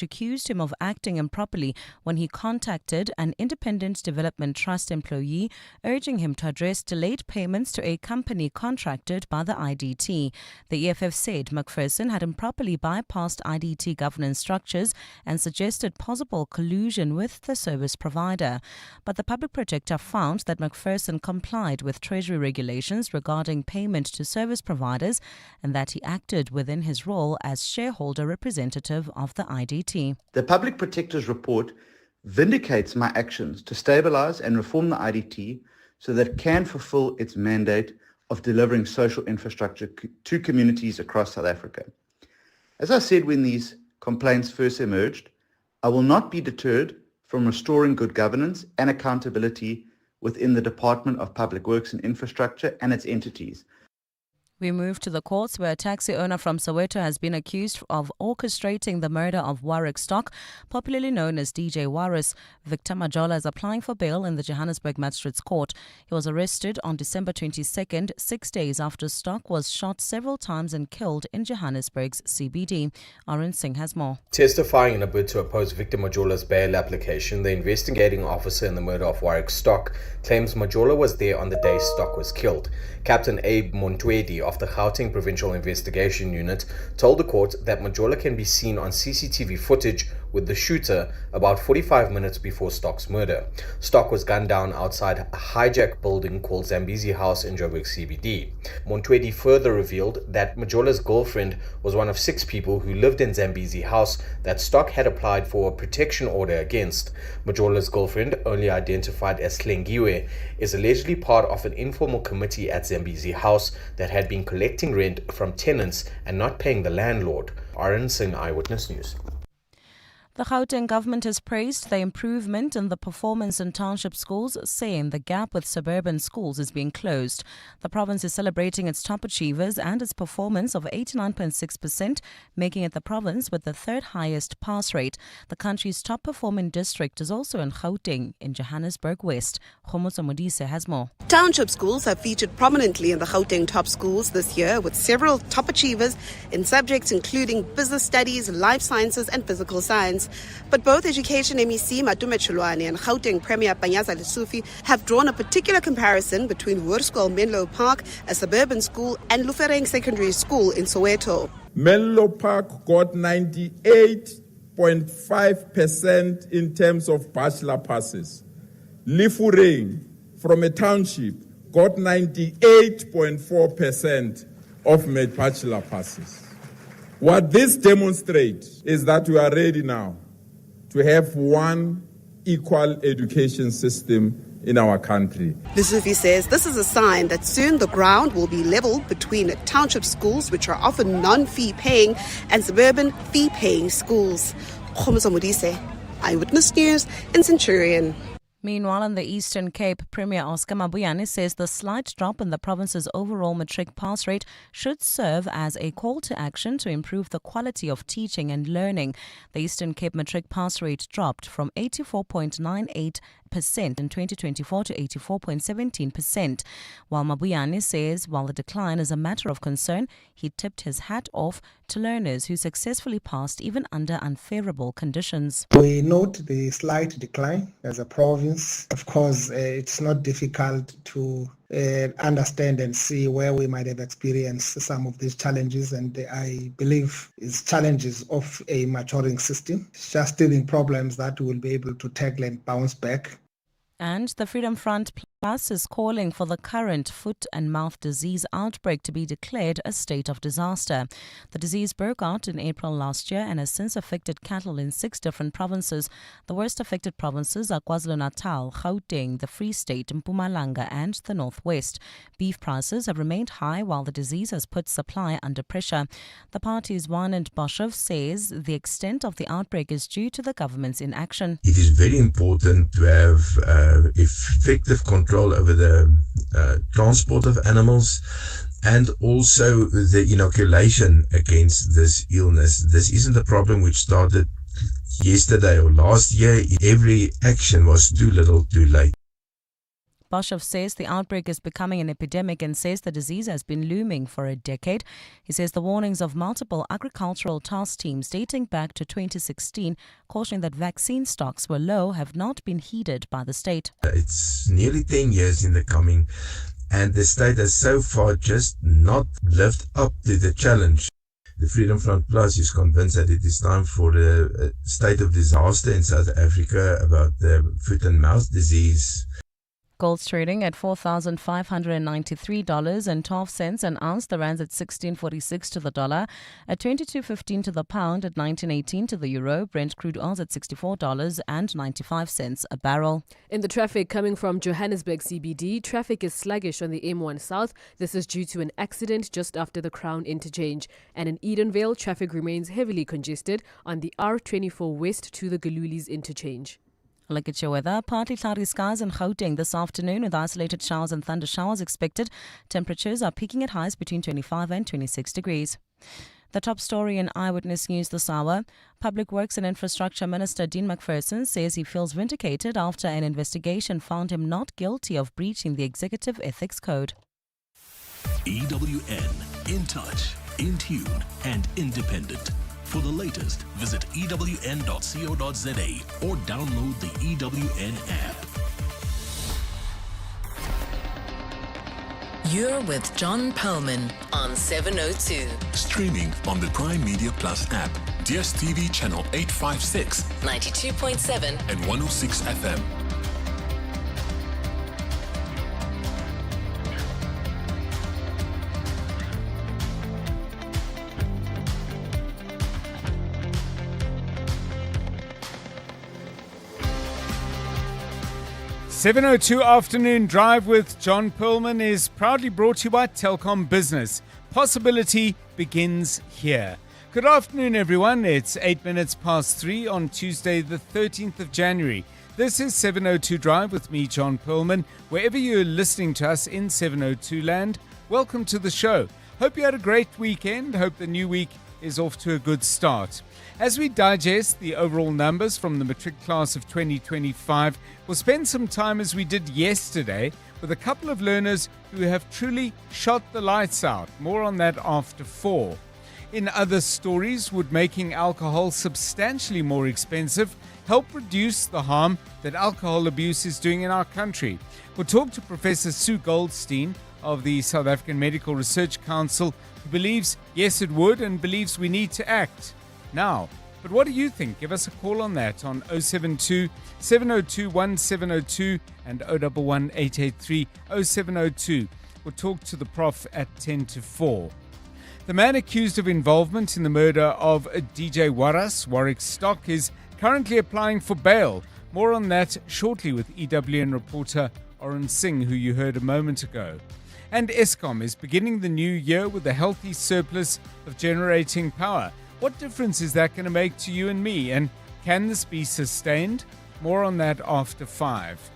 accused him of acting improperly when he contacted an Independent Development Trust employee, urging him to address delayed payments to a company contracted by the IDT. The EFF said McPherson had improperly bypassed IDT governance structures and suggested possible collusion with the service provider. But the public protector found that McPherson complied with Treasury regulations regarding payment to service providers and that he acted within his role as shareholder representative of the IDT. The Public Protector's report vindicates my actions to stabilise and reform the IDT so that it can fulfil its mandate of delivering social infrastructure to communities across South Africa. As I said when these complaints first emerged, I will not be deterred from restoring good governance and accountability within the Department of Public Works and Infrastructure and its entities. We move to the courts where a taxi owner from Soweto has been accused of orchestrating the murder of Warwick Stock, popularly known as DJ Warris. Victor Majola is applying for bail in the Johannesburg Magistrates Court. He was arrested on December 22nd, 6 days after Stock was shot several times and killed in Johannesburg's CBD. Arun Singh has more. Testifying in a bid to oppose Victor Majola's bail application, the investigating officer in the murder of Warwick Stock claims Majola was there on the day Stock was killed. Captain Abe Montwedi of the Gauteng Provincial Investigation Unit told the court that Majola can be seen on CCTV footage with the shooter about 45 minutes before Stock's murder. Stock was gunned down outside a hijacked building called Zambezi House in Joburg CBD. Montwedi further revealed that Majola's girlfriend was one of 6 people who lived in Zambezi House that Stock had applied for a protection order against. Majola's girlfriend, only identified as Slengiwe, is allegedly part of an informal committee at Zambezi House that had been collecting rent from tenants and not paying the landlord. Arun Singh, Eyewitness News. The Gauteng government has praised the improvement in the performance in township schools, saying the gap with suburban schools is being closed. The province is celebrating its top achievers and its performance of 89.6%, making it the province with the third highest pass rate. The country's top performing district is also in Gauteng, in Johannesburg West. Khomotso Modise has more. Township schools have featured prominently in the Gauteng top schools this year, with several top achievers in subjects including business studies, life sciences and physical science. But both Education MEC Matume Chulwane and Gauteng Premier Panyaza Lesufi have drawn a particular comparison between Hoërskool Menlo Park, a suburban school, and Lufereng Secondary School in Soweto. Menlo Park got 98.5% in terms of bachelor passes. Lufereng, from a township, got 98.4% of bachelor passes. What this demonstrates is that we are ready now to have one equal education system in our country. Lesufi says this is a sign that soon the ground will be leveled between township schools, which are often non-fee paying, and suburban fee-paying schools. Khomotso Modise, Eyewitness News in Centurion. Meanwhile, in the Eastern Cape, Premier Oscar Mabuyane says the slight drop in the province's overall matric pass rate should serve as a call to action to improve the quality of teaching and learning. The Eastern Cape matric pass rate dropped from 84.98% in 2024 to 84.17%. While Mabuyane says while the decline is a matter of concern, he tipped his hat off to learners who successfully passed even under unfavorable conditions. We note the slight decline as a province. Of course, it's not difficult to understand and see where we might have experienced some of these challenges, and I believe it's challenges of a maturing system. It's just teething problems that we'll be able to tackle and bounce back. And the Freedom Front Plus is calling for the current foot and mouth disease outbreak to be declared a state of disaster. The disease broke out in April last year and has since affected cattle in 6 different provinces. The worst affected provinces are KwaZulu-Natal, Gauteng, the Free State, Mpumalanga and the Northwest. Beef prices have remained high while the disease has put supply under pressure. The party's Wanand Boshoff says the extent of the outbreak is due to the government's inaction. It is very important to have effective control over the transport of animals and also the inoculation against this illness. This isn't a problem which started yesterday or last year. Every action was too little too late. Boshoff says the outbreak is becoming an epidemic and says the disease has been looming for a decade. He says the warnings of multiple agricultural task teams dating back to 2016, cautioning that vaccine stocks were low, have not been heeded by the state. It's nearly 10 years in the coming, and the state has so far just not lived up to the challenge. The Freedom Front Plus is convinced that it is time for a state of disaster in South Africa about the foot and mouth disease. Gold's trading at $4,593.12 an ounce. The rand's at 16.46 to the dollar, at 22.15 to the pound, at 19.18 to the euro. Brent crude oil's at $64.95 a barrel. In the traffic coming from Johannesburg CBD, traffic is sluggish on the M1 South. This is due to an accident just after the Crown interchange. And in Edenvale, traffic remains heavily congested on the R24 West to the Galulis interchange. Look at your weather. Partly cloudy skies in Gauteng this afternoon with isolated showers and thunder showers expected. Temperatures are peaking at highs between 25 and 26 degrees. The top story in Eyewitness News this hour. Public Works and Infrastructure Minister Dean McPherson says he feels vindicated after an investigation found him not guilty of breaching the Executive Ethics Code. EWN, in touch, in tune and independent. For the latest, visit ewn.co.za or download the EWN app. You're with John Perlman on 702. Streaming on the Prime Media Plus app, DSTV channel 856, 92.7 and 106 FM. .702 Afternoon Drive with John Perlman is proudly brought to you by Telkom Business. Possibility begins here. Good afternoon, everyone. It's 8 minutes past 3 on Tuesday, the 13th of January. This is 702 Drive with me, John Perlman. Wherever you're listening to us in 702 land, welcome to the show. Hope you had a great weekend. Hope the new week is off to a good start. As we digest the overall numbers from the matric class of 2025, we'll spend some time, as we did yesterday, with a couple of learners who have truly shot the lights out. More on that after 4. In other stories, would making alcohol substantially more expensive help reduce the harm that alcohol abuse is doing in our country? We'll talk to Professor Sue Goldstein of the South African Medical Research Council, who believes, yes, it would, and believes we need to act now. But what do you think? Give us a call on that on 072 702 1702 and 011 883 0702. We'll talk to the Prof at 10 to 4. The man accused of involvement in the murder of DJ Waras, Warwick Stock, is currently applying for bail. More on that shortly with EWN reporter Oren Singh, who you heard a moment ago. And Eskom is beginning the new year with a healthy surplus of generating power. What difference is that going to make to you and me? And can this be sustained? More on that after 5.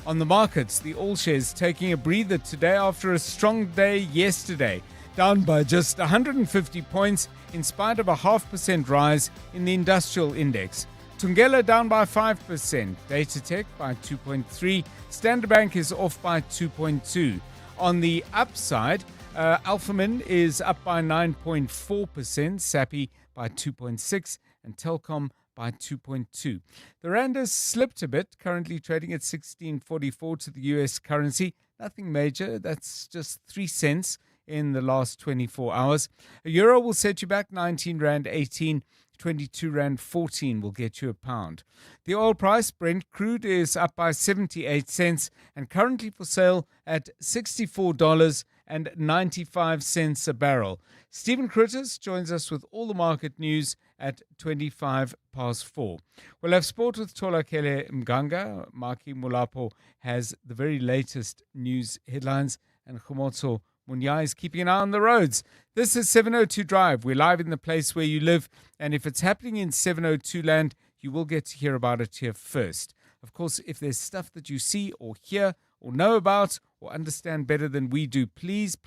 On the markets, the all shares taking a breather today after a strong day yesterday, down by just 150 points in spite of a 0.5% rise in the industrial index. Thungela down by 5%, Datatec by 2.3%, Standard Bank is off by 2.2%. On the upside, Alphamin is up by 9.4%, Sappi by 2.6%, and Telkom by 2.2%. The rand has slipped a bit, currently trading at 16.44 to the US currency. Nothing major, that's just 3 cents in the last 24 hours. A euro will set you back 19 rand 18. 22 rand 14 will get you a pound. The oil price, Brent crude, is up by 78 cents and currently for sale at $64.95 a barrel. Stephen Critters joins us with all the market news at 25 past 4. We'll have sport with Tolakele Mganga. Maki Mulapo has the very latest news headlines, and Khomotso Munya is keeping an eye on the roads. This is 702 Drive. We're live in the place where you live, and if it's happening in 702 land, you will get to hear about it here first. Of course, if there's stuff that you see or hear or know about or understand better than we do, please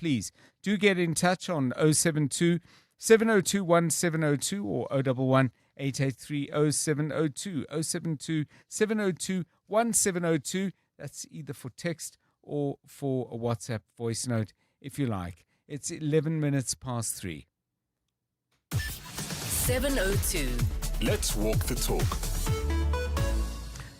do get in touch on 072 702 1702 or 011 883 0702 072 702 1702. That's either for text or for a WhatsApp voice note if you like. It's 11 minutes past 3. 702. Let's walk the talk.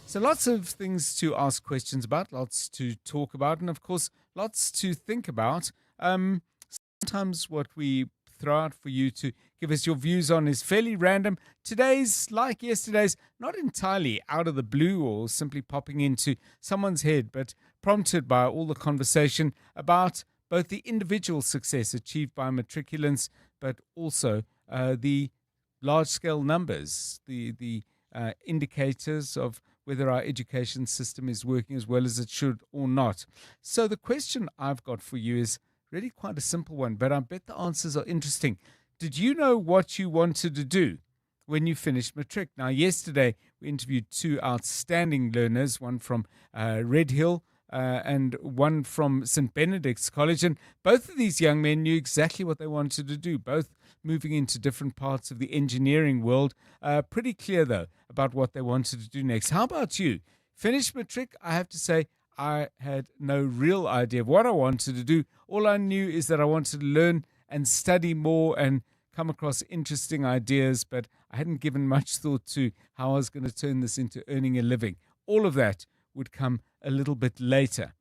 So lots of things to ask questions about, lots to talk about, and of course, lots to think about. Sometimes what we throw out for you to give us your views on is fairly random. Today's, like yesterday's, not entirely out of the blue or simply popping into someone's head, but prompted by all the conversation about both the individual success achieved by matriculants, but also the large-scale numbers, the indicators of whether our education system is working as well as it should or not. So the question I've got for you is really quite a simple one, but I bet the answers are interesting. Did you know what you wanted to do when you finished matric? Now, yesterday we interviewed two outstanding learners, one from Red Hill and one from St. Benedict's College, and both of these young men knew exactly what they wanted to do, both moving into different parts of the engineering world. Pretty clear, though, about what they wanted to do next. How about you? Finished matric, I have to say, I had no real idea of what I wanted to do. All I knew is that I wanted to learn and study more and come across interesting ideas, but I hadn't given much thought to how I was going to turn this into earning a living. All of that would come a little bit later,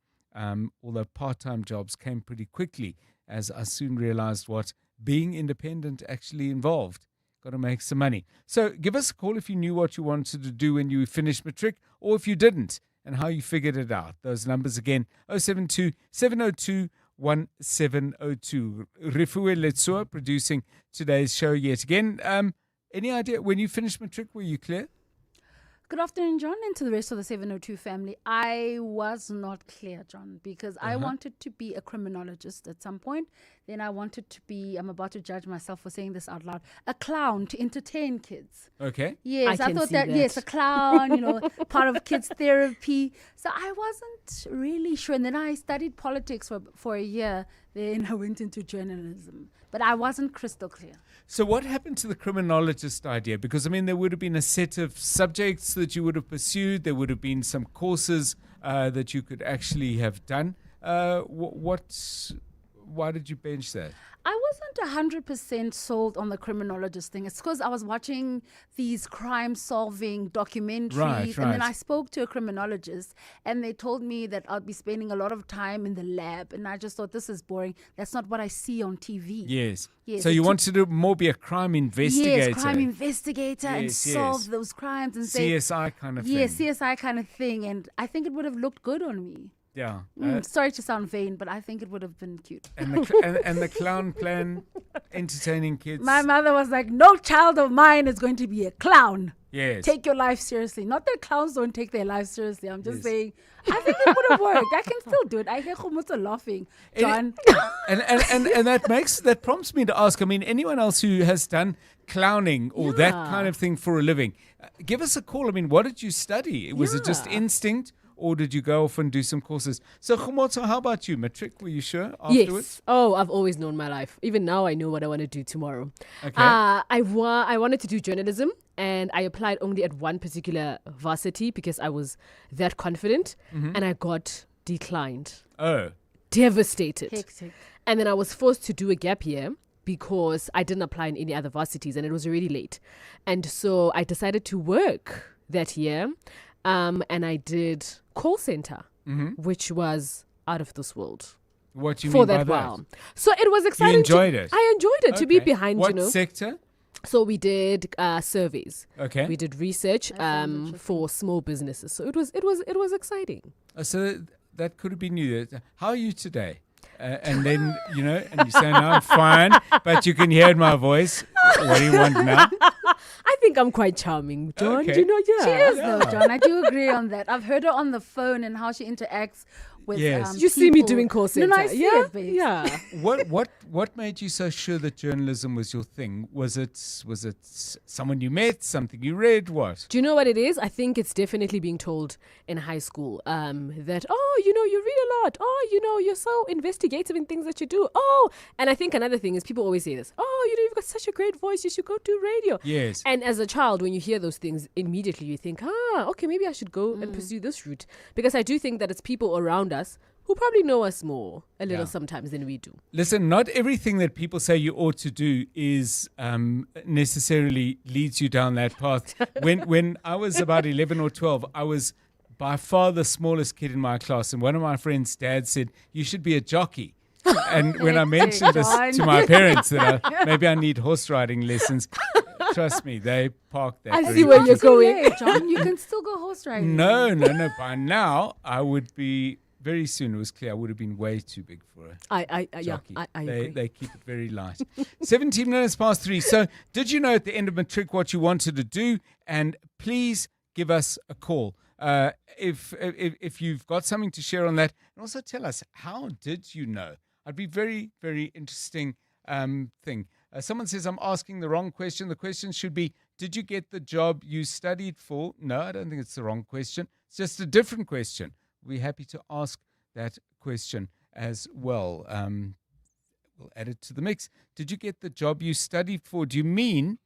although part-time jobs came pretty quickly, as I soon realized what being independent actually involved. Got to make some money. So give us a call if you knew what you wanted to do when you finished matric, or if you didn't, and how you figured it out. Those numbers again, 072 702 1702. Rifue Letsua producing today's show yet again. Any idea, when you finished matric, were you clear? Good afternoon, John, and to the rest of the 702 family. I was not clear, John, because I wanted to be a criminologist at some point. Then I wanted to be, I'm about to judge myself for saying this out loud, a clown to entertain kids. Okay. Yes, I thought that, yes, a clown, part of kids therapy. So I wasn't really sure. And then I studied politics for a year. Then I went into journalism. But I wasn't crystal clear. So what happened to the criminologist idea? Because, I mean, there would have been a set of subjects that you would have pursued. There would have been some courses that you could actually have done. Why did you bench that? I wasn't 100% sold on the criminologist thing. It's because I was watching these crime-solving documentaries. Right. And then I spoke to a criminologist, and they told me that I'd be spending a lot of time in the lab. And I just thought, this is boring. That's not what I see on TV. Yes. So you wanted to more be a crime investigator. Yes, crime investigator, and solve those crimes. And CSI kind of thing. Yes, CSI kind of thing. And I think it would have looked good on me. Yeah. Sorry to sound vain, but I think it would have been cute. And the clown plan, entertaining kids. My mother was like, no child of mine is going to be a clown. Yes. Take your life seriously. Not that clowns don't take their life seriously. I'm just saying, I think it would have worked. I can still do it. I hear Khomotso laughing, John. And that prompts me to ask, I mean, anyone else who has done clowning or that kind of thing for a living, give us a call. I mean, what did you study? Was it just instinct? Or did you go off and do some courses? So, Khomotso, how about you? Matric, were you sure afterwards? Yes. Oh, I've always known my life. Even now, I know what I want to do tomorrow. Okay. I wanted to do journalism, and I applied only at one particular varsity because I was that confident, and I got declined. Oh. Devastated. Hectic. And then I was forced to do a gap year because I didn't apply in any other varsities, and it was already late. And so I decided to work that year. And I did call center, which was out of this world. What do you for mean that by while. that? So it was exciting. You enjoyed it? I enjoyed it to be behind, What sector? So we did surveys. Okay. We did research for small businesses. So it was exciting. So that could have been you. How are you today? And then, and you say, no, I'm fine, but you can hear in my voice. What do you want now? I think I'm quite charming, John. Okay. Do you know? Yeah. She is, though, John. I do agree on that. I've heard her on the phone and how she interacts with you see me doing call center. No, I see it, babe. Yeah. What made you so sure that journalism was your thing? Was it someone you met, something you read, what? Do you know what it is? I think it's definitely being told in high school that, you read a lot. You're so investigative in things that you do. And I think another thing is people always say this. You've got such a great voice. You should go do radio. Yes. And as a child, when you hear those things, immediately you think, okay, maybe I should go and pursue this route. Because I do think that it's people around us who who probably know us more a little Yeah. sometimes than we do. Listen, not everything that people say you ought to do is necessarily leads you down that path. When I was about 11 or 12, I was by far the smallest kid in my class, and one of my friends' dad said, "You should be a jockey." And when I mentioned this to my parents that maybe I need horse riding lessons, trust me, they parked that. I very see where you're quickly. going. John, you can still go horse riding. No. By now, I would be, very soon it was clear, I would have been way too big for a jockey. I agree. They keep it very light. 17 minutes past 3. So did you know at the end of matric what you wanted to do? And please give us a call. If you've got something to share on that. And also tell us, how did you know? I'd be very, very interesting thing. Someone says I'm asking the wrong question. The question should be, did you get the job you studied for? No, I don't think it's the wrong question. It's just a different question. We're happy to ask that question as well. We'll add it to the mix. Did you get the job you studied for? Do you mean,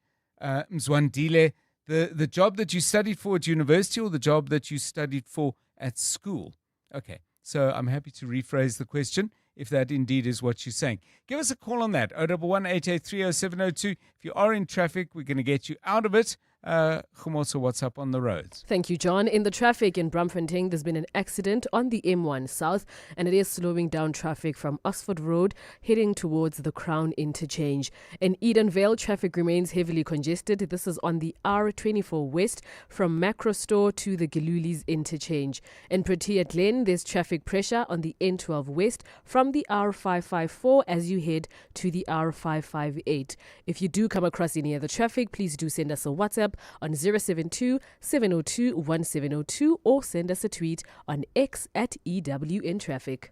Mzwandile, the job that you studied for at university or the job that you studied for at school? Okay, so I'm happy to rephrase the question if that indeed is what you're saying. Give us a call on that, 011-883-0702. If you are in traffic, we're going to get you out of it. Khumoso, what's up on the roads? Thank you, John. In the traffic in Braamfontein, there's been an accident on the M1 South, and it is slowing down traffic from Oxford Road heading towards the Crown Interchange. In Edenvale, traffic remains heavily congested. This is on the R24 West from Macro Store to the Giluli's Interchange. In Protea Glen, there's traffic pressure on the N12 West from the R554 as you head to the R558. If you do come across any other traffic, please do send us a WhatsApp on 072-702-1702 or send us a tweet on X at EWN Traffic.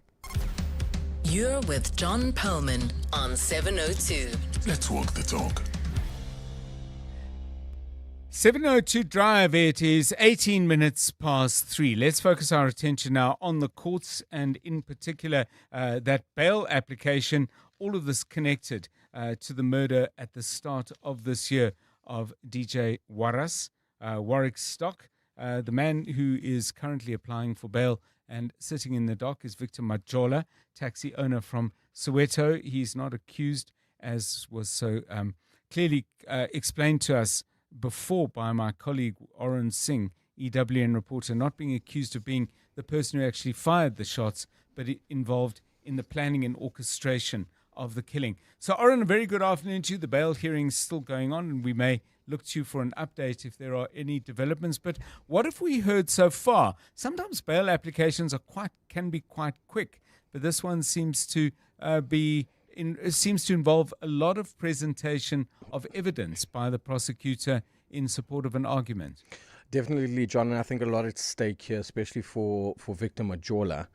You're with John Perlman on 702. Let's walk the talk. 702 Drive, it is 18 minutes past 3. Let's focus our attention now on the courts and in particular that bail application, all of this connected to the murder at the start of this year of DJ Waras, Warwick Stock. The man who is currently applying for bail and sitting in the dock is Victor Majola, taxi owner from Soweto. He's not accused, as was so clearly explained to us before by my colleague Oren Singh, EWN reporter, not being accused of being the person who actually fired the shots, but involved in the planning and orchestration of the killing. So, Oren, a very good afternoon to you. The bail hearing is still going on, and we may look to you for an update if there are any developments. But what have we heard so far? Sometimes bail applications can be quite quick, but this one seems to involve a lot of presentation of evidence by the prosecutor in support of an argument. Definitely, John, and I think a lot at stake here, especially for Victor Majola.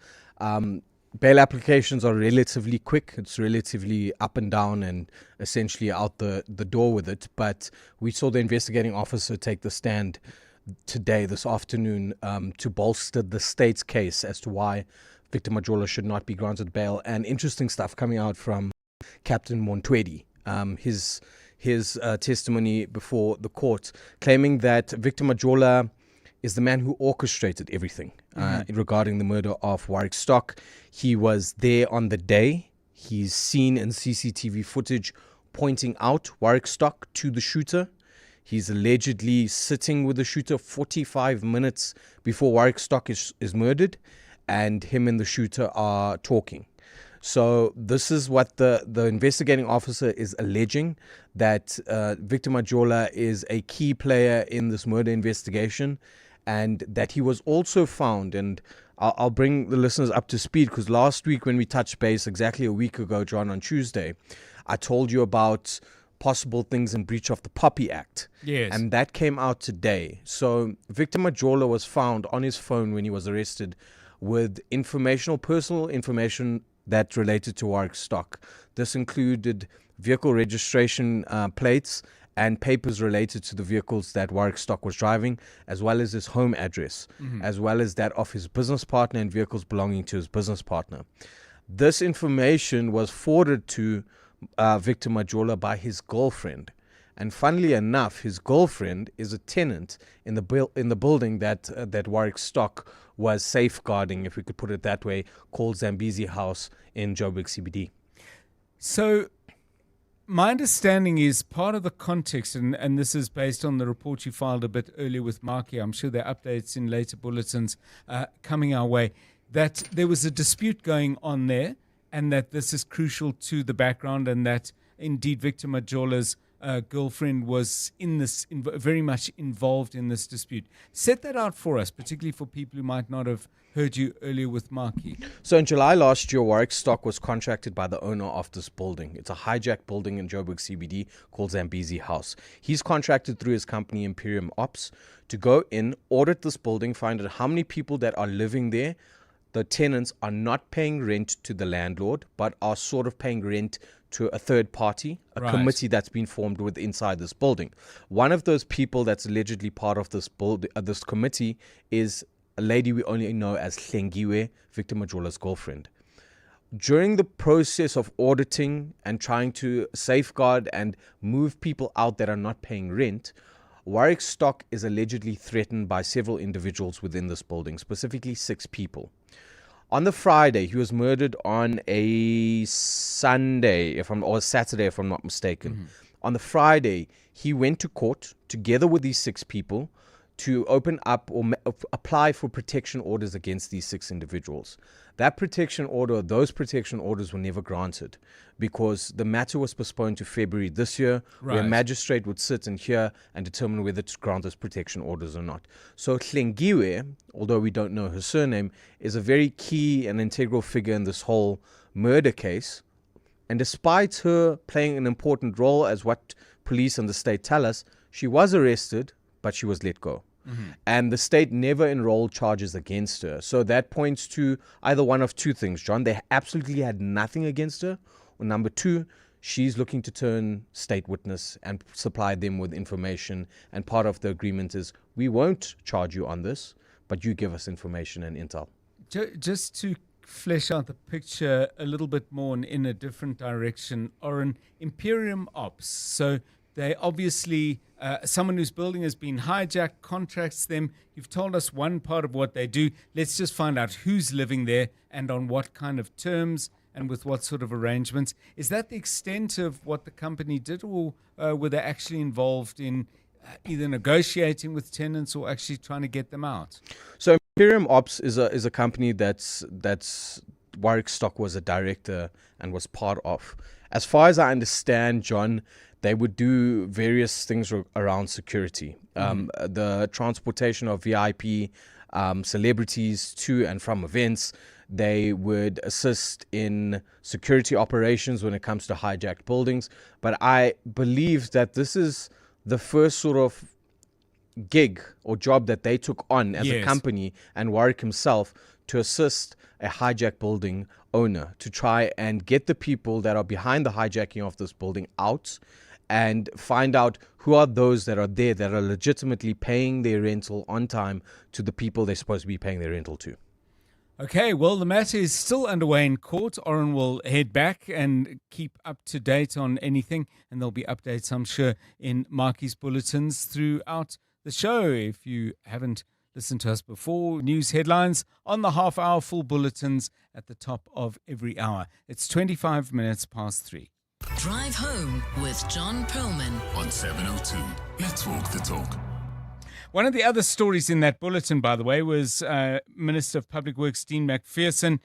Bail applications are relatively quick. It's relatively up and down and essentially out the door with it. But we saw the investigating officer take the stand this afternoon, to bolster the state's case as to why Victor Majola should not be granted bail. And interesting stuff coming out from Captain Montwedi. His testimony before the court, claiming that Victor Majola is the man who orchestrated everything regarding the murder of Warwick Stock. He was there on the day. He's seen in CCTV footage pointing out Warwick Stock to the shooter. He's allegedly sitting with the shooter 45 minutes before Warwick Stock is murdered, and him and the shooter are talking. So this is what the investigating officer is alleging, that Victor Majola is a key player in this murder investigation, and that he was also found, and I'll bring the listeners up to speed, because last week when we touched base, exactly a week ago, John, on Tuesday, I told you about possible things in breach of the Poppy Act. Yes. And that came out today. So Victor Majola was found on his phone when he was arrested with personal information that related to Warwick Stock. This included vehicle registration plates and papers related to the vehicles that Warwick Stock was driving, as well as his home address, as well as that of his business partner and vehicles belonging to his business partner. This information was forwarded to Victor Majola by his girlfriend, And funnily enough, his girlfriend is a tenant in the building that Warwick Stock was safeguarding, if we could put it that way, called Zambezi House in Joburg CBD. So my understanding is part of the context, and this is based on the report you filed a bit earlier with Marky. I'm sure there are updates in later bulletins coming our way, that there was a dispute going on there, and that this is crucial to the background, and that indeed Victor Majola's girlfriend was very much involved in this dispute. Set that out for us, particularly for people who might not have heard you earlier with Marky. So in July last year, Warwick Stock was contracted by the owner of this building. It's a hijacked building in Joburg CBD called Zambezi House. He's contracted through his company Imperium Ops to go in, audit this building, find out how many people that are living there. The tenants are not paying rent to the landlord, but are sort of paying rent to a third party, a committee that's been formed with inside this building. One of those people that's allegedly part of this this committee is a lady we only know as Hlengiwe, Victor Majola's girlfriend. During the process of auditing and trying to safeguard and move people out that are not paying rent, Warwick Stock is allegedly threatened by several individuals within this building, specifically 6 people. On the Friday, he was murdered on a Saturday, if I'm not mistaken. Mm-hmm. On the Friday, he went to court together with these 6 people to open up or apply for protection orders against these 6 individuals. Those protection orders were never granted because the matter was postponed to February this year, where a magistrate would sit and hear and determine whether to grant those protection orders or not. So Hlengiwe, although we don't know her surname, is a very key and integral figure in this whole murder case. And despite her playing an important role, as what police and the state tell us, she was arrested, but she was let go. Mm-hmm. And the state never enrolled charges against her. So that points to either one of 2 things, John. They absolutely had nothing against her. Or number 2, she's looking to turn state witness and supply them with information. And part of the agreement is, we won't charge you on this, but you give us information and intel. Just to flesh out the picture a little bit more in a different direction, or an Imperium Ops. So they obviously, someone whose building has been hijacked, contracts them. You've told us one part of what they do. Let's just find out who's living there and on what kind of terms and with what sort of arrangements. Is that the extent of what the company did, or were they actually involved in either negotiating with tenants or actually trying to get them out? So Imperium Ops is a company that's Warwick Stock was a director and was part of. As far as I understand, John, they would do various things around security. The transportation of VIP celebrities to and from events. They would assist in security operations when it comes to hijacked buildings. But I believe that this is the first sort of gig or job that they took on as a company, and Warwick himself, to assist a hijacked building owner to try and get the people that are behind the hijacking of this building out and find out who are those that are there that are legitimately paying their rental on time to the people they're supposed to be paying their rental to. Okay, well, the matter is still underway in court. Oren will head back and keep up to date on anything, and there'll be updates, I'm sure, in Marky's bulletins throughout the show. If you haven't listened to us before, news headlines on the half-hour, full bulletins at the top of every hour. It's 25 minutes past 3. Drive Home with John Perlman on 702. Let's walk the talk. One of the other stories in that bulletin, by the way, was Minister of Public Works Dean McPherson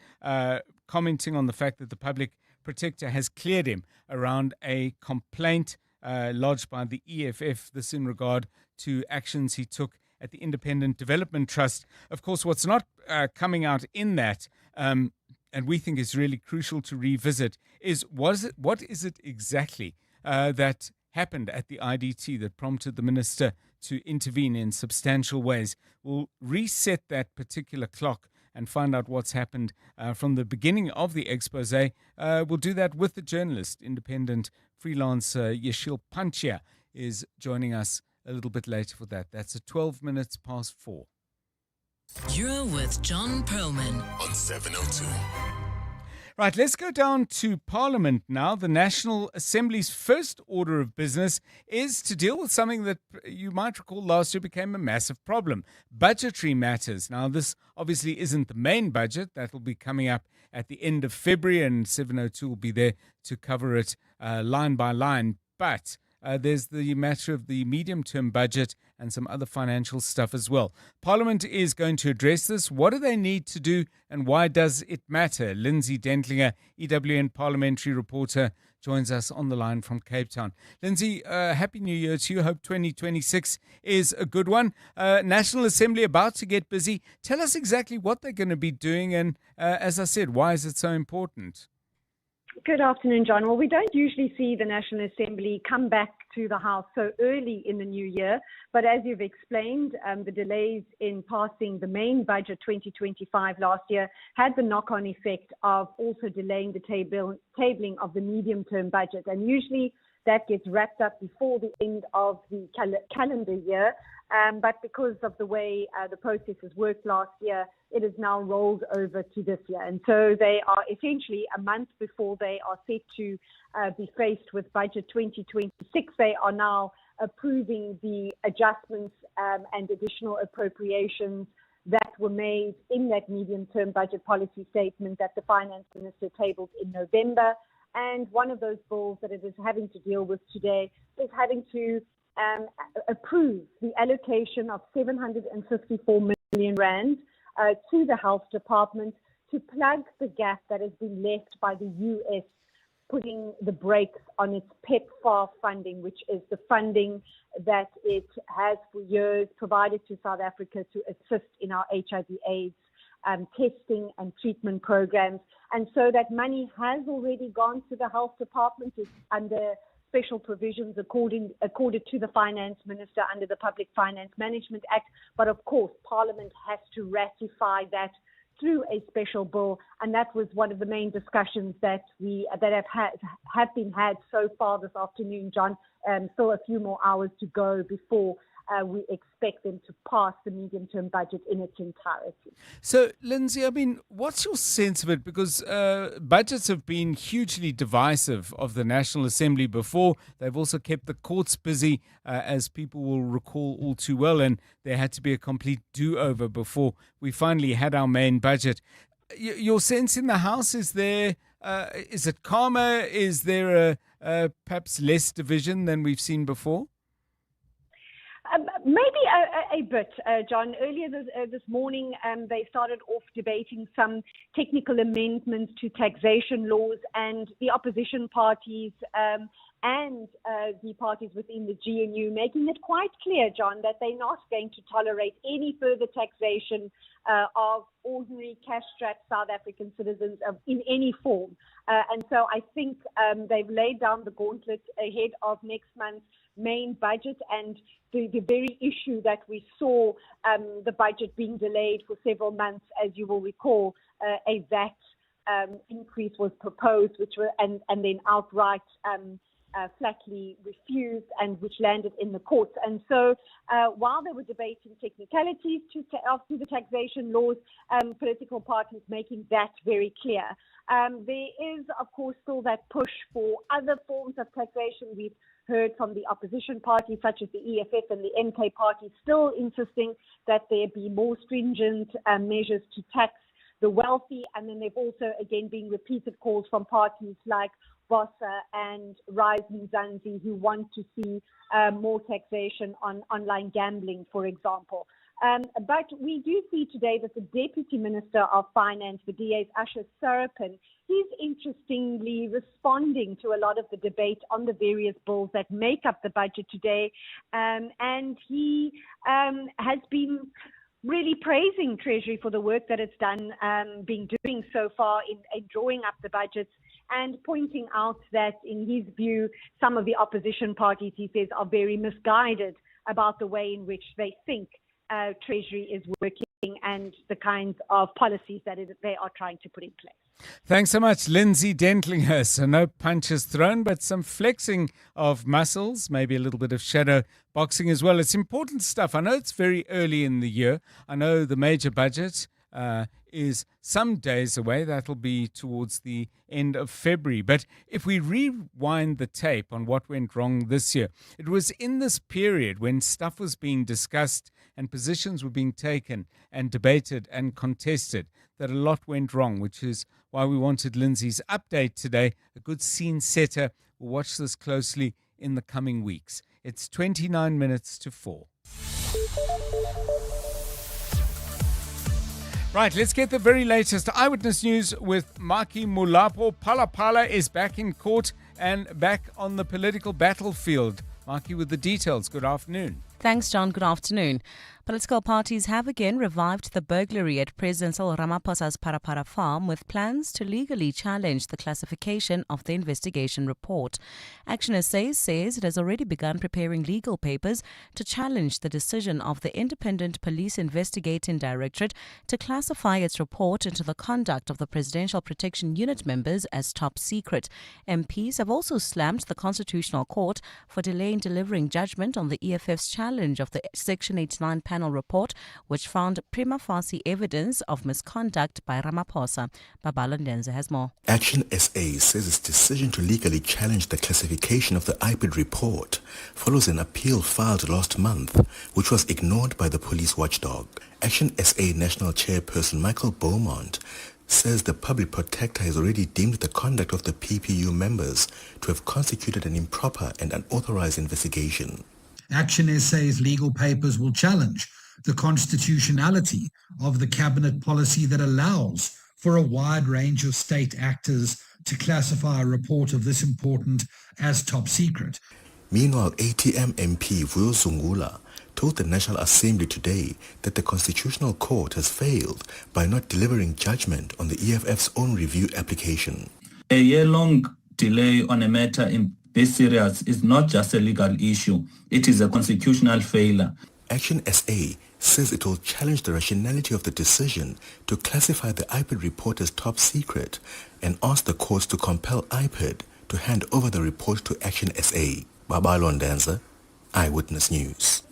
commenting on the fact that the Public Protector has cleared him around a complaint lodged by the EFF, this in regard to actions he took at the Independent Development Trust. Of course, what's not coming out in that, and we think is really crucial to revisit, is what is it exactly that happened at the IDT that prompted the minister to intervene in substantial ways. We'll reset that particular clock and find out what's happened from the beginning of the expose. We'll do that with the journalist, independent freelancer Yeshil Panchia is joining us a little bit later for that. That's at 12 minutes past 4. You're with John Perlman on 702. Right, let's go down to Parliament now. The National Assembly's first order of business is to deal with something that you might recall last year became a massive problem, budgetary matters. Now, this obviously isn't the main budget. That will be coming up at the end of February, and 702 will be there to cover it line by line. But there's the matter of the medium-term budget and some other financial stuff as well. Parliament is going to address this. What do they need to do, and why does it matter? Lindsay Dentlinger, EWN parliamentary reporter, joins us on the line from Cape Town. Lindsay, Happy New Year to you. Hope 2026 is a good one. National Assembly about to get busy. Tell us exactly what they're going to be doing, and as I said, why is it so important? Good afternoon, John. Well, we don't usually see the National Assembly come back to the House so early in the new year, but as you've explained, the delays in passing the main budget 2025 last year had the knock-on effect of also delaying the tabling of the medium-term budget, and usually that gets wrapped up before the end of the calendar year. But because of the way the processes worked last year, it is now rolled over to this year. And so they are essentially a month before they are set to be faced with budget 2026. They are now approving the adjustments and additional appropriations that were made in that medium-term budget policy statement that the finance minister tabled in November. And one of those bills that it is having to deal with today is having to approve the allocation of 754 million rand to the Health Department to plug the gap that has been left by the US putting the brakes on its PEPFAR funding, which is the funding that it has for years provided to South Africa to assist in our HIV/AIDS testing and treatment programs. And so that money has already gone to the Health Department. It's under special provisions accorded to the Finance Minister under the Public Finance Management Act. But of course, Parliament has to ratify that through a special bill, and that was one of the main discussions that have been had so far this afternoon, John. Still a few more hours to go before we expect them to pass the medium-term budget in its entirety. So, Lindsay, I mean, what's your sense of it? Because budgets have been hugely divisive of the National Assembly before. They've also kept the courts busy, as people will recall all too well, and there had to be a complete do-over before we finally had our main budget. Your sense in the House, is it calmer? Is there perhaps less division than we've seen before? Maybe a bit, John. Earlier this morning, they started off debating some technical amendments to taxation laws, and the opposition parties and the parties within the GNU making it quite clear, John, that they're not going to tolerate any further taxation of ordinary cash-strapped South African citizens in any form. And so I think they've laid down the gauntlet ahead of next month's main budget, and the very issue that we saw the budget being delayed for several months, as you will recall, a VAT increase was proposed, and then outright flatly refused, and which landed in the courts. And so while they were debating technicalities to the taxation laws, political parties making that very clear. There is, of course, still that push for other forms of taxation. We've heard from the opposition parties, such as the EFF and the MK party, still insisting that there be more stringent measures to tax the wealthy. And then they've also, again, been repeated calls from parties like Bossa and Rise Mzansi, who want to see more taxation on online gambling, for example. But we do see today that the Deputy Minister of Finance, the DA's Asher Sarapin, he's interestingly responding to a lot of the debate on the various bills that make up the budget today. And he has been really praising Treasury for the work that it's been doing so far in drawing up the budgets, and pointing out that, in his view, some of the opposition parties, he says, are very misguided about the way in which they think Treasury is working and the kinds of policies that they are trying to put in place. Thanks so much, Lindsay Dentlinger. So no punches thrown, but some flexing of muscles, maybe a little bit of shadow boxing as well. It's important stuff. I know it's very early in the year. I know the major budget is some days away. That'll be towards the end of February. But if we rewind the tape on what went wrong this year, it was in this period when stuff was being discussed and positions were being taken and debated and contested that a lot went wrong, which is why we wanted Lindsay's update today, a good scene setter. We'll watch this closely in the coming weeks. It's 29 minutes to 4. Right, let's get the very latest eyewitness news with Maki Mulapo. Palapala is back in court and back on the political battlefield. Maki with the details. Good afternoon. Thanks, John. Good afternoon. Political parties have again revived the burglary at President Cyril Ramaphosa's Parapara farm with plans to legally challenge the classification of the investigation report. Action SA says it has already begun preparing legal papers to challenge the decision of the Independent Police Investigating Directorate to classify its report into the conduct of the Presidential Protection Unit members as top secret. MPs have also slammed the Constitutional Court for delaying delivering judgment on the EFF's challenge of the Section 89 panel report, which found prima facie evidence of misconduct by Ramaphosa. Babala Ndenze has more. Action SA says its decision to legally challenge the classification of the IPID report follows an appeal filed last month, which was ignored by the police watchdog. Action SA National Chairperson Michael Beaumont says the public protector has already deemed the conduct of the PPU members to have constituted an improper and unauthorized investigation. Action SA's legal papers will challenge the constitutionality of the cabinet policy that allows for a wide range of state actors to classify a report of this importance as top secret. Meanwhile, ATM MP Vuyo Zungula told the National Assembly today that the Constitutional Court has failed by not delivering judgment on the EFF's own review application. A year-long delay on a matter in this serious is not just a legal issue, it is a constitutional failure. Action SA says it will challenge the rationality of the decision to classify the IPID report as top secret and ask the courts to compel IPID to hand over the report to Action SA. Babalo Ndanza, Eyewitness News.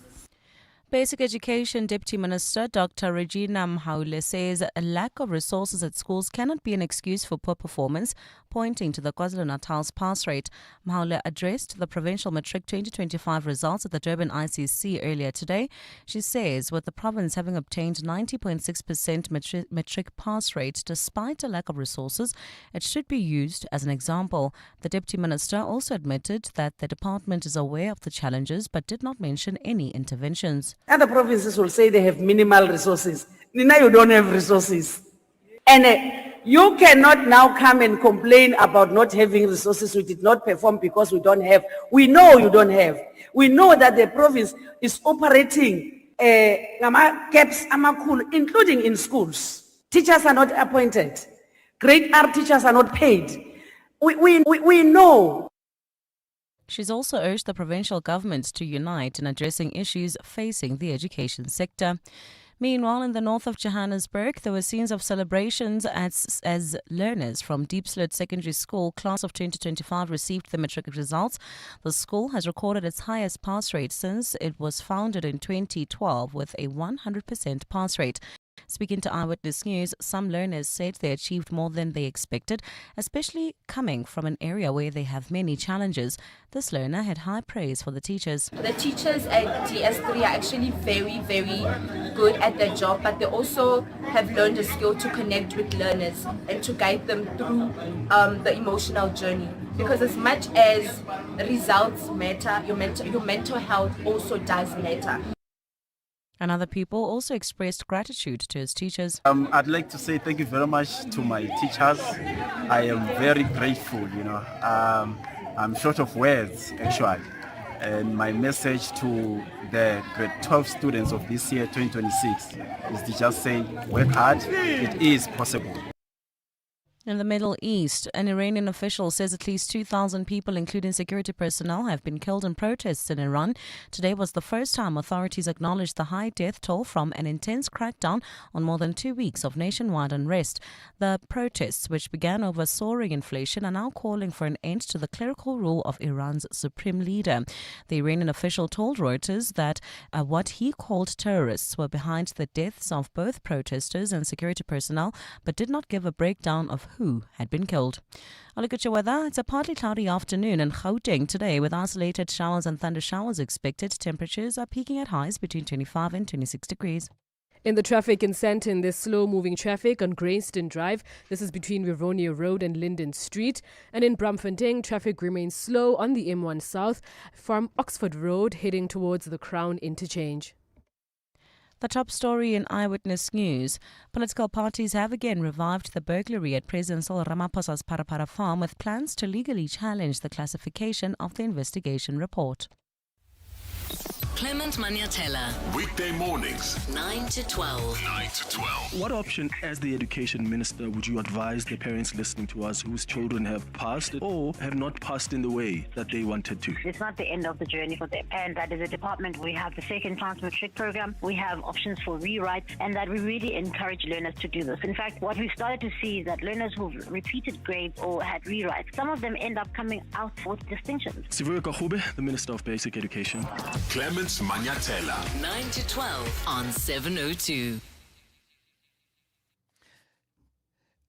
Basic Education Deputy Minister Dr. Regina Mhaule says a lack of resources at schools cannot be an excuse for poor performance, pointing to the KwaZulu-Natal's pass rate. Mhaule addressed the provincial matric 2025 results at the Durban ICC earlier today. She says with the province having obtained 90.6% matric pass rate despite a lack of resources, it should be used as an example. The Deputy Minister also admitted that the department is aware of the challenges but did not mention any interventions. Other provinces will say they have minimal resources. Now you don't have resources. And you cannot now come and complain about not having resources. We did not perform because we don't have. We know you don't have. We know that the province is operating gaps, including in schools. Teachers are not appointed. Grade R teachers are not paid. We know. She's also urged the provincial government to unite in addressing issues facing the education sector. Meanwhile, in the north of Johannesburg, there were scenes of celebrations as learners from Diepsloot Secondary School class of 2025 received the matric results. The school has recorded its highest pass rate since it was founded in 2012 with a 100% pass rate. Speaking to Eyewitness News, some learners said they achieved more than they expected, especially coming from an area where they have many challenges. This learner had high praise for the teachers. The teachers at DS3 are actually very, very good at their job, but they also have learned a skill to connect with learners and to guide them through the emotional journey. Because as much as results matter, your mental health also does matter. And other people also expressed gratitude to his teachers. I'd like to say thank you very much to my teachers. I am very grateful, I'm short of words, actually. And my message to the grade 12 students of this year, 2026, is to just say, work hard, it is possible. In the Middle East, an Iranian official says at least 2,000 people, including security personnel, have been killed in protests in Iran. Today was the first time authorities acknowledged the high death toll from an intense crackdown on more than 2 weeks of nationwide unrest. The protests, which began over soaring inflation, are now calling for an end to the clerical rule of Iran's supreme leader. The Iranian official told Reuters that what he called terrorists were behind the deaths of both protesters and security personnel, but did not give a breakdown of who had been killed. A look at your weather. It's a partly cloudy afternoon in Gauteng today with isolated showers and thunder showers expected. Temperatures are peaking at highs between 25 and 26 degrees. In the traffic in Sandton, there's slow-moving traffic on Grayston Drive. This is between Rivonia Road and Linden Street. And in Braamfontein, traffic remains slow on the M1 South from Oxford Road heading towards the Crown Interchange. The top story in Eyewitness News. Political parties have again revived the burglary at President Cyril Ramaphosa's Parapara farm with plans to legally challenge the classification of the investigation report. Clement Maniatella. Weekday mornings, 9 to 12. 9 to 12. What option, as the education minister, would you advise the parents listening to us whose children have passed or have not passed in the way that they wanted to? It's not the end of the journey for them. And that as a department, we have the second chance matric program. We have options for rewrites, and that we really encourage learners to do this. In fact, what we've started to see is that learners who've repeated grades or had rewrites, some of them end up coming out with distinctions. Sivuyo Kahube, the Minister of Basic Education. Clement Maniatella. 9 to 12 on 702.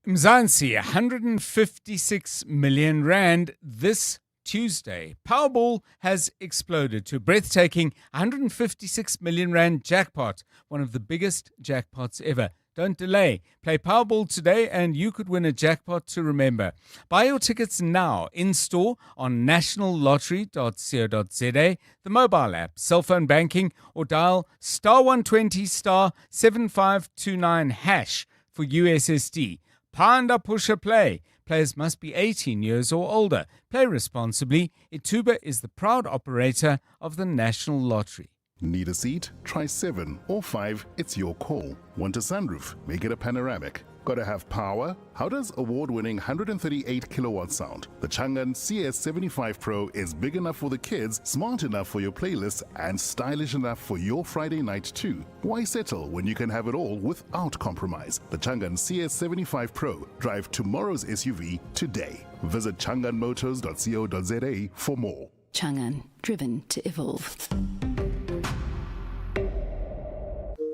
Mzansi, 156 million rand this Tuesday. Powerball has exploded to a breathtaking 156 million rand jackpot, one of the biggest jackpots ever. Don't delay. Play Powerball today and you could win a jackpot to remember. Buy your tickets now in-store on nationallottery.co.za, the mobile app, cell phone banking, or dial *120 *7529 hash for USSD. Panda Pusher Play. Players must be 18 years or older. Play responsibly. Ituba is the proud operator of the National Lottery. Need a seat? Try 7 or 5, it's your call. Want a sunroof? Make it a panoramic. Gotta have power? How does award-winning 138 kilowatt sound? The Changan CS75 Pro is big enough for the kids, smart enough for your playlist, and stylish enough for your Friday night too. Why settle when you can have it all without compromise? The Changan CS75 Pro. Drive tomorrow's SUV today. Visit changanmotors.co.za for more. Changan, driven to evolve.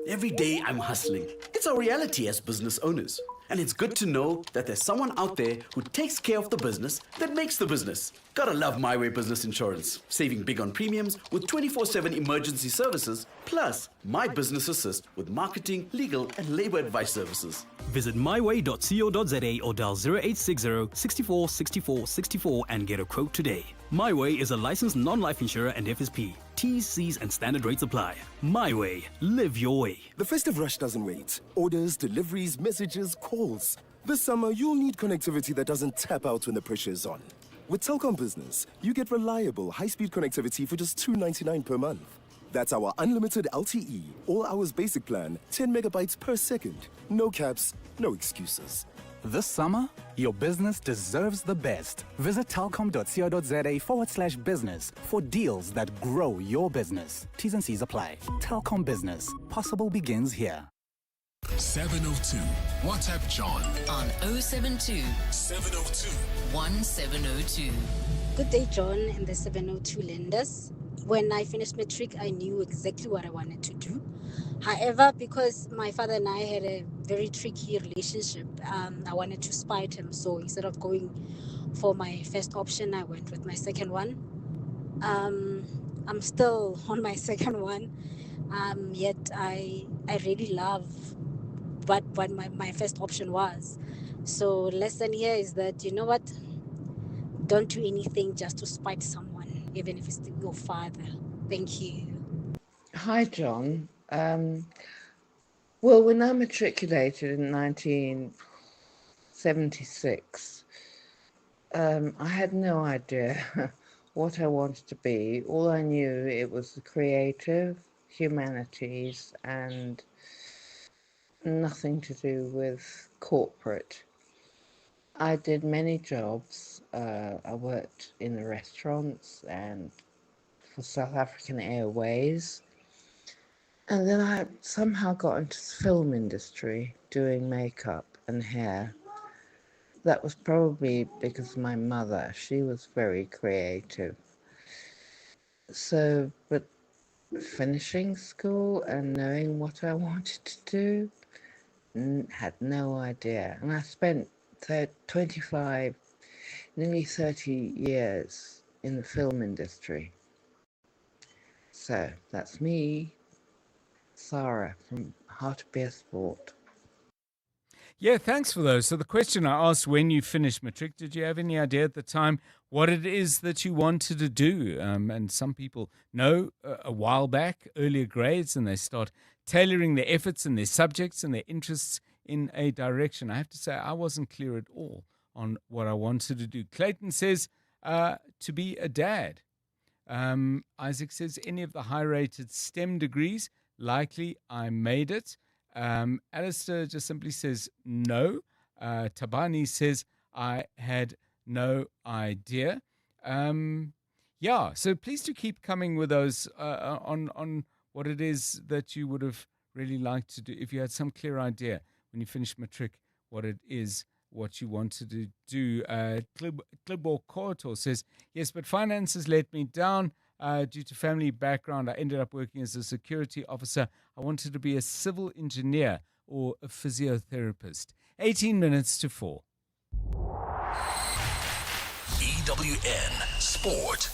Every day I'm hustling. It's our reality as business owners. And it's good to know that there's someone out there who takes care of the business that makes the business. Gotta love My Way Business Insurance. Saving big on premiums with 24/7 emergency services, plus My Business Assist with marketing, legal, and labor advice services. Visit myway.co.za or dial 0860 64 64 64 and get a quote today. My Way is a licensed non-life insurer and FSP. T's, C's, and standard rates apply. My Way. Live your way. The festive rush doesn't wait. Orders, deliveries, messages, calls. This summer, you'll need connectivity that doesn't tap out when the pressure is on. With Telkom Business, you get reliable, high-speed connectivity for just $2.99 per month. That's our unlimited LTE, all hours basic plan, 10 megabytes per second. No caps, no excuses. This summer, your business deserves the best. Visit telkom.co.za/business for deals that grow your business. T's and C's apply. Telkom Business. Possible begins here. 702. WhatsApp John on 072 702 1702. Good day, John and the 702 lenders. When I finished matric, I knew exactly what I wanted to do. However, because my father and I had a very tricky relationship, I wanted to spite him. So instead of going for my first option, I went with my second one. I'm still on my second one. Yet I really love what my first option was. So lesson here is that, you know what? Don't do anything just to spite someone, even if it's your father. Thank you. Hi, John. Well, when I matriculated in 1976, I had no idea what I wanted to be. All I knew it was the creative, humanities, and nothing to do with corporate. I did many jobs. I worked in the restaurants and for South African Airways. And then I somehow got into the film industry doing makeup and hair. That was probably because of my mother. She was very creative. So, but finishing school and knowing what I wanted to do, had no idea. And I spent 25, nearly 30 years in the film industry. So that's me, Sarah, from How to Be a Sport. Yeah, thanks for those. So the question I asked when you finished matric, did you have any idea at the time what it is that you wanted to do? And some people know a while back, earlier grades, and they start tailoring their efforts and their subjects and their interests in a direction. I have to say I wasn't clear at all on what I wanted to do. Clayton says to be a dad. Isaac says any of the high-rated STEM degrees, likely I made it. Alistair just simply says no. Tabani says I had no idea. So please do keep coming with those on what it is that you would have really liked to do. If you had some clear idea when you finished matric, what it is, what you wanted to do. Klibor Koto says, yes, but finances let me down. Due to family background, I ended up working as a security officer. I wanted to be a civil engineer or a physiotherapist. 18 minutes to 4. EWN Sport.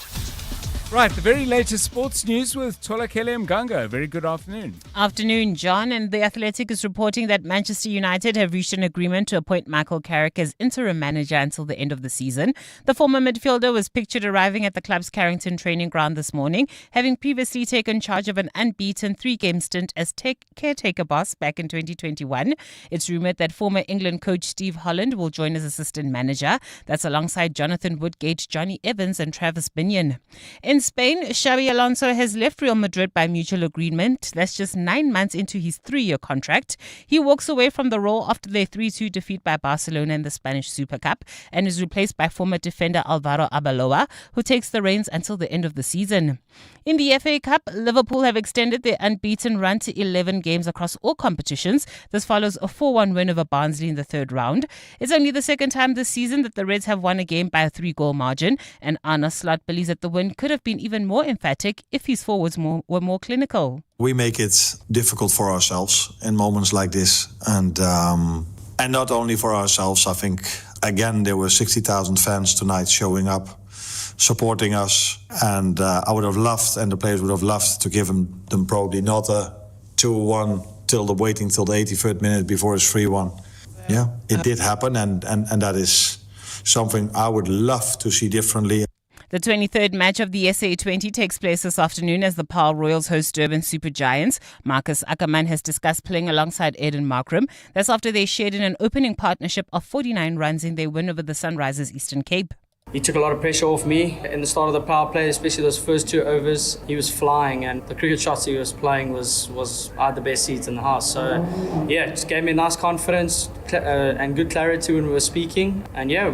Right, the very latest sports news with Tolakele Mganga. Very good afternoon. Afternoon, John. And The Athletic is reporting that Manchester United have reached an agreement to appoint Michael Carrick as interim manager until the end of the season. The former midfielder was pictured arriving at the club's Carrington training ground this morning, having previously taken charge of an unbeaten 3-game stint as caretaker boss back in 2021. It's rumoured that former England coach Steve Holland will join as assistant manager. That's alongside Jonathan Woodgate, Johnny Evans and Travis Binion. In Spain, Xabi Alonso has left Real Madrid by mutual agreement. That's just 9 months into his 3-year contract. He walks away from the role after their 3-2 defeat by Barcelona in the Spanish Super Cup and is replaced by former defender Alvaro Arbeloa, who takes the reins until the end of the season. In the FA Cup, Liverpool have extended their unbeaten run to 11 games across all competitions. This follows a 4-1 win over Barnsley in the third round. It's only the second time this season that the Reds have won a game by a 3-goal margin, and Arne Slot believes that the win could have been even more emphatic if his forwards were more clinical. We make it difficult for ourselves in moments like this, and not only for ourselves. I think again there were 60,000 fans tonight showing up, supporting us, and I would have loved, and the players would have loved to give them probably not a 2-1 waiting till the 83rd minute before it's 3-1. Yeah, it did happen, and that is something I would love to see differently. The 23rd match of the SA20 takes place this afternoon as the Paarl Royals host Durban Super Giants. Marcus Ackerman has discussed playing alongside Eden Markram. That's after they shared in an opening partnership of 49 runs in their win over the Sunrisers Eastern Cape. He took a lot of pressure off me in the start of the power play, especially those first 2 overs. He was flying, and the cricket shots he was playing was I had the best seats in the house. So yeah, it just gave me nice confidence and good clarity when we were speaking. And yeah,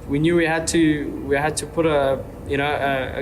we knew we had to put a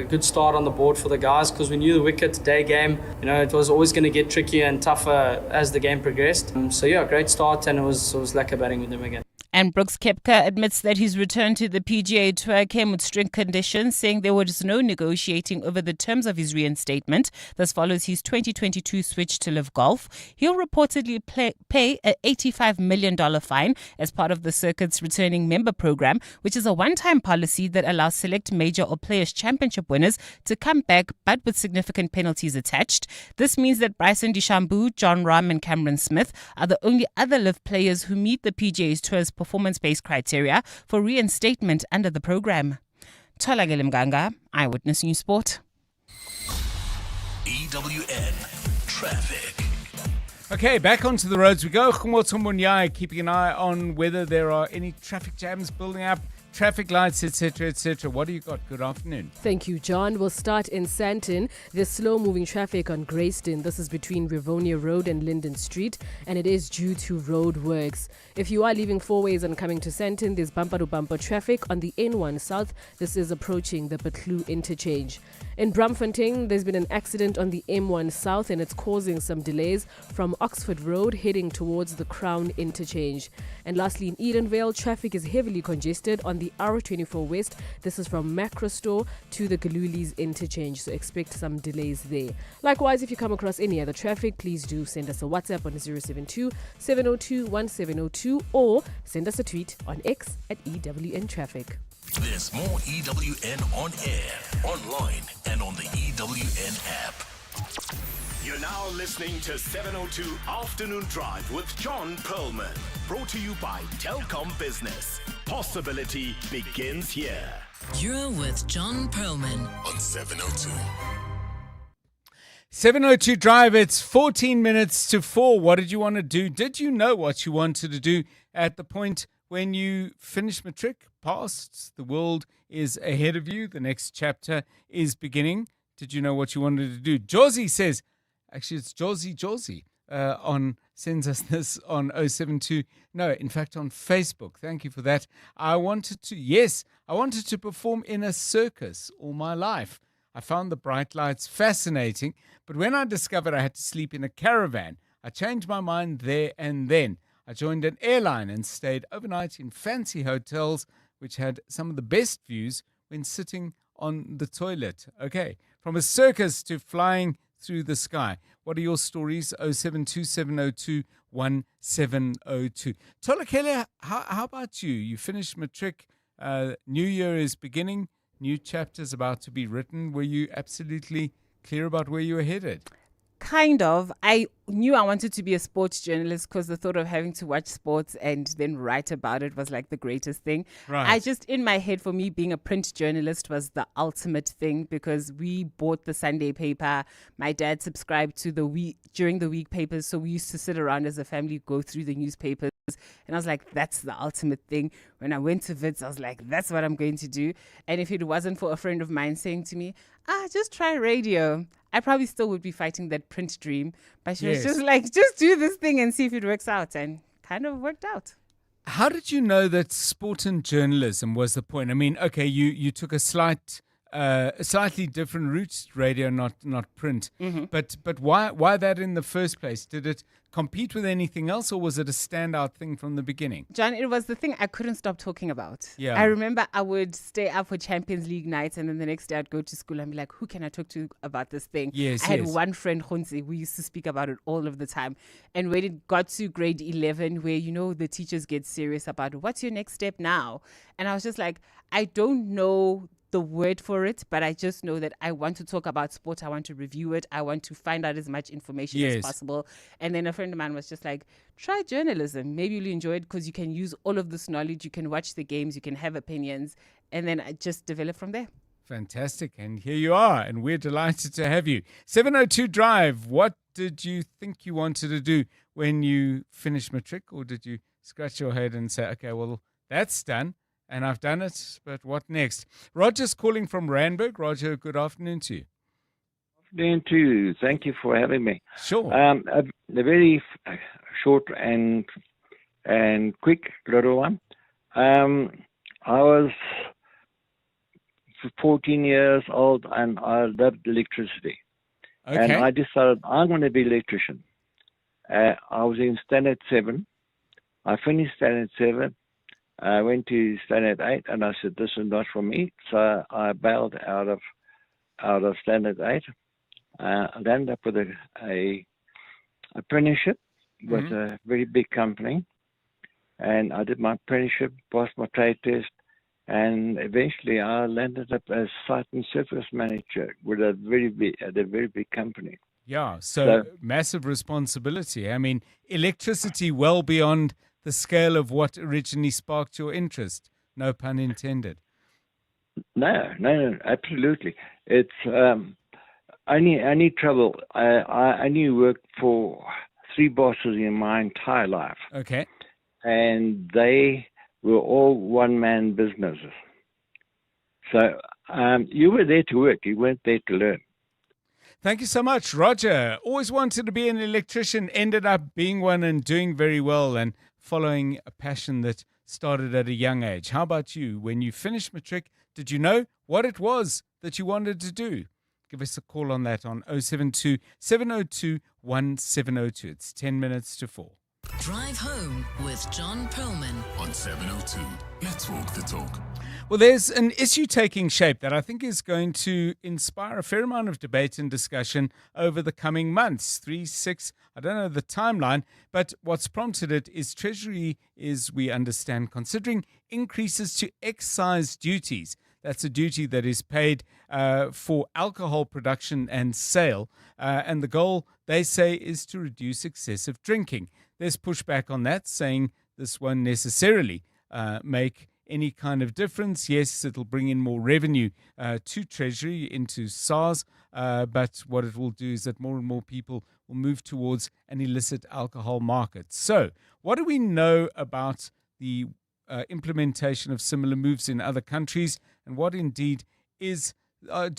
good start on the board for the guys, because we knew the wicket day game, it was always going to get trickier and tougher as the game progressed. So yeah, great start, and it was lekker batting with them again. And Brooks Koepka admits that his return to the PGA Tour came with strict conditions, saying there was no negotiating over the terms of his reinstatement. This follows his 2022 switch to LIV Golf. He'll reportedly pay an $85 million fine as part of the circuit's returning member program, which is a one-time policy that allows select major or players' championship winners to come back, but with significant penalties attached. This means that Bryson DeChambeau, John Rahm and Cameron Smith are the only other LIV players who meet the PGA Tour's performance-based criteria for reinstatement under the program. Tolakele Mganga, Eyewitness News Sport. EWN Traffic. Okay, back onto the roads we go. Khumotso Munyai keeping an eye on whether there are any traffic jams building up. traffic lights, etc., etc. What do you got? Good afternoon. Thank you, John. We'll start in Sandton. There's slow-moving traffic on Greyston. This is between Rivonia Road and Linden Street, and it is due to road works. If you are leaving four ways and coming to Sandton, there's bumper-to-bumper traffic on the N1 South. This is approaching the Betlu interchange. In Braamfontein, there's been an accident on the M1 South, and it's causing some delays from Oxford Road heading towards the Crown interchange. And lastly, in Edenvale, traffic is heavily congested on the R24 West. This is from Macro Store to the Galulis interchange, so expect some delays there. Likewise, if you come across any other traffic, please do send us a WhatsApp on 072-702-1702 or send us a tweet on X at EWN Traffic. There's more EWN on air, online, and on the EWN app. You're now listening to 702 Afternoon Drive with John Perlman. Brought to you by Telkom Business. Possibility begins here. You're with John Perlman on 702. 702 Drive, it's 14 minutes to 4. What did you want to do? Did you know what you wanted to do at the point when you finished matric, passed? The world is ahead of you. The next chapter is beginning. Did you know what you wanted to do? Josie says, actually it's Josie, sends us this on 072. No, in fact on Facebook. Thank you for that. I wanted to perform in a circus all my life. I found the bright lights fascinating, but when I discovered I had to sleep in a caravan, I changed my mind there and then. I joined an airline and stayed overnight in fancy hotels, which had some of the best views when sitting on the toilet. Okay, from a circus to flying through the sky. What are your stories? 0727021702. Tolakele, how about you? You finished matric. New year is beginning. New chapters about to be written. Were you absolutely clear about where you were headed? Kind of. I knew I wanted to be a sports journalist because the thought of having to watch sports and then write about it was like the greatest thing. Right. I just, in my head, for me, being a print journalist was the ultimate thing because we bought the Sunday paper. My dad subscribed to during the week papers. So we used to sit around as a family, go through the newspapers. And I was like, that's the ultimate thing. When I went to Wits, I was like, that's what I'm going to do. And if it wasn't for a friend of mine saying to me, just try radio, I probably still would be fighting that print dream. But she was just like, just do this thing and see if it works out. And kind of worked out. How did you know that sport and journalism was the point? I mean, okay, you took a slightly different route, radio, not print. Mm-hmm. But why that in the first place? Did it compete with anything else, or was it a standout thing from the beginning? John, it was the thing I couldn't stop talking about. Yeah. I remember I would stay up for Champions League nights, and then the next day I'd go to school and be like, who can I talk to about this thing? Yes, I had one friend, Khonzi, we used to speak about it all of the time. And when it got to grade 11, where, the teachers get serious about what's your next step now? And I was just like, I don't know the word for it, but I just know that I want to talk about sport. I want to review it. I want to find out as much information as possible. And then a friend of mine was just like, try journalism. Maybe you'll enjoy it because you can use all of this knowledge. You can watch the games. You can have opinions. And then I just developed from there. Fantastic. And here you are. And we're delighted to have you. 702 Drive. What did you think you wanted to do when you finished matric? Or did you scratch your head and say, okay, well, that's done. And I've done it, but what next? Roger's calling from Randburg. Roger, good afternoon to you. Afternoon to you. Thank you for having me. Sure. A very short and quick little one. I was 14 years old and I loved electricity. Okay. And I decided I'm going to be an electrician. I was in Standard 7. I finished Standard 7. I went to Standard 8 and I said, this is not for me. So I bailed out of Standard 8. I ended up with a apprenticeship with a very big company. And I did my apprenticeship, passed my trade test, and eventually I landed up as site and service manager with a very big company. Yeah, so massive responsibility. I mean, electricity well beyond the scale of what originally sparked your interest. No pun intended. No, absolutely. It's I need trouble. I only worked for 3 bosses in my entire life. Okay. And they we were all one-man businesses. So you were there to work. You weren't there to learn. Thank you so much, Roger. Always wanted to be an electrician, ended up being one and doing very well and following a passion that started at a young age. How about you? When you finished matric, did you know what it was that you wanted to do? Give us a call on that on 072 702 1702. It's 10 minutes to 4. Drive Home with John Perlman on 702. Let's walk the talk. Well, there's an issue taking shape that I think is going to inspire a fair amount of debate and discussion over the coming months. 3, 6, I don't know the timeline, but what's prompted it is Treasury is, we understand, considering increases to excise duties. That's a duty that is paid for alcohol production and sale. And the goal, they say, is to reduce excessive drinking. There's pushback on that, saying this won't necessarily make any kind of difference. Yes, it'll bring in more revenue to Treasury, into SARS, but what it will do is that more and more people will move towards an illicit alcohol market. So what do we know about the implementation of similar moves in other countries, and what indeed do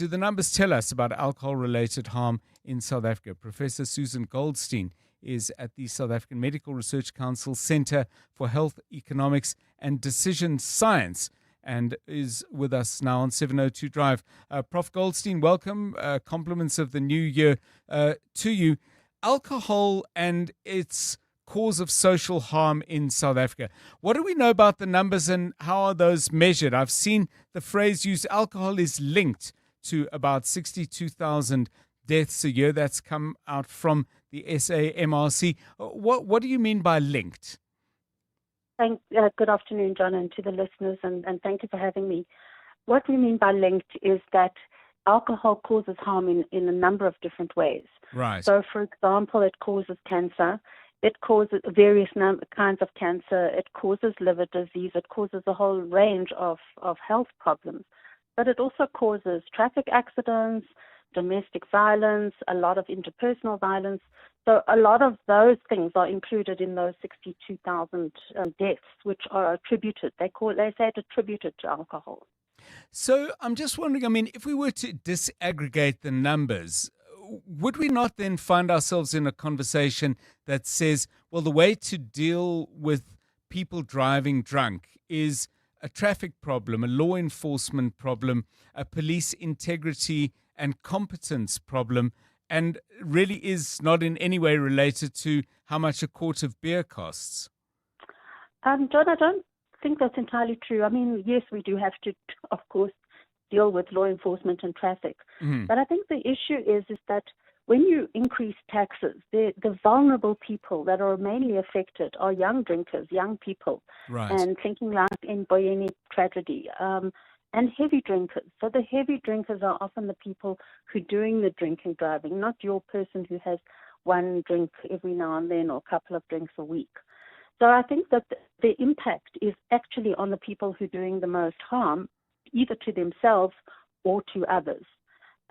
the numbers tell us about alcohol-related harm in South Africa? Professor Susan Goldstein is at the South African Medical Research Council Centre for Health Economics and Decision Science, and is with us now on 702 Drive. Prof. Goldstein, welcome. Compliments of the new year to you. Alcohol and its cause of social harm in South Africa. What do we know about the numbers and how are those measured? I've seen the phrase used, alcohol is linked to about 62,000 deaths a year. That's come out from the SAMRC. What do you mean by linked? Good afternoon, John, and to the listeners, and thank you for having me. What we mean by linked is that alcohol causes harm in a number of different ways. Right. So, for example, it causes cancer. It causes various kinds of cancer. It causes liver disease. It causes a whole range of health problems. But it also causes traffic accidents, domestic violence, a lot of interpersonal violence. So a lot of those things are included in those 62,000 deaths, which are attributed. They say it attributed to alcohol. So I'm just wondering, I mean, if we were to disaggregate the numbers, would we not then find ourselves in a conversation that says, well, the way to deal with people driving drunk is a traffic problem, a law enforcement problem, a police integrity and competence problem, and really is not in any way related to how much a quart of beer costs? John, I don't think that's entirely true. I mean, yes, we do have to, of course, deal with law enforcement and traffic. Mm-hmm. But I think the issue is that when you increase taxes, the vulnerable people that are mainly affected are young drinkers, young people. Right. And thinking like in Boyeni tragedy, and heavy drinkers. So the heavy drinkers are often the people who are doing the drinking driving, not your person who has one drink every now and then or a couple of drinks a week. So I think that the impact is actually on the people who are doing the most harm, either to themselves or to others.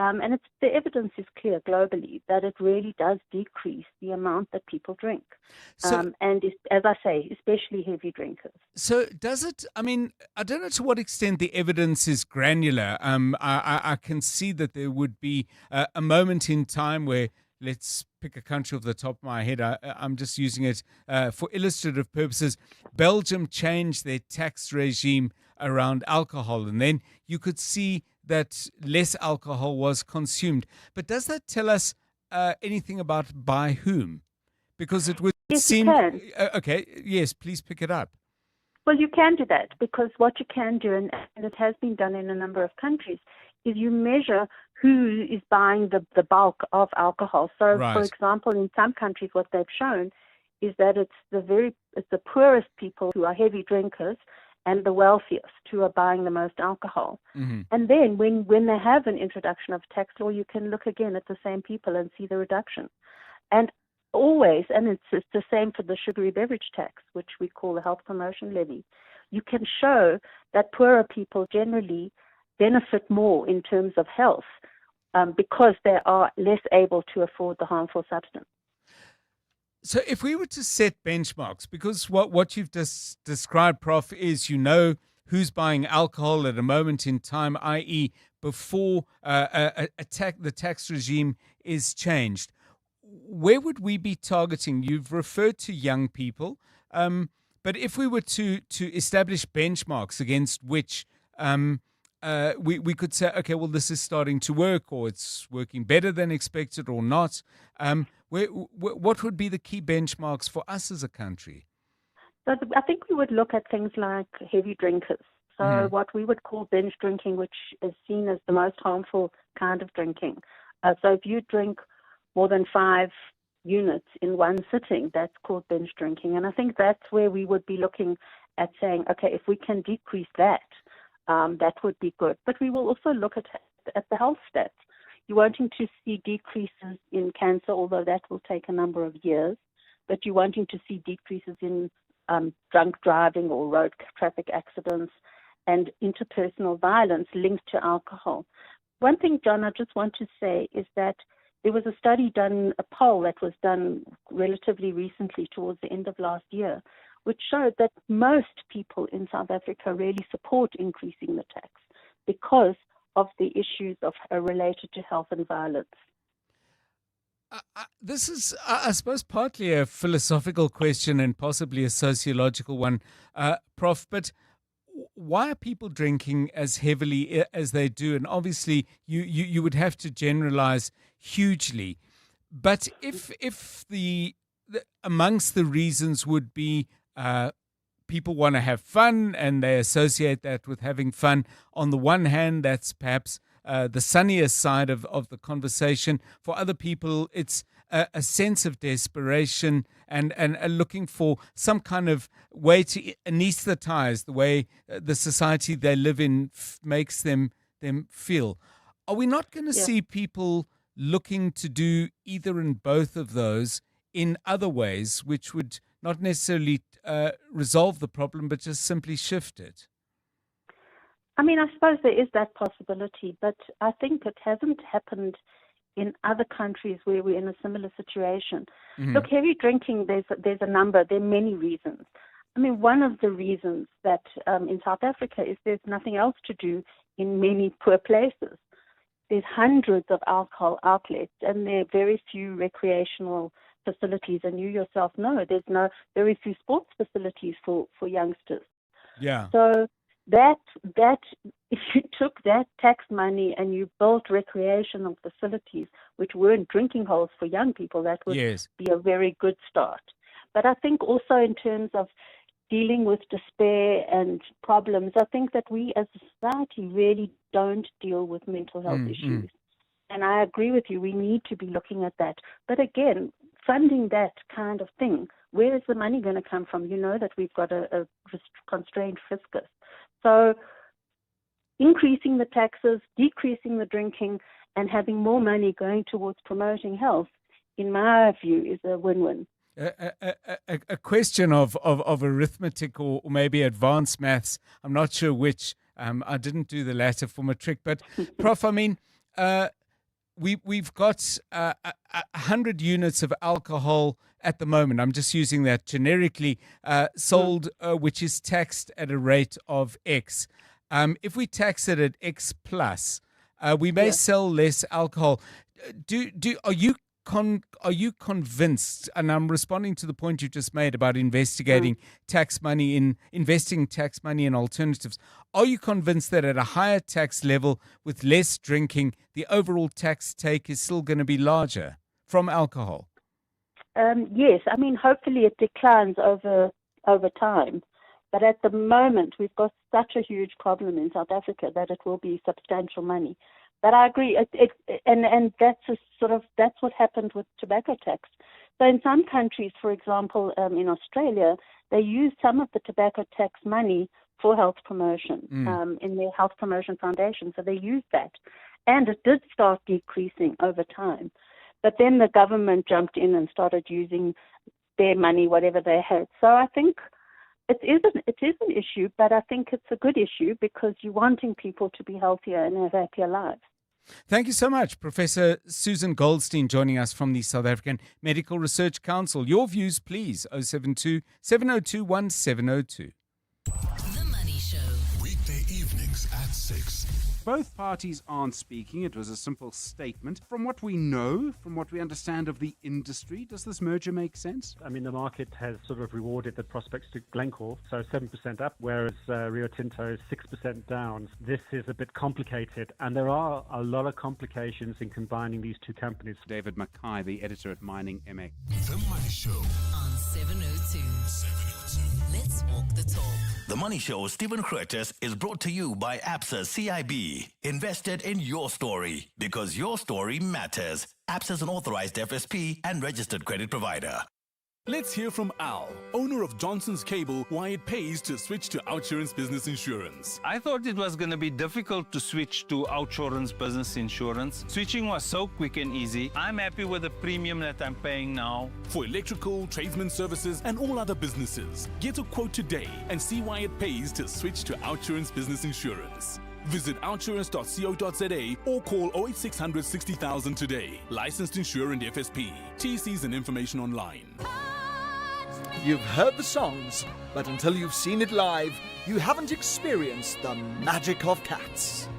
And the evidence is clear globally that it really does decrease the amount that people drink. So, and as I say, especially heavy drinkers. So does it, I mean, I don't know to what extent the evidence is granular. I can see that there would be a moment in time where, let's pick a country off the top of my head. I'm just using it for illustrative purposes. Belgium changed their tax regime around alcohol, and then you could see that less alcohol was consumed. But does that tell us anything about by whom? Because it would seem... You can. Okay, yes, please pick it up. Well, you can do that because what you can do, and it has been done in a number of countries, is you measure who is buying the bulk of alcohol. So, Right. For example, in some countries, what they've shown is that it's the poorest people who are heavy drinkers and the wealthiest who are buying the most alcohol. Mm-hmm. And then when they have an introduction of tax law, you can look again at the same people and see the reduction. And always, and it's the same for the sugary beverage tax, which we call the health promotion levy, you can show that poorer people generally benefit more in terms of health because they are less able to afford the harmful substance. So if we were to set benchmarks, because what you've just described, Prof, is who's buying alcohol at a moment in time, i.e. before the tax regime is changed. Where would we be targeting? You've referred to young people, but if we were to establish benchmarks against which we could say, okay, well, this is starting to work, or it's working better than expected, or not. What would be the key benchmarks for us as a country? So I think we would look at things like heavy drinkers. So what we would call binge drinking, which is seen as the most harmful kind of drinking. So if you drink more than 5 units in one sitting, that's called binge drinking. And I think that's where we would be looking at saying, okay, if we can decrease that, that would be good. But we will also look at the health stats. You're wanting to see decreases in cancer, although that will take a number of years. But you're wanting to see decreases in drunk driving or road traffic accidents and interpersonal violence linked to alcohol. One thing, John, I just want to say is that there was a study done, a poll that was done relatively recently towards the end of last year, which showed that most people in South Africa really support increasing the tax because of the issues related to health and violence. This is, I suppose, partly a philosophical question and possibly a sociological one, Prof, but why are people drinking as heavily as they do? And obviously, you would have to generalize hugely. But if the amongst the reasons would be people want to have fun and they associate that with having fun. On the one hand, that's perhaps the sunnier side of the conversation. For other people, it's a sense of desperation and looking for some kind of way to anesthetize the way the society they live in makes them feel. Are we not going to see people looking to do either and both of those in other ways, which would not necessarily resolve the problem, but just simply shift it? I mean, I suppose there is that possibility, but I think it hasn't happened in other countries where we're in a similar situation. Mm-hmm. Look, heavy drinking, there are many reasons. I mean, one of the reasons that in South Africa is there's nothing else to do in many poor places. There's hundreds of alcohol outlets, and there are very few recreational facilities, and you yourself know there's very few sports facilities for youngsters. Yeah. So that if you took that tax money and you built recreational facilities which weren't drinking holes for young people, that would be a very good start. But I think also in terms of dealing with despair and problems, I think that we as a society really don't deal with mental health issues. And I agree with you, we need to be looking at that. But again, funding that kind of thing, where is the money going to come from? You know that we've got a constrained fiscus. So increasing the taxes, decreasing the drinking, and having more money going towards promoting health, in my view, is a win-win. A question of arithmetic or maybe advanced maths. I'm not sure which. I didn't do the latter for matric. But, Prof, I mean, we've got 100 units of alcohol at the moment. I'm just using that generically, sold, which is taxed at a rate of X. If we tax it at X plus, we may sell less alcohol. Are you convinced? And I'm responding to the point you just made about investing tax money in alternatives. Are you convinced that at a higher tax level with less drinking, the overall tax take is still going to be larger from alcohol? Yes, I mean, hopefully it declines over time. But at the moment, we've got such a huge problem in South Africa that it will be substantial money. But I agree, and that's what happened with tobacco tax. So in some countries, for example, in Australia, they use some of the tobacco tax money for health promotion in their health promotion foundation. So they use that, and it did start decreasing over time. But then the government jumped in and started using their money, whatever they had. So I think it is an issue, but I think it's a good issue because you're wanting people to be healthier and have happier lives. Thank you so much, Professor Susan Goldstein, joining us from the South African Medical Research Council. Your views, please, 072 702 1702. The Money Show. Weekday evenings at 6. Both parties aren't speaking. It was a simple statement. From what we know, from what we understand of the industry, does this merger make sense? I mean, the market has sort of rewarded the prospects to Glencore, so 7% up, whereas Rio Tinto is 6% down. This is a bit complicated, and there are a lot of complications in combining these two companies. David Mackay, the editor at Mining MX. The Money Show on 702. Let's walk the talk. The Money Show, Stephen Curtis, is brought to you by ABSA CIB. Invested in your story because your story matters. ABSA is an authorized FSP and registered credit provider. Let's hear from Al, owner of Johnson's Cable, why it pays to switch to OUTsurance Business Insurance. I thought it was going to be difficult to switch to OUTsurance Business Insurance. Switching was so quick and easy. I'm happy with the premium that I'm paying now. For electrical, tradesman services, and all other businesses, get a quote today and see why it pays to switch to OUTsurance Business Insurance. Visit outsurance.co.za or call 08600 60,000 today. Licensed insurer and FSP. TCs and information online. You've heard the songs, but until you've seen it live, you haven't experienced the magic of Cats.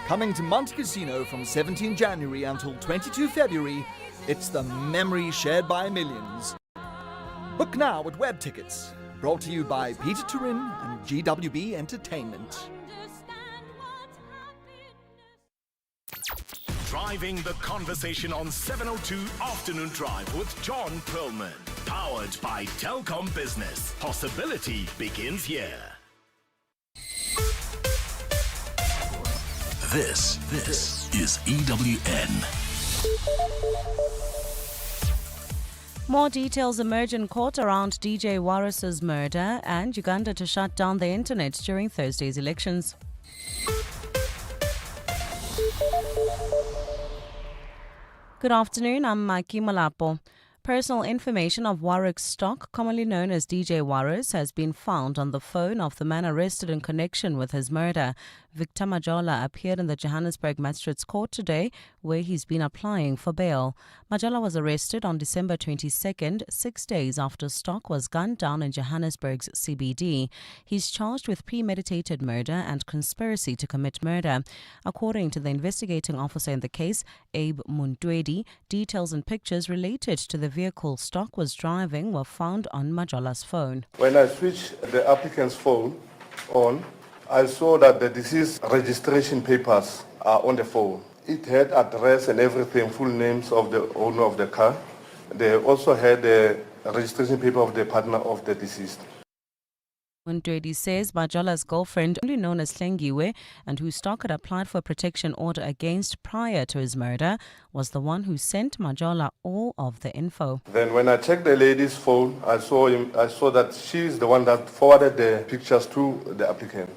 Coming to Monte Casino from 17 January until 22 February, it's the memory shared by millions. Book now with Web Tickets. Brought to you by Peter Turin and GWB Entertainment. Driving the conversation on 702 Afternoon Drive with John Perlman. Powered by Telkom Business. Possibility begins here. This is EWN. More details emerge in court around DJ Warris's murder and Uganda to shut down the internet during Thursday's elections. Good afternoon, I'm Maiki Malapo. Personal information of Warwick's stock, commonly known as DJ Warris, has been found on the phone of the man arrested in connection with his murder. Victor Majola appeared in the Johannesburg Magistrates Court today, where he's been applying for bail. Majola was arrested on December 22nd, 6 days after stock was gunned down in Johannesburg's CBD. He's charged with premeditated murder and conspiracy to commit murder. According to the investigating officer in the case, Abe Muntwedi, details and pictures related to the vehicle stock was driving were found on Majola's phone. When I switched the applicant's phone on, I saw that the deceased registration papers are on the phone. It had address and everything, full names of the owner of the car. They also had the registration paper of the partner of the deceased. Muntwedi says Majola's girlfriend, only known as Hlengiwe, and who stock had applied for a protection order against prior to his murder, was the one who sent Majola all of the info. Then when I checked the lady's phone, I saw that she is the one that forwarded the pictures to the applicant.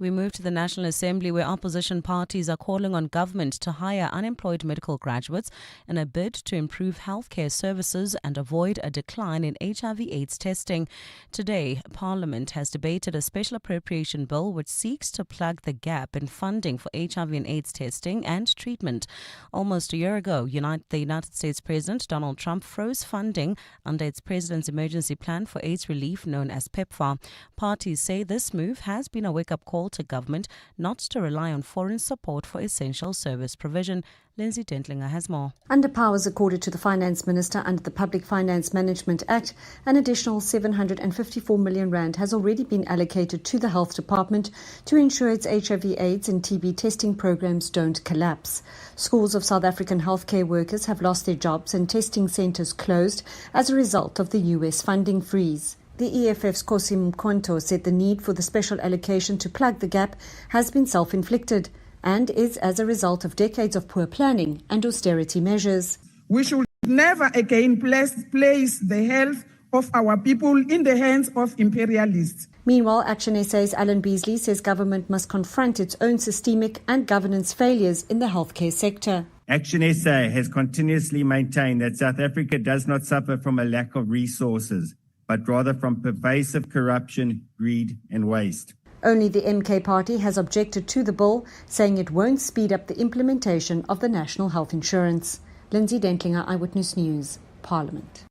We move to the National Assembly, where opposition parties are calling on government to hire unemployed medical graduates in a bid to improve healthcare services and avoid a decline in HIV/AIDS testing. Today, Parliament has debated a special appropriation bill which seeks to plug the gap in funding for HIV and AIDS testing and treatment. Almost a year ago, the United States President Donald Trump froze funding under its President's Emergency Plan for AIDS Relief, known as PEPFAR. Parties say this move has been a wake-up call to government not to rely on foreign support for essential service provision. Lindsay Dentlinger has more. Under powers accorded to the Finance Minister under the Public Finance Management Act, an additional R754 million has already been allocated to the Health Department to ensure its HIV/AIDS and TB testing programs don't collapse. Scores of South African healthcare workers have lost their jobs and testing centres closed as a result of the US funding freeze. The EFF's Kosi Mkonto said the need for the special allocation to plug the gap has been self-inflicted and is as a result of decades of poor planning and austerity measures. We should never again place the health of our people in the hands of imperialists. Meanwhile, Action SA's Alan Beasley says government must confront its own systemic and governance failures in the healthcare sector. Action SA has continuously maintained that South Africa does not suffer from a lack of resources, but rather from pervasive corruption, greed and waste. Only the MK party has objected to the bill, saying it won't speed up the implementation of the national health insurance. Lindsay Dentlinger, Eyewitness News, Parliament.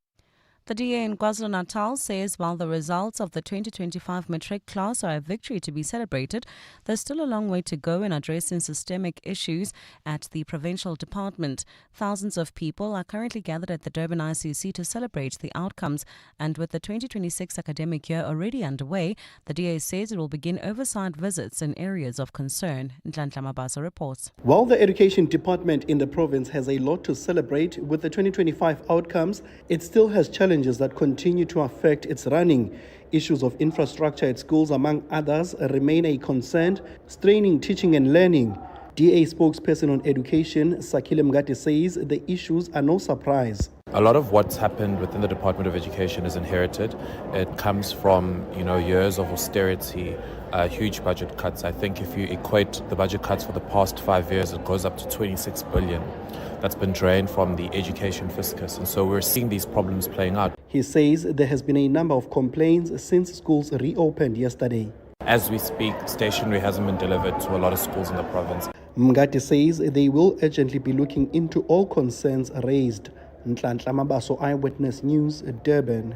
The DA in KwaZulu-Natal says while the results of the 2025 matric class are a victory to be celebrated, there's still a long way to go in addressing systemic issues at the provincial department. Thousands of people are currently gathered at the Durban ICC to celebrate the outcomes, and with the 2026 academic year already underway, the DA says it will begin oversight visits in areas of concern. Nhlanhla Mabasa reports. While the education department in the province has a lot to celebrate with the 2025 outcomes, it still has challenges that continue to affect its running. Issues of infrastructure at schools, among others, remain a concern, straining teaching and learning. DA spokesperson on education, Sakile Mngadi, says the issues are no surprise. A lot of what's happened within the Department of Education is inherited. It comes from, years of austerity, huge budget cuts. I think if you equate the budget cuts for the past 5 years, it goes up to 26 billion. That's been drained from the education fiscus. And so we're seeing these problems playing out. He says there has been a number of complaints since schools reopened yesterday. As we speak, stationery hasn't been delivered to a lot of schools in the province. Mngadi says they will urgently be looking into all concerns raised. Nhlanhla Mabaso, Eyewitness News, Durban.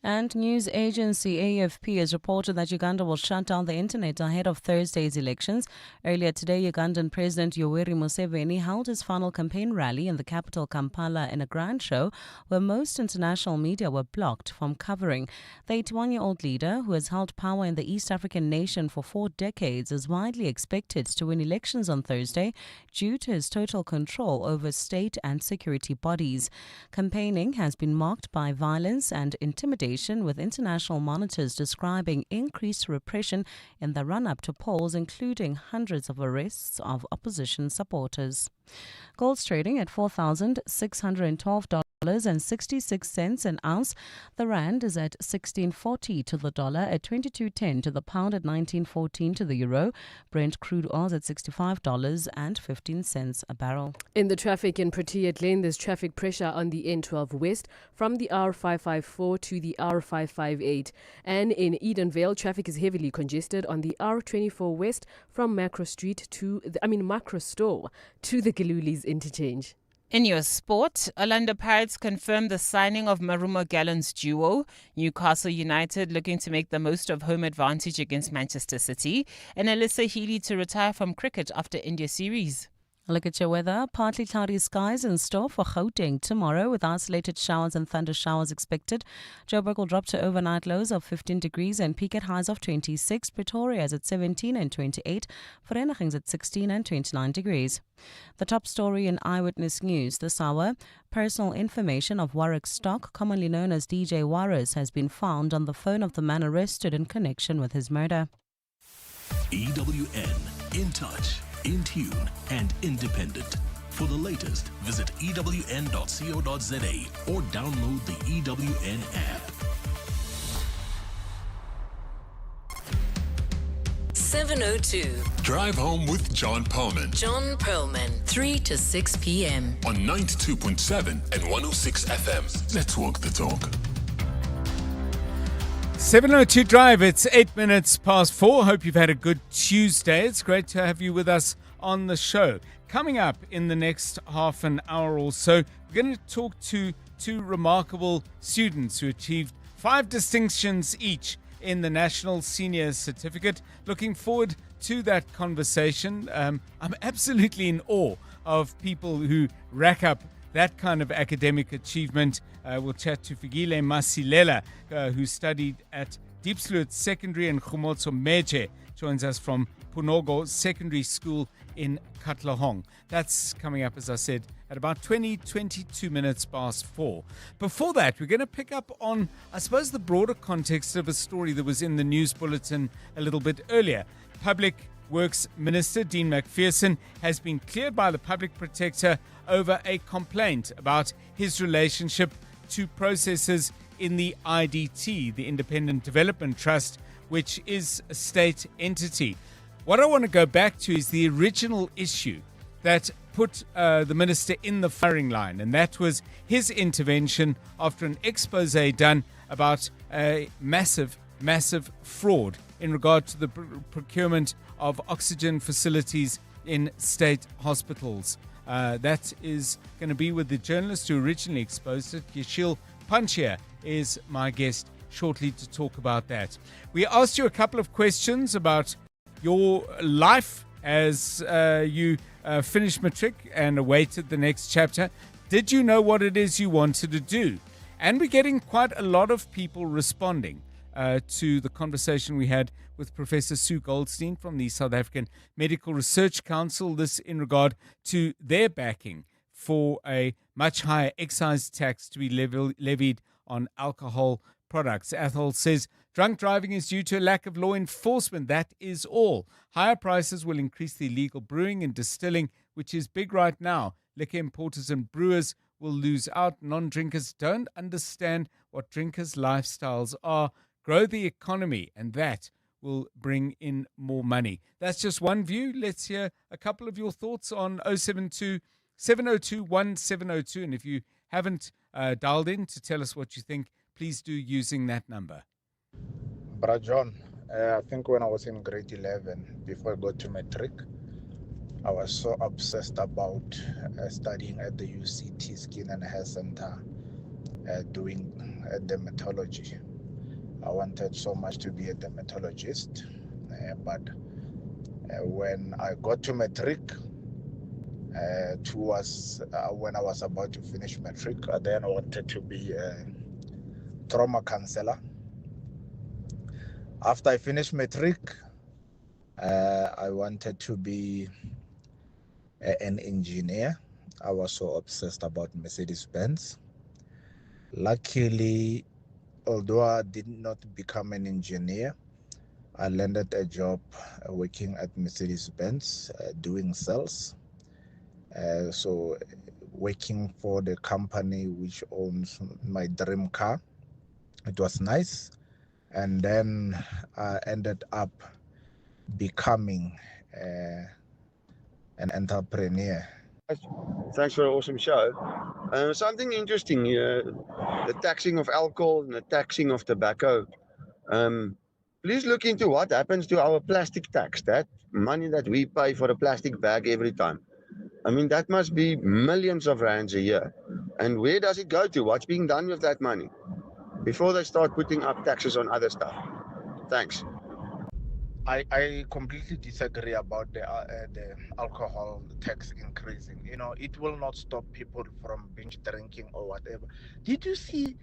And news agency AFP has reported that Uganda will shut down the internet ahead of Thursday's elections. Earlier today, Ugandan President Yoweri Museveni held his final campaign rally in the capital Kampala in a grand show where most international media were blocked from covering. The 81-year-old leader, who has held power in the East African nation for 4 decades, is widely expected to win elections on Thursday due to his total control over state and security bodies. Campaigning has been marked by violence and intimidation, with international monitors describing increased repression in the run-up to polls, including hundreds of arrests of opposition supporters. Gold's trading at $4,612.66 an ounce. The rand is at 16.40 to the dollar, at 22.10 to the pound, at 19.14 to the euro. Brent crude oil is at $65.15 a barrel. In the traffic in Protea Lane, there's traffic pressure on the N12 West from the R554 to the R558. And in Edenvale, traffic is heavily congested on the R24 West from Macro Street to Macro Store to the Giluli's interchange. In your sport, Orlando Pirates confirmed the signing of Marumo Gallon's duo. Newcastle United looking to make the most of home advantage against Manchester City. And Alyssa Healy to retire from cricket after India series. Look at your weather. Partly cloudy skies in store for Gauteng tomorrow with isolated showers and thunder showers expected. Joburg will drop to overnight lows of 15 degrees and peak at highs of 26. Pretoria is at 17 and 28. Vereniging's at 16 and 29 degrees. The top story in Eyewitness News this hour. Personal information of Warwick Stock, commonly known as DJ Warris, has been found on the phone of the man arrested in connection with his murder. EWN, in touch, in tune, and independent. For the latest, visit ewn.co.za or download the EWN app. 702. Drive home with John Perlman. John Perlman, 3 to 6 p.m. on 92.7 and 106 FM. Let's walk the talk. 702 Drive, it's 8 minutes past 4. Hope you've had a good Tuesday. It's great to have you with us on the show. Coming up in the next half an hour or so, we're going to talk to 2 remarkable students who achieved 5 distinctions each in the National Senior Certificate. Looking forward to that conversation. I'm absolutely in awe of people who rack up that kind of academic achievement. We'll chat to Figile Masilela, who studied at Diepsloot Secondary, and Khumotso Meche joins us from Punogo Secondary School in Katlehong. That's coming up, as I said, at about 22 minutes past 4. Before that, we're going to pick up on, I suppose, the broader context of a story that was in the news bulletin a little bit earlier. Public Works Minister Dean McPherson has been cleared by the Public Protector over a complaint about his relationship to processes in the IDT, the Independent Development Trust, which is a state entity. What I want to go back to is the original issue that put the minister in the firing line, and that was his intervention after an expose done about a massive massive fraud in regard to the procurement of oxygen facilities in state hospitals. That is going to be with the journalist who originally exposed it. Yashil Panchia is my guest shortly to talk about that. We asked you a couple of questions about your life as you finished matric and awaited the next chapter. Did you know what it is you wanted to do? And we're getting quite a lot of people responding to the conversation we had with Professor Sue Goldstein from the South African Medical Research Council. This in regard to their backing for a much higher excise tax to be levied on alcohol products. Athol says, drunk driving is due to a lack of law enforcement. That is all. Higher prices will increase the illegal brewing and distilling, which is big right now. Liquor importers and brewers will lose out. Non-drinkers don't understand what drinkers' lifestyles are. Grow the economy, and that will bring in more money. That's just one view. Let's hear a couple of your thoughts on 072 702 1702. And if you haven't dialed in to tell us what you think, please do using that number. Brother John, I think when I was in grade 11, before I got to matric, I was so obsessed about studying at the UCT Skin and Hair Center, doing dermatology. I wanted so much to be a dermatologist, but when I got to matric, when I was about to finish matric, I then wanted to be a trauma counselor. After I finished matric, I wanted to be an engineer. I was so obsessed about Mercedes-Benz. Luckily, although I did not become an engineer, I landed a job working at Mercedes-Benz, doing sales. So working for the company which owns my dream car. It was nice. And then I ended up becoming an entrepreneur. Thanks for an awesome show. Something interesting here, the taxing of alcohol and the taxing of tobacco. Please look into what happens to our plastic tax, that money that we pay for a plastic bag every time. I mean, that must be millions of rands a year. And where does it go to? What's being done with that money? Before they start putting up taxes on other stuff. Thanks. I completely disagree about the alcohol tax increasing. You know, it will not stop people from binge drinking or whatever. Did you see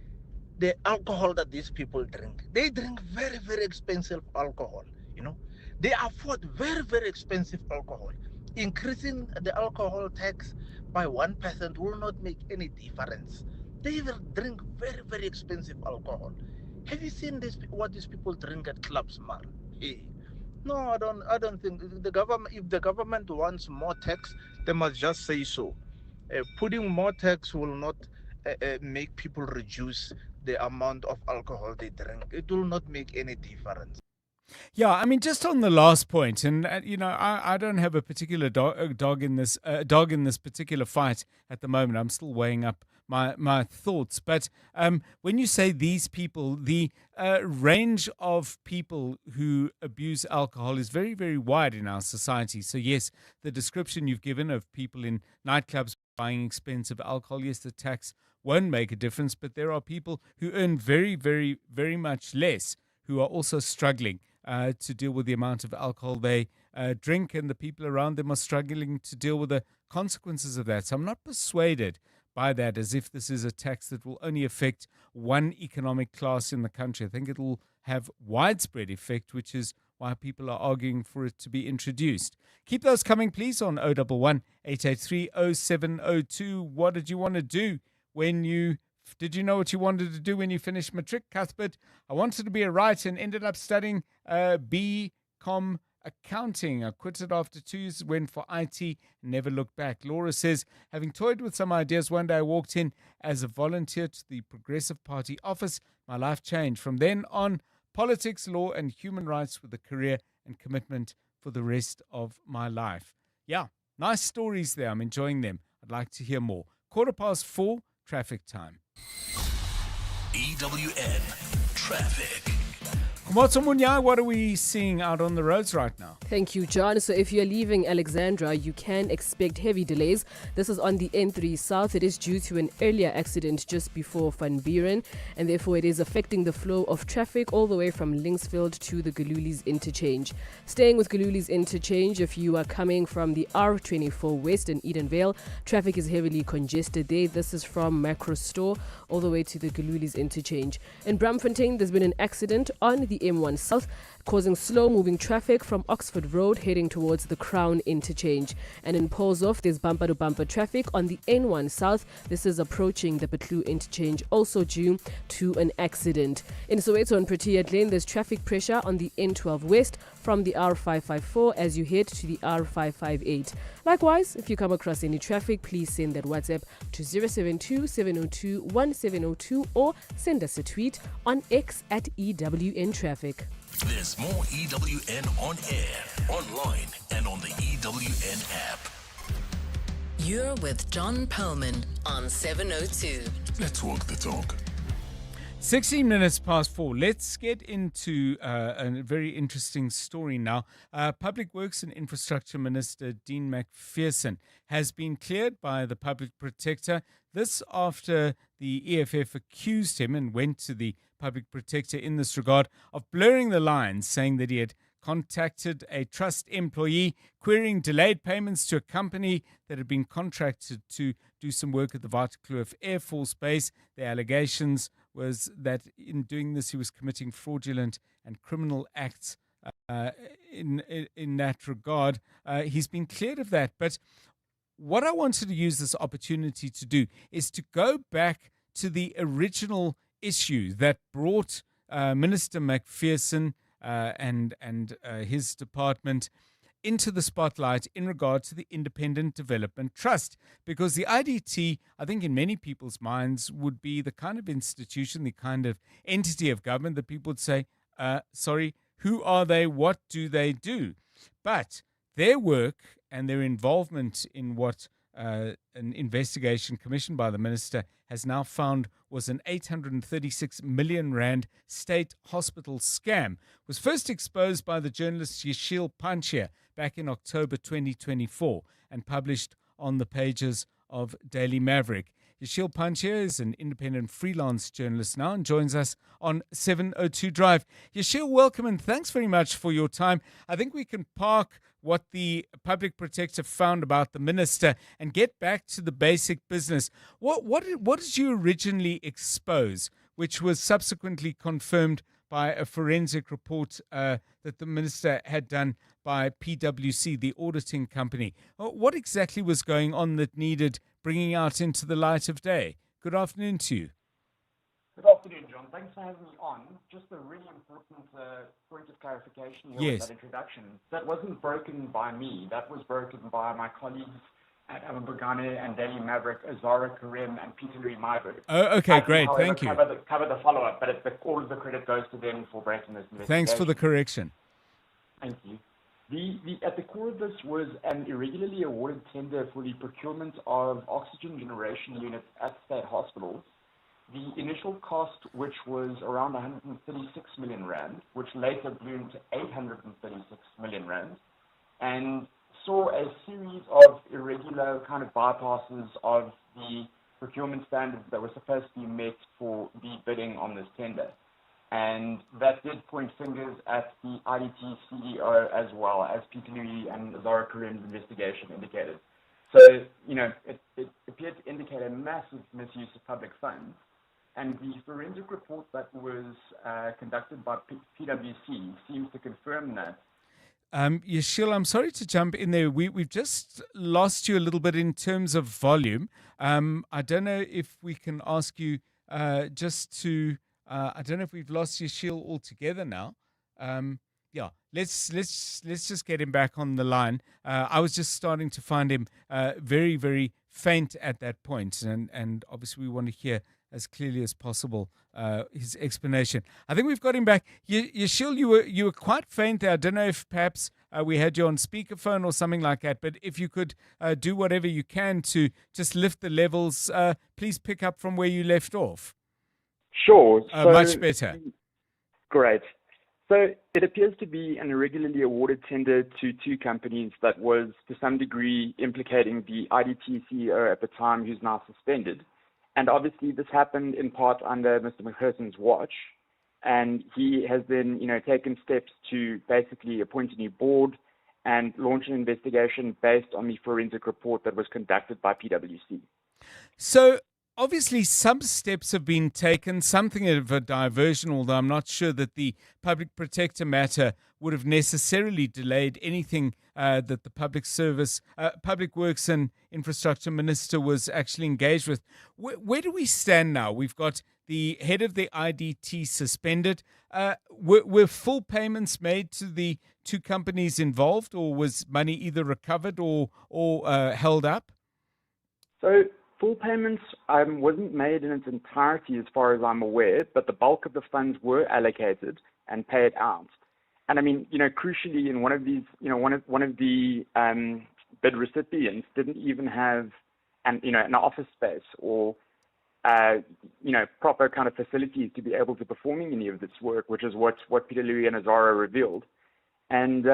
the alcohol that these people drink? They drink very, very expensive alcohol. You know, they afford very, very expensive alcohol. Increasing the alcohol tax by 1% will not make any difference. They will drink very, very expensive alcohol. Have you seen this? What these people drink at clubs, man? Hey. No, I don't think the government. If the government wants more tax, they must just say so. Putting more tax will not make people reduce the amount of alcohol they drink. It will not make any difference. Yeah, I mean, just on the last point, and I don't have a particular dog in this particular fight at the moment. I'm still weighing up my thoughts. But when you say these people, the range of people who abuse alcohol is very, very wide in our society. So yes, the description you've given of people in nightclubs buying expensive alcohol, yes, the tax won't make a difference. But there are people who earn very, very, very much less who are also struggling to deal with the amount of alcohol they drink, and the people around them are struggling to deal with the consequences of that. So I'm not persuaded by that as if this is a tax that will only affect one economic class in the country. I think it will have widespread effect, which is why people are arguing for it to be introduced. Keep those coming, please, on 011 883 0702. What did you want to do when you... Did you know what you wanted to do when you finished matric, Cuthbert? I wanted to be a writer and ended up studying BCom accounting. I quit it after 2 years, went for IT, and never looked back. Laura says, having toyed with some ideas, one day I walked in as a volunteer to the Progressive Party office. My life changed. From then on, politics, law, and human rights were the career and commitment for the rest of my life. Yeah, nice stories there. I'm enjoying them. I'd like to hear more. 4:15, traffic time. EWN Traffic. Motso Munyai, what are we seeing out on the roads right now? Thank you, John. So if you're leaving Alexandra, you can expect heavy delays. This is on the N3 South. It is due to an earlier accident just before Van Buren, and therefore it is affecting the flow of traffic all the way from Linksfield to the Galuli's interchange. Staying with Galuli's interchange, if you are coming from the R24 West in Edenvale, traffic is heavily congested there. This is from Macro Store all the way to the Galuli's interchange. In Braamfontein, there's been an accident on the M1 South, causing slow-moving traffic from Oxford Road heading towards the Crown interchange. And in Polshof, there's bumper-to-bumper traffic on the N1 South. This is approaching the Petlu interchange, also due to an accident. In Soweto and Protea Lane, there's traffic pressure on the N12 West from the R554 as you head to the R558. Likewise, if you come across any traffic, please send that WhatsApp to 072-702-1702 or send us a tweet on X at EWN Traffic. There's more EWN on air, online, and on the EWN app. You're with John Perlman on 702. Let's walk the talk. 16 minutes past 4. Let's get into a very interesting story now. Public Works and Infrastructure Minister Dean McPherson has been cleared by the Public Protector. This after the EFF accused him and went to the Public Protector in this regard of blurring the lines, saying that he had contacted a trust employee querying delayed payments to a company that had been contracted to do some work at the Waterkloof Air Force Base. The allegations was that in doing this, he was committing fraudulent and criminal acts in that regard. He's been cleared of that. But what I wanted to use this opportunity to do is to go back to the original issue that brought Minister McPherson and his department into the spotlight in regard to the Independent Development Trust, because the IDT, I think in many people's minds, would be the kind of institution, the kind of entity of government that people would say, sorry, who are they? What do they do? But their work and their involvement in what an investigation commissioned by the minister has now found was an 836 million rand state hospital scam was first exposed by the journalist Yeshil Panchia back in October 2024 and published on the pages of Daily Maverick. Yeshil Panchia is an independent freelance journalist now and joins us on 702 Drive. Yeshil, welcome and thanks very much for your time. I think we can park what the Public Protector found about the minister and get back to the basic business. What did you originally expose, which was subsequently confirmed by a forensic report that the minister had done by PwC, the auditing company? What exactly was going on that needed bringing out into the light of day? Good afternoon to you. Good afternoon, John. Thanks for having me on. Just a really important point of clarification here with that introduction. That wasn't broken by me. That was broken by my colleagues at Ababagane and Daily Maverick, Azara Karim, and Peter Louis Myberg. Oh, okay, great. Thank you. Cover the follow-up, but all of the credit goes to them for breaking this investigation. Thanks for the correction. Thank you. At the core of this was an irregularly awarded tender for the procurement of oxygen generation units at state hospitals. The initial cost, which was around 136 million rand, which later bloomed to 836 million rand, and saw a series of irregular kind of bypasses of the procurement standards that were supposed to be met for the bidding on this tender. And that did point fingers at the IDT CEO as well, as Peter Louis and Zara Karim's investigation indicated. So, it appeared to indicate a massive misuse of public funds. And the forensic report that was conducted by PwC seems to confirm that. Yeshil, I'm sorry to jump in there. We've just lost you a little bit in terms of volume. I don't know if we can ask you just to... I don't know if we've lost Yeshil altogether now. Let's just get him back on the line. I was just starting to find him very, very faint at that point, and obviously we want to hear as clearly as possible his explanation. I think we've got him back. Yeshil, you were quite faint there. I don't know if perhaps we had you on speakerphone or something like that, but if you could do whatever you can to just lift the levels, please pick up from where you left off. Sure. Much better. Great. So it appears to be an irregularly awarded tender to two companies that was to some degree implicating the IDT CEO at the time, who's now suspended. And obviously this happened in part under Mr. McPherson's watch. And he has then, taken steps to basically appoint a new board and launch an investigation based on the forensic report that was conducted by PwC. So obviously some steps have been taken, something of a diversion, although I'm not sure that the public protector matter would have necessarily delayed anything that the Public Works and Infrastructure Minister was actually engaged with. Where do we stand now? We've got the head of the IDT suspended. Were full payments made to the two companies involved, or was money either recovered or held up? So full payments wasn't made in its entirety as far as I'm aware, but the bulk of the funds were allocated and paid out. And I mean, crucially, in one of these, one of the bid recipients didn't even have an office space or proper kind of facilities to be able to performing any of this work, which is what Peter Louis and Azara revealed. And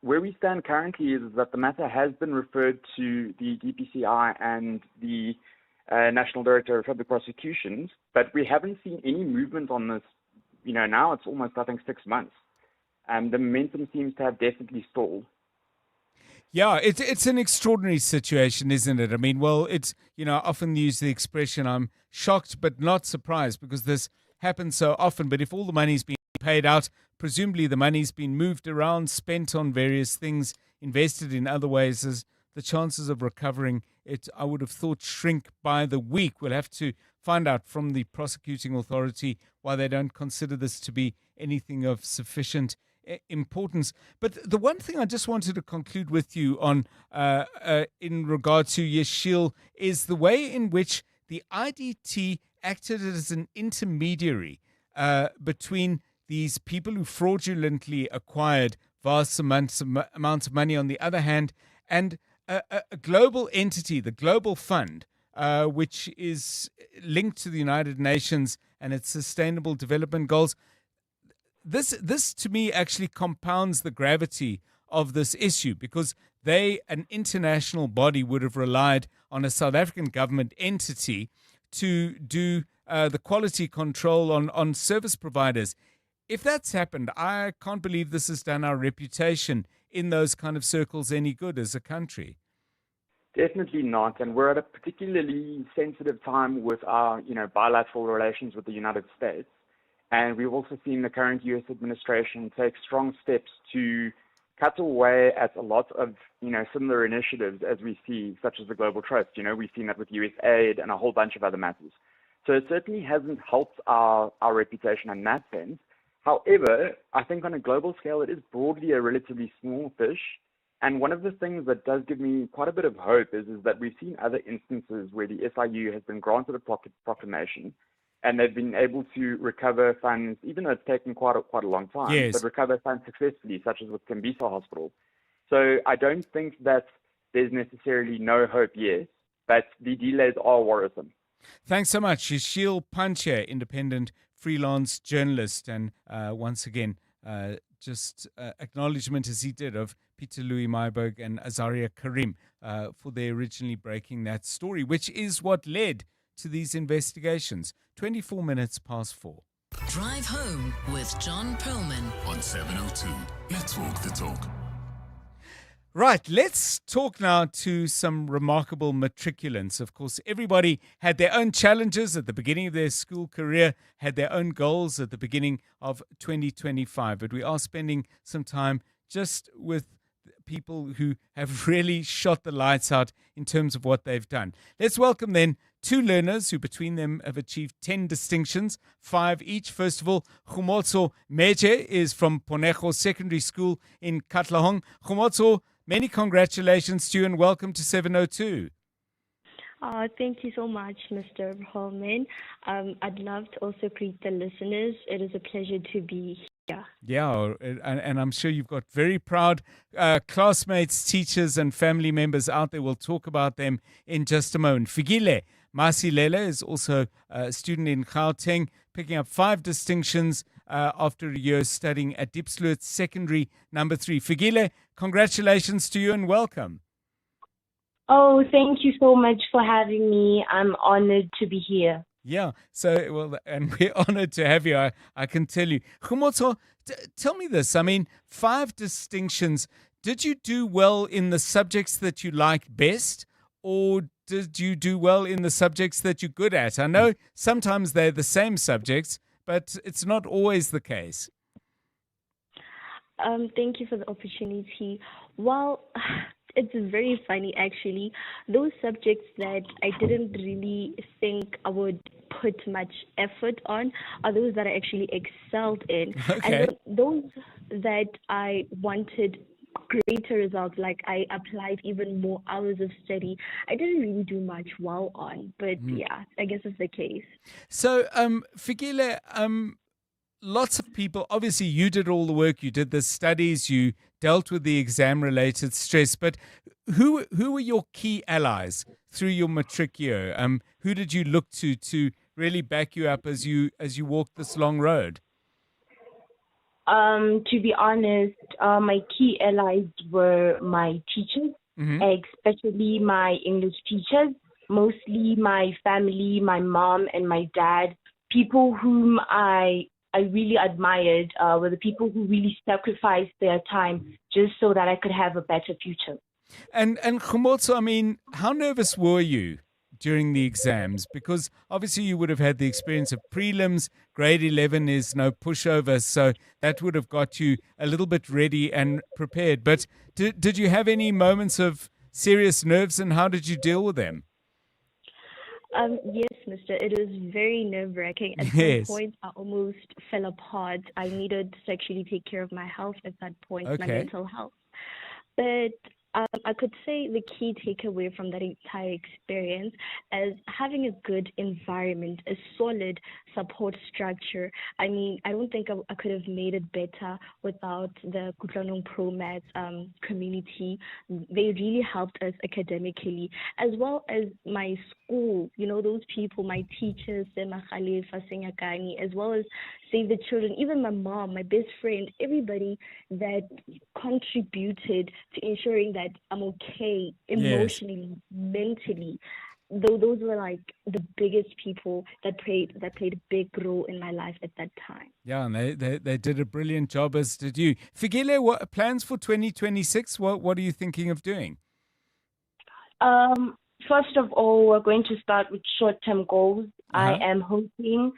where we stand currently is that the matter has been referred to the DPCI and the National Director of Public Prosecutions, but we haven't seen any movement on this. Now it's almost, I think, 6 months. The momentum seems to have definitely stalled. Yeah, it's an extraordinary situation, isn't it? I mean, well, it's, I often use the expression, I'm shocked but not surprised, because this happens so often. But if all the money's been paid out, presumably the money's been moved around, spent on various things, invested in other ways, as the chances of recovering it, I would have thought, shrink by the week. We'll have to find out from the prosecuting authority why they don't consider this to be anything of sufficient importance. But the one thing I just wanted to conclude with you on in regard to Yeshil is the way in which the IDT acted as an intermediary between these people who fraudulently acquired vast amounts of money on the other hand, and a global entity, the Global Fund, which is linked to the United Nations and its Sustainable Development Goals. This to me actually compounds the gravity of this issue, because an international body, would have relied on a South African government entity to do the quality control on service providers. If that's happened, I can't believe this has done our reputation in those kind of circles any good as a country. Definitely not. And we're at a particularly sensitive time with our, bilateral relations with the United States. And we've also seen the current U.S. administration take strong steps to cut away at a lot of, similar initiatives as we see, such as the Global Trust. We've seen that with USAID and a whole bunch of other matters. So it certainly hasn't helped our reputation in that sense. However, I think on a global scale, it is broadly a relatively small fish. And one of the things that does give me quite a bit of hope is that we've seen other instances where the SIU has been granted a proclamation, and they've been able to recover funds, even though it's taken quite a long time, yes, but recover funds successfully, such as with Tembisa Hospital. So I don't think that there's necessarily no hope yet, but the delays are worrisome. Thanks so much. Yeshil Panche, independent freelance journalist, and once again, just acknowledgement, as he did, of Peter Louis Myburg and Azaria Karim for their originally breaking that story, which is what led to these investigations. 24 minutes past 4. Drive Home with John Perlman on 702. Let's walk the talk. Right, let's talk now to some remarkable matriculants. Of course, everybody had their own challenges at the beginning of their school career, had their own goals at the beginning of 2025. But we are spending some time just with people who have really shot the lights out in terms of what they've done. Let's welcome then two learners who between them have achieved 10 distinctions, 5 each. First of all, Khumotso Meje is from Ponejo Secondary School in Katlehong. Khumotso, many congratulations to you and welcome to 702. Thank you so much, Mr. Perlman. I'd love to also greet the listeners. It is a pleasure to be here. Yeah, and I'm sure you've got very proud classmates, teachers, and family members out there. We'll talk about them in just a moment. Figile Masilela is also a student in Gauteng, picking up 5 distinctions after a year studying at Diepsloot Secondary number 3. Figile, congratulations to you and welcome. Oh, thank you so much for having me. I'm honored to be here. Yeah, so, well, and we're honored to have you, I can tell you. Khumotso, tell me this. I mean, 5 distinctions. Did you do well in the subjects that you like best, or did you do well in the subjects that you're good at? I know sometimes they're the same subjects, but it's not always the case. Thank you for the opportunity. Well, it's very funny actually. Those subjects that I didn't really think I would put much effort on are those that I actually excelled in. Okay. And those that I wanted greater results, like I applied even more hours of study, I didn't really do much well on. But yeah, I guess it's the case. So, Figile, lots of people, obviously you did all the work, you did the studies, you dealt with the exam-related stress, but who were your key allies through your matric year? Who did you look to really back you up as you walked this long road? To be honest, my key allies were my teachers, especially my English teachers, mostly my family, my mom and my dad, people whom I really admired, were the people who really sacrificed their time just so that I could have a better future. And Khumotso, I mean, how nervous were you during the exams? Because obviously you would have had the experience of prelims. Grade 11 is no pushover, so that would have got you a little bit ready and prepared. But did you have any moments of serious nerves, and how did you deal with them? Yes, mister. It was very nerve-wracking. At Yes. some point, I almost fell apart. I needed to actually take care of my health at that point, my Okay. mental health. But I could say the key takeaway from that entire experience is having a good environment, a solid support structure. I mean, I don't think I could have made it better without the Kutlwanong Pro Maths community. They really helped us academically, as well as my school. You know, those people, my teachers, Sema Khalifa, Senyakani, as well as Save the Children, even my mom, my best friend, everybody that contributed to ensuring that I'm okay emotionally, mentally. Though those were like the biggest people that played a big role in my life at that time. Yeah, and they did a brilliant job, as did you. Figile, what plans for 2026? What are you thinking of doing? First of all, we're going to start with short-term goals. I am hoping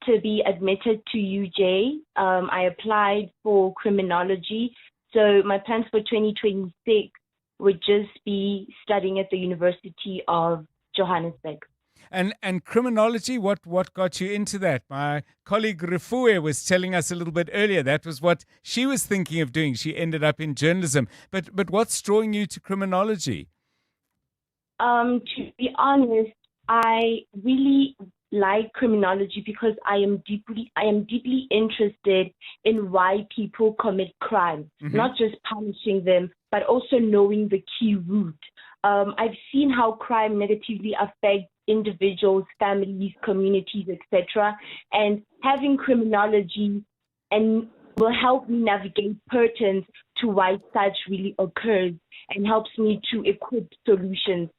to be admitted to UJ. I applied for criminology. So my plans for 2026 would just be studying at the University of Johannesburg. And criminology, what got you into that? My colleague Rifue was telling us a little bit earlier that was what she was thinking of doing. She ended up in journalism. But what's drawing you to criminology? To be honest, I really like criminology because I am deeply interested in why people commit crime, not just punishing them, but also knowing the key root. I've seen how crime negatively affects individuals, families, communities, etc. And having criminology and will help me navigate patterns to why such really occurs and helps me to equip solutions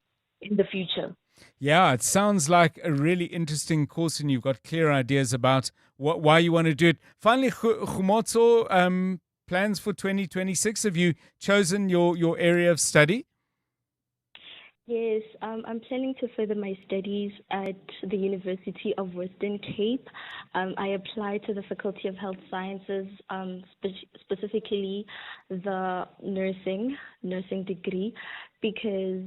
in the future. Yeah, it sounds like a really interesting course, and you've got clear ideas about why you want to do it. Finally, Khumotso, plans for 2026? Have you chosen your area of study? Yes, I'm planning to further my studies at the University of Western Cape. I applied to the Faculty of Health Sciences, specifically the nursing degree, because,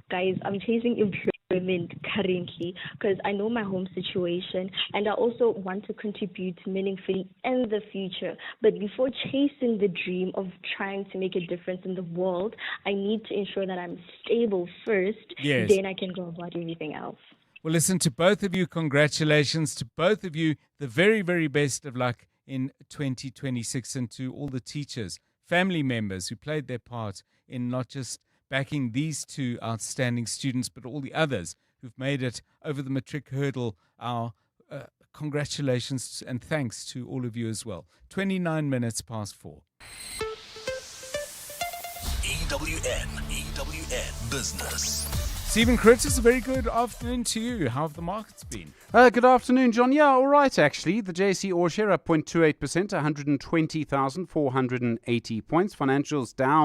guys, I'm chasing employment currently because I know my home situation and I also want to contribute meaningfully in the future. But before chasing the dream of trying to make a difference in the world, I need to ensure that I'm stable first. Yes. Then I can go about everything else. Well, listen, to both of you, congratulations. To both of you, the very, very best of luck in 2026, and to all the teachers, family members who played their part in not just backing these two outstanding students, but all the others who've made it over the matric hurdle. Our congratulations and thanks to all of you as well. 29 minutes past 4. EWN Business. Stephen Curtis, a very good afternoon to you. How have the markets been? Good afternoon, John. Yeah, all right, actually. The JSE All Share up 0.28%, 120,480 points. Financials down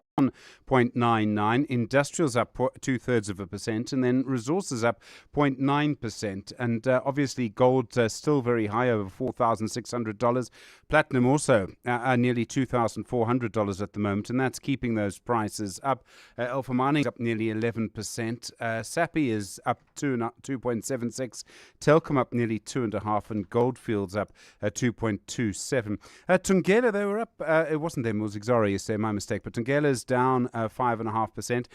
0.99, industrials up 0.2%, and then resources up 0.9%. And obviously, gold still very high, over $4,600. Platinum also nearly $2,400 at the moment, and that's keeping those prices up. Alpha Mining up nearly 11%. Sappi is up 2.76. Telkom up nearly 2.5%, and Goldfields up 2.27. Tungela, they were up. It wasn't them, it was Exora yesterday, my mistake. But Tungela's down 5.5%.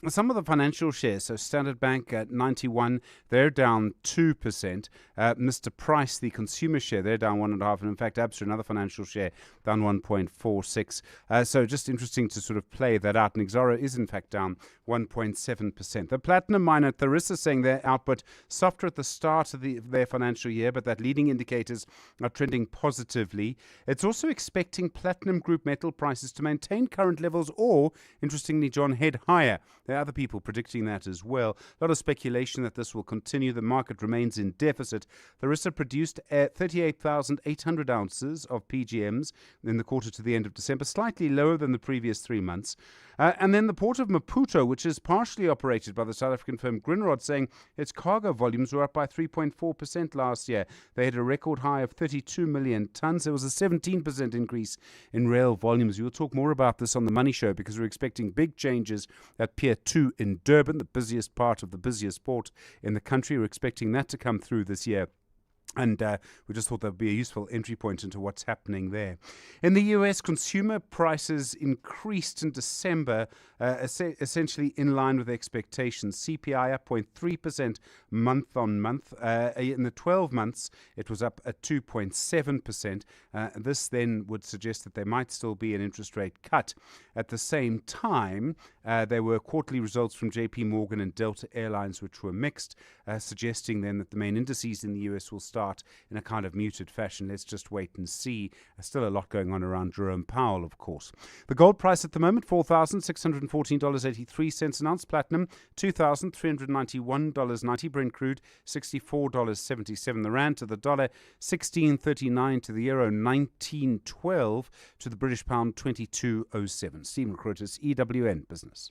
Some of the financial shares, so Standard Bank at 91, they're down 2%. Mr. Price, the consumer share, they're down 1.5%. And in fact, Absa, another financial share, down 1.46%. So just interesting to sort of play that out. And Exora is in fact down 1.7%. The platinum miner Tharisa saying their output softer at the start of their financial year, but that leading indicators are trending positively. It's also expecting platinum group metal prices to maintain current levels or, interestingly, John, head higher. There are other people predicting that as well. A lot of speculation that this will continue. The market remains in deficit. Tharisa produced 38,800 ounces of PGMs in the quarter to the end of December, slightly lower than the previous 3 months. And then the port of Maputo, which is partially operated by the South African firm Grindrod, saying its cargo volumes were up by 3.4% last year. They had a record high of 32 million tons. There was a 17% increase in rail volumes. We'll talk more about this on the Money Show because we're expecting big changes at Pier 2 in Durban, the busiest part of the busiest port in the country. We're expecting that to come through this year. And we just thought that would be a useful entry point into what's happening there. In the US, consumer prices increased in December, essentially in line with expectations. CPI up 0.3% month on month. In the 12 months, it was up at 2.7%. This then would suggest that there might still be an interest rate cut. At the same time, there were quarterly results from JP Morgan and Delta Airlines, which were mixed, suggesting then that the main indices in the US will start in a kind of muted fashion. Let's just wait and see. Still a lot going on around Jerome Powell, of course. The gold price at the moment, $4,614.83 an ounce. Platinum, $2,391.90. Brent crude, $64.77. The rand to the dollar, 16.39 to the euro, 19.12 to the British pound, 22.07. Stephen Curtis, EWN Business.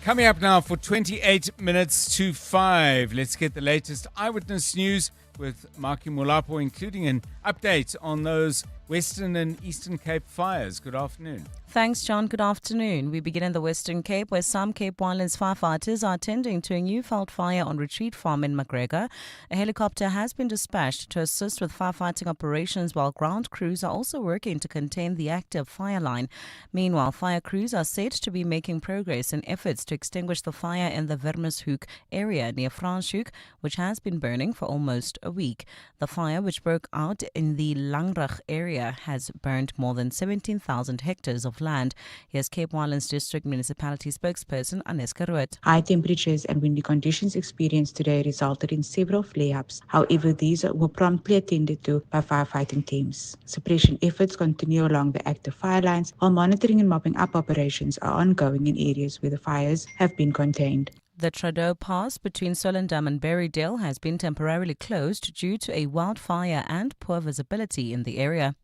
Coming up now for 28 minutes to 5. Let's get the latest eyewitness news with Maki Molapo, including an update on those Western and Eastern Cape fires. Good afternoon. Thanks, John. Good afternoon. We begin in the Western Cape, where some Cape Winelands firefighters are attending to a new veld fire on Retreat Farm in McGregor. A helicopter has been dispatched to assist with firefighting operations, while ground crews are also working to contain the active fire line. Meanwhile, fire crews are said to be making progress in efforts to extinguish the fire in the Vermershoek area near Franschhoek, which has been burning for almost a week. The fire, which broke out in the Langrach area, has burned more than 17,000 hectares of land. Here's Cape Winelands District Municipality spokesperson Aneska Rood. High temperatures and windy conditions experienced today resulted in several flare-ups. However, these were promptly attended to by firefighting teams. Suppression efforts continue along the active fire lines, while monitoring and mopping up operations are ongoing in areas where the fires have been contained. The Trudeau Pass between Solendam and Berrydale has been temporarily closed due to a wildfire and poor visibility in the area.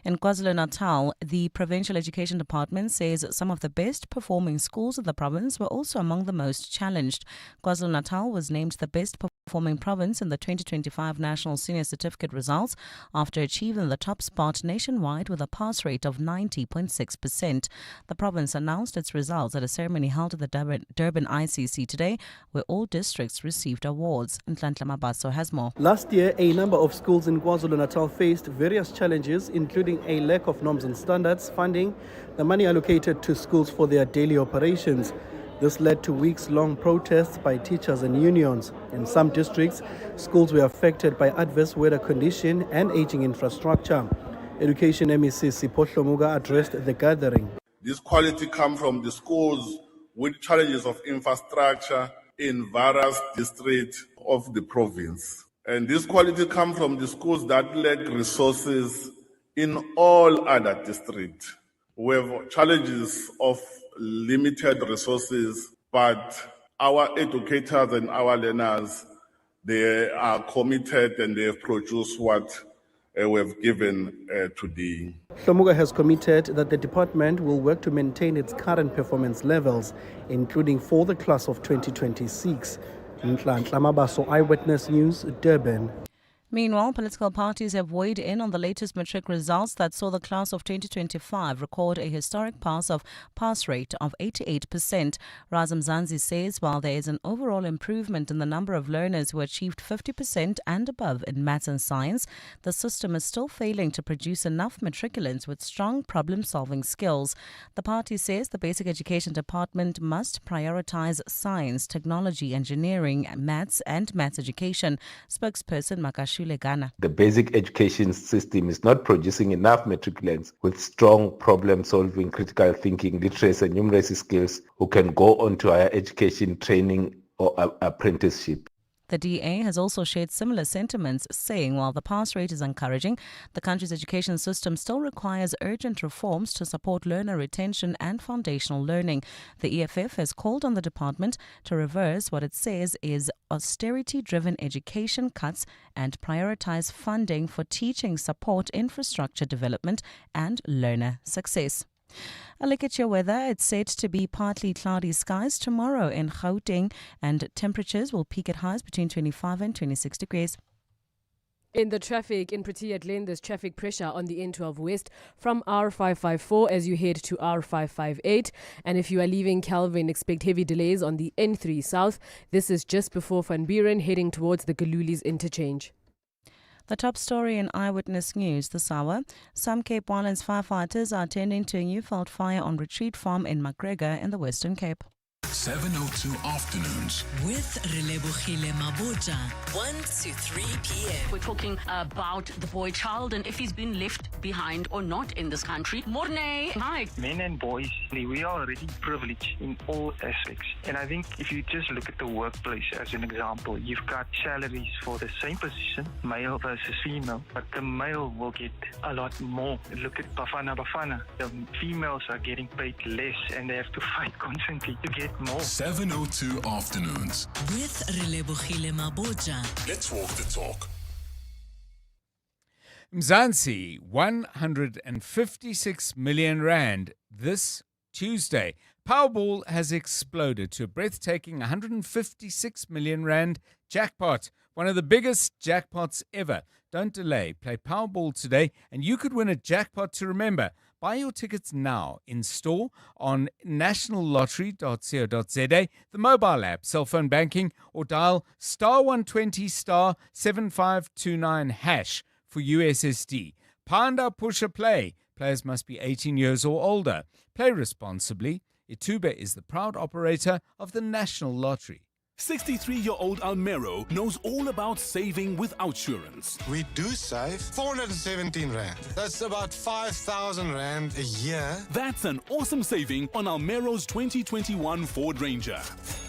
In KwaZulu-Natal, the Provincial Education Department says some of the best performing schools in the province were also among the most challenged. KwaZulu-Natal was named the best performing province in the 2025 National Senior Certificate results after achieving the top spot nationwide with a pass rate of 90.6%. The province announced its results at a ceremony held at the Durban ICC today, where all districts received awards. Nhlanhla Mabaso has more. Last year, a number of schools in KwaZulu-Natal faced various challenges, including a lack of norms and standards, funding, the money allocated to schools for their daily operations. This led to weeks-long protests by teachers and unions. In some districts, schools were affected by adverse weather conditions and aging infrastructure. Education MEC Sipho Hlomuga addressed the gathering. This quality comes from the schools with challenges of infrastructure in various districts of the province. And this quality comes from the schools that lack resources in all other districts. We have challenges of limited resources, but our educators and our learners, they are committed and they have produced what we have given today. Hlomuga has committed that the department will work to maintain its current performance levels, including for the class of 2026. Nhlanhla Mabaso, Eyewitness News, Durban. Meanwhile, political parties have weighed in on the latest matric results that saw the class of 2025 record a historic pass rate of 88%. Razam Zanzi says while there is an overall improvement in the number of learners who achieved 50% and above in maths and science, the system is still failing to produce enough matriculants with strong problem-solving skills. The party says the Basic Education Department must prioritize science, technology, engineering, maths and maths education. Spokesperson Makashule Ghana. The basic education system is not producing enough matriculants with strong problem-solving, critical thinking, literacy and numeracy skills who can go on to higher education, training or apprenticeship. The DA has also shared similar sentiments, saying while the pass rate is encouraging, the country's education system still requires urgent reforms to support learner retention and foundational learning. The EFF has called on the department to reverse what it says is austerity-driven education cuts and prioritize funding for teaching support, infrastructure development and learner success. A look at your weather. It's said to be partly cloudy skies tomorrow in Gauteng, and temperatures will peak at highs between 25 and 26 degrees. In the traffic in Protea Glen, there's traffic pressure on the N12 West from R554 as you head to R558. And if you are leaving Calvin, expect heavy delays on the N3 South. This is just before Van Buren heading towards the Galulis interchange. The top story in Eyewitness News this hour. Some Cape Winelands firefighters are attending to a new fault fire on Retreat Farm in McGregor in the Western Cape. 702 Afternoons with Relebogile Mabota, 1 to 3 p.m. We're talking about the boy child and if he's been left behind or not in this country. Morne, hi. Men and boys, we are already privileged in all aspects. And I think if you just look at the workplace as an example, you've got salaries for the same position, male versus female, but the male will get a lot more. Look at Bafana. The females are getting paid less and they have to fight constantly to get more. 702 Afternoons with Relebogile Mabota. Let's walk the talk. Mzansi, 156 million rand this Tuesday. Powerball has exploded to a breathtaking 156 million rand jackpot, one of the biggest jackpots ever. Don't delay. Play Powerball today and you could win a jackpot to remember. Buy your tickets now in store on nationallottery.co.za, the mobile app, cell phone banking, or dial *120 *7529 hash for USSD. Panda Pusher Play. Players must be 18 years or older. Play responsibly. Ituba is the proud operator of the National Lottery. 63-year-old Almero knows all about saving with Outsurance. We do save 417 Rand. That's about 5,000 Rand a year. That's an awesome saving on Almero's 2021 Ford Ranger.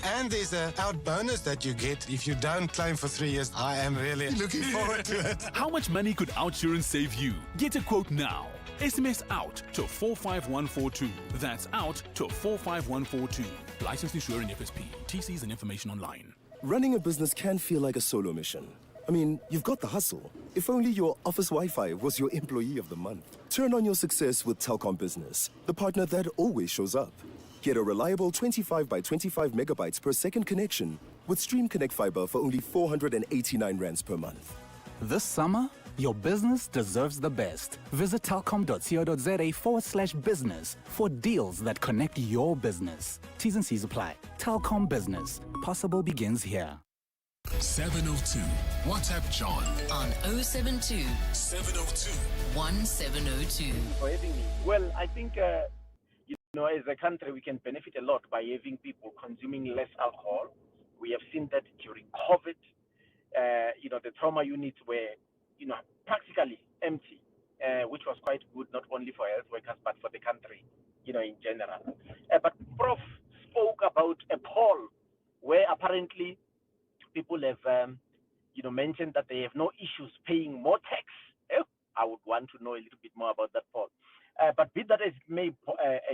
And there's an out bonus that you get if you don't claim for 3 years. I am really looking forward to it. How much money could Outsurance save you? Get a quote now. SMS out to 45142. That's out to 45142. Licensed insurer in FSP. TCs and information online. Running a business can feel like a solo mission. I mean, you've got the hustle. If only your office Wi-Fi was your employee of the month. Turn on your success with Telkom Business, the partner that always shows up. Get a reliable 25 by 25 megabytes per second connection with Stream Connect Fiber for only 489 rands per month. This summer, your business deserves the best. Visit telkom.co.za/business for deals that connect your business. T's and C's apply. Telkom Business. Possible begins here. 702. WhatsApp John on 072 702 1702. For having me. Well, I think, as a country, we can benefit a lot by having people consuming less alcohol. We have seen that during COVID. The trauma units were, practically empty, which was mentioned that they have no issues paying more tax. I would want to know a little bit more about that, Paul. But be that as it may,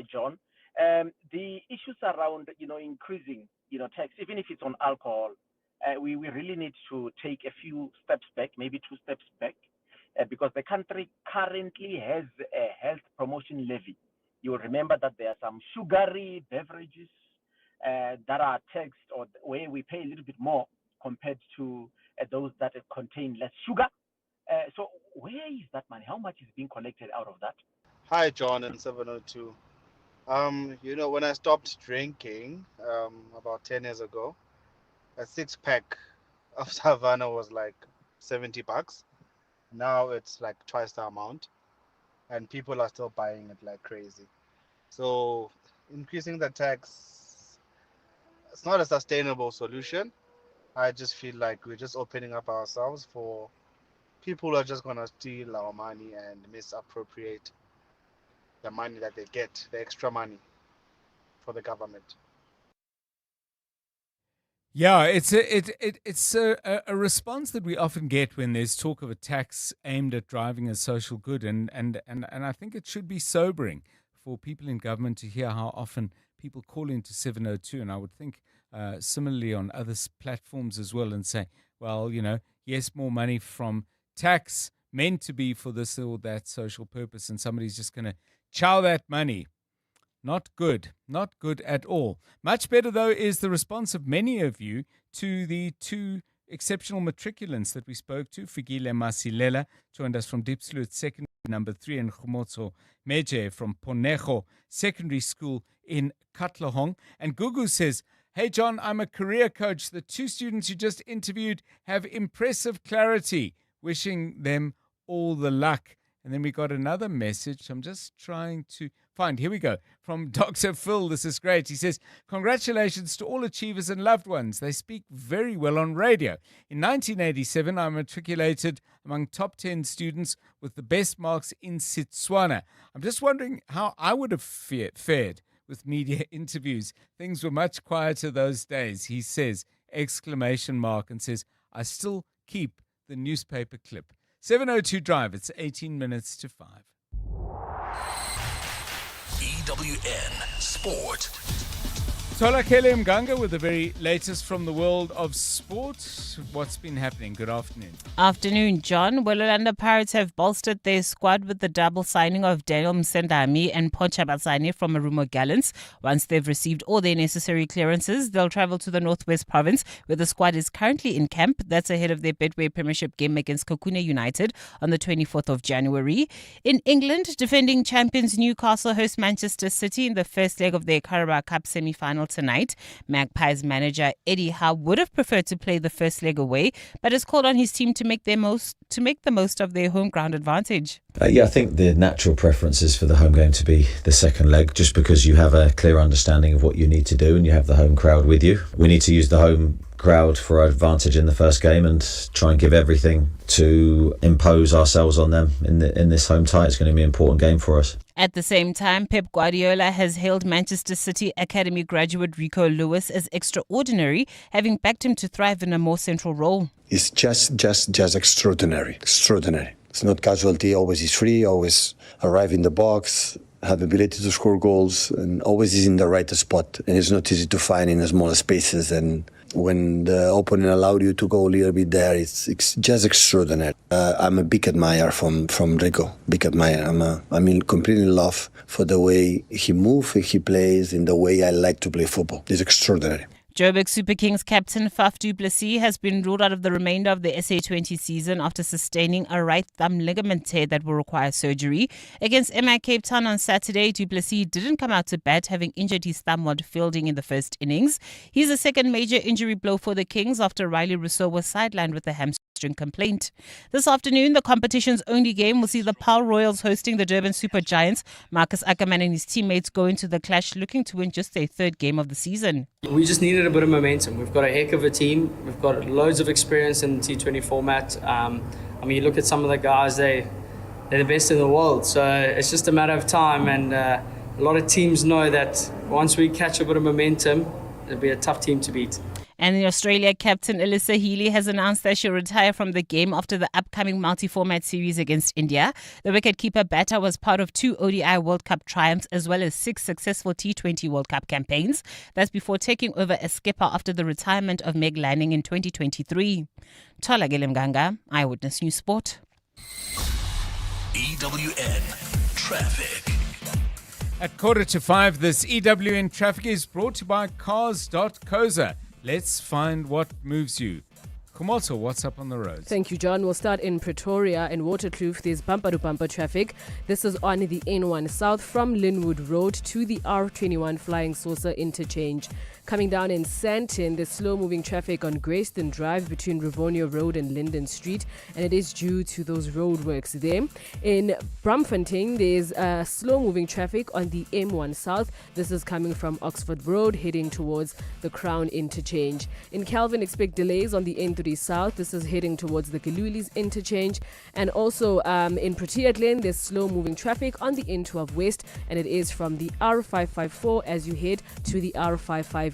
John, the issues around, increasing, tax, even if it's on alcohol, we really need to take a few steps back, maybe 2 steps back, because the country currently has a health promotion levy. You'll remember that there are some sugary beverages that are taxed, or where we pay a little bit more compared to those that contain less sugar. So where is that money? How much is being collected out of that? Hi, John and 702. When I stopped drinking about 10 years ago, a 6-pack of Savannah was like $70. Now it's like twice the amount, and people are still buying it like crazy. So increasing the tax, it's not a sustainable solution. I just feel like we're just opening up ourselves for people who are just going to steal our money and misappropriate the money that they get, the extra money for the government. Yeah, it's a response that we often get when there's talk of a tax aimed at driving a social good, and I think it should be sobering for people in government to hear how often people call into 702, and I would think similarly on other platforms as well, and say, well, yes, more money from tax meant to be for this or that social purpose, and somebody's just going to chow that money. Not good at all. Much better, though, is the response of many of you to the 2 exceptional matriculants that we spoke to. Figile Masilela joined us from Diepsloot Secondary Number 3, and Khomotso Meje from Ponejo Secondary School in Katlehong. And Gugu says, hey, John, I'm a career coach. The 2 students you just interviewed have impressive clarity. Wishing them all the luck. And then we got another message. I'm just trying to find. Here we go. From Dr. Phil. This is great. He says, congratulations to all achievers and loved ones. They speak very well on radio. In 1987, I matriculated among top 10 students with the best marks in Setswana. I'm just wondering how I would have fared with media interviews. Things were much quieter those days, he says, ! And says, I still keep the newspaper clip. 702 Drive, it's 18 minutes to 5. EWN Sport. Tolakele Mganga with the very latest from the world of sport. What's been happening? Good afternoon. Afternoon, John. Well, Orlando Pirates have bolstered their squad with the double signing of Daniel Msendami and Poncha Batsane from Marumo Gallants. Once they've received all their necessary clearances, they'll travel to the Northwest Province, where the squad is currently in camp. That's ahead of their Betway Premiership game against Kokune United on the 24th of January. In England, defending champions Newcastle host Manchester City in the first leg of their Carabao Cup semi-final tonight. Magpies manager Eddie Howe would have preferred to play the first leg away, but has called on his team to make the most of their home ground advantage. I think the natural preference is for the home game to be the second leg, just because you have a clear understanding of what you need to do and you have the home crowd with you. We need to use the home crowd for our advantage in the first game and try and give everything to impose ourselves on them in this home tie. It's going to be an important game for us. At the same time, Pep Guardiola has hailed Manchester City Academy graduate Rico Lewis as extraordinary, having backed him to thrive in a more central role. It's just extraordinary. It's not casualty, always is free, always arrive in the box, have the ability to score goals, and always is in the right spot. And it's not easy to find in the smaller spaces. And when the opponent allowed you to go a little bit there, it's just extraordinary. I'm a big admirer from Rico, big admirer. I'm completely in love for the way he moves, he plays, and the way I like to play football. It's extraordinary. Joburg Super Kings captain Faf du Plessis has been ruled out of the remainder of the SA20 season after sustaining a right thumb ligament tear that will require surgery. Against MI Cape Town on Saturday, du Plessis didn't come out to bat, having injured his thumb while fielding in the first innings. He's the second major injury blow for the Kings after Riley Rousseau was sidelined with a hamstring complaint. This afternoon, the competition's only game will see the Paarl Royals hosting the Durban Super Giants. Marcus Ackerman and his teammates go into the clash looking to win just their third game of the season. We just needed a bit of momentum. We've got a heck of a team. We've got loads of experience in the T20 format. You look at some of the guys, they're the best in the world. So it's just a matter of time. And a lot of teams know that once we catch a bit of momentum, it'll be a tough team to beat. And in Australia, captain Alyssa Healy has announced that she'll retire from the game after the upcoming multi-format series against India. The wicketkeeper batter was part of 2 ODI World Cup triumphs as well as 6 successful T20 World Cup campaigns. That's before taking over as skipper after the retirement of Meg Lanning in 2023. Tola Gelemganga, Eyewitness News Sport. EWN Traffic. At 4:45, this EWN Traffic is brought to you by Cars.coza. Let's find what moves you. Kumoto, what's up on the roads? Thank you, John. We'll start in Pretoria and Waterkloof. There's bumper-to-bumper traffic. This is on the N1 South from Linwood Road to the R21 Flying Saucer interchange. Coming down in Sandton, there's slow-moving traffic on Grayston Drive between Rivonia Road and Linden Street, and it is due to those roadworks there. In Braamfontein, there's slow-moving traffic on the M1 South. This is coming from Oxford Road, heading towards the Crown interchange. In Calvin, expect delays on the N3 South. This is heading towards the Kalulis interchange. And also in Protea Glen, there's slow-moving traffic on the N12 West, and it is from the R554 as you head to the R558.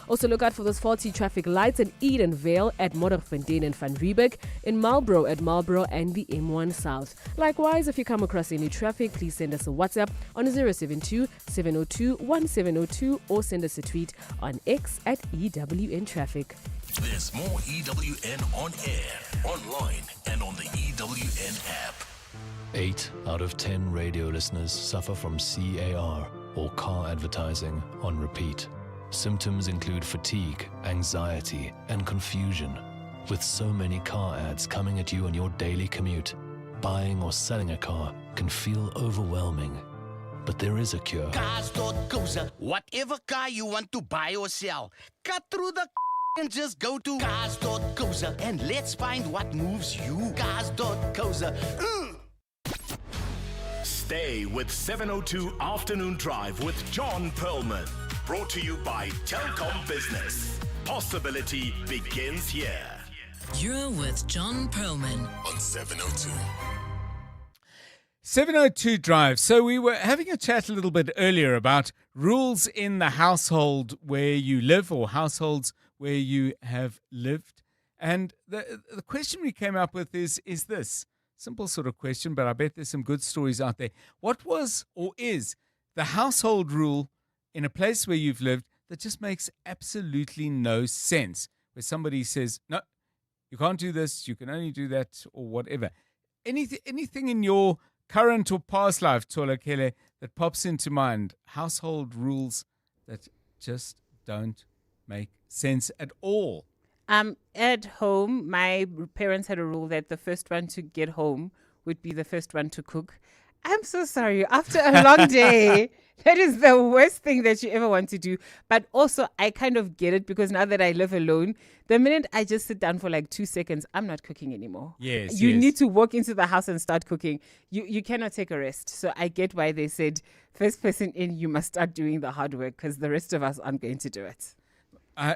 Also look out for those faulty traffic lights in Edenvale at Modderfontein and Van Riebeek, in Marlborough at Marlborough and the M1 South. Likewise, if you come across any traffic, please send us a WhatsApp on 072-702-1702 or send us a tweet on X at EWN Traffic. There's more EWN on air, online, and on the EWN app. 8 out of 10 radio listeners suffer from CAR, or car advertising on repeat. Symptoms include fatigue, anxiety, and confusion. With so many car ads coming at you on your daily commute, buying or selling a car can feel overwhelming. But there is a cure. Cars.coza. Whatever car you want to buy or sell, cut through the and just go to Cars.coza and let's find what moves you. Cars.coza. Stay with 702 Afternoon Drive with John Perlman. Brought to you by Telkom Business. Possibility begins here. You're with John Perlman on 702. 702 Drive. So we were having a chat a little bit earlier about rules in the household where you live or households where you have lived. And the question we came up with is this. Simple sort of question, but I bet there's some good stories out there. What was or is the household rule in a place where you've lived that just makes absolutely no sense? Where somebody says, no, you can't do this, you can only do that, or whatever. Anything in your current or past life, Tola Kele, that pops into mind? Household rules that just don't make sense at all. At home, my parents had a rule that the first one to get home would be the first one to cook. I'm so sorry. After a long day, that is the worst thing that you ever want to do. But also, I kind of get it because now that I live alone, the minute I just sit down for like 2 seconds, I'm not cooking anymore. Yes, you need to walk into the house and start cooking. You cannot take a rest. So I get why they said, first person in, you must start doing the hard work because the rest of us aren't going to do it.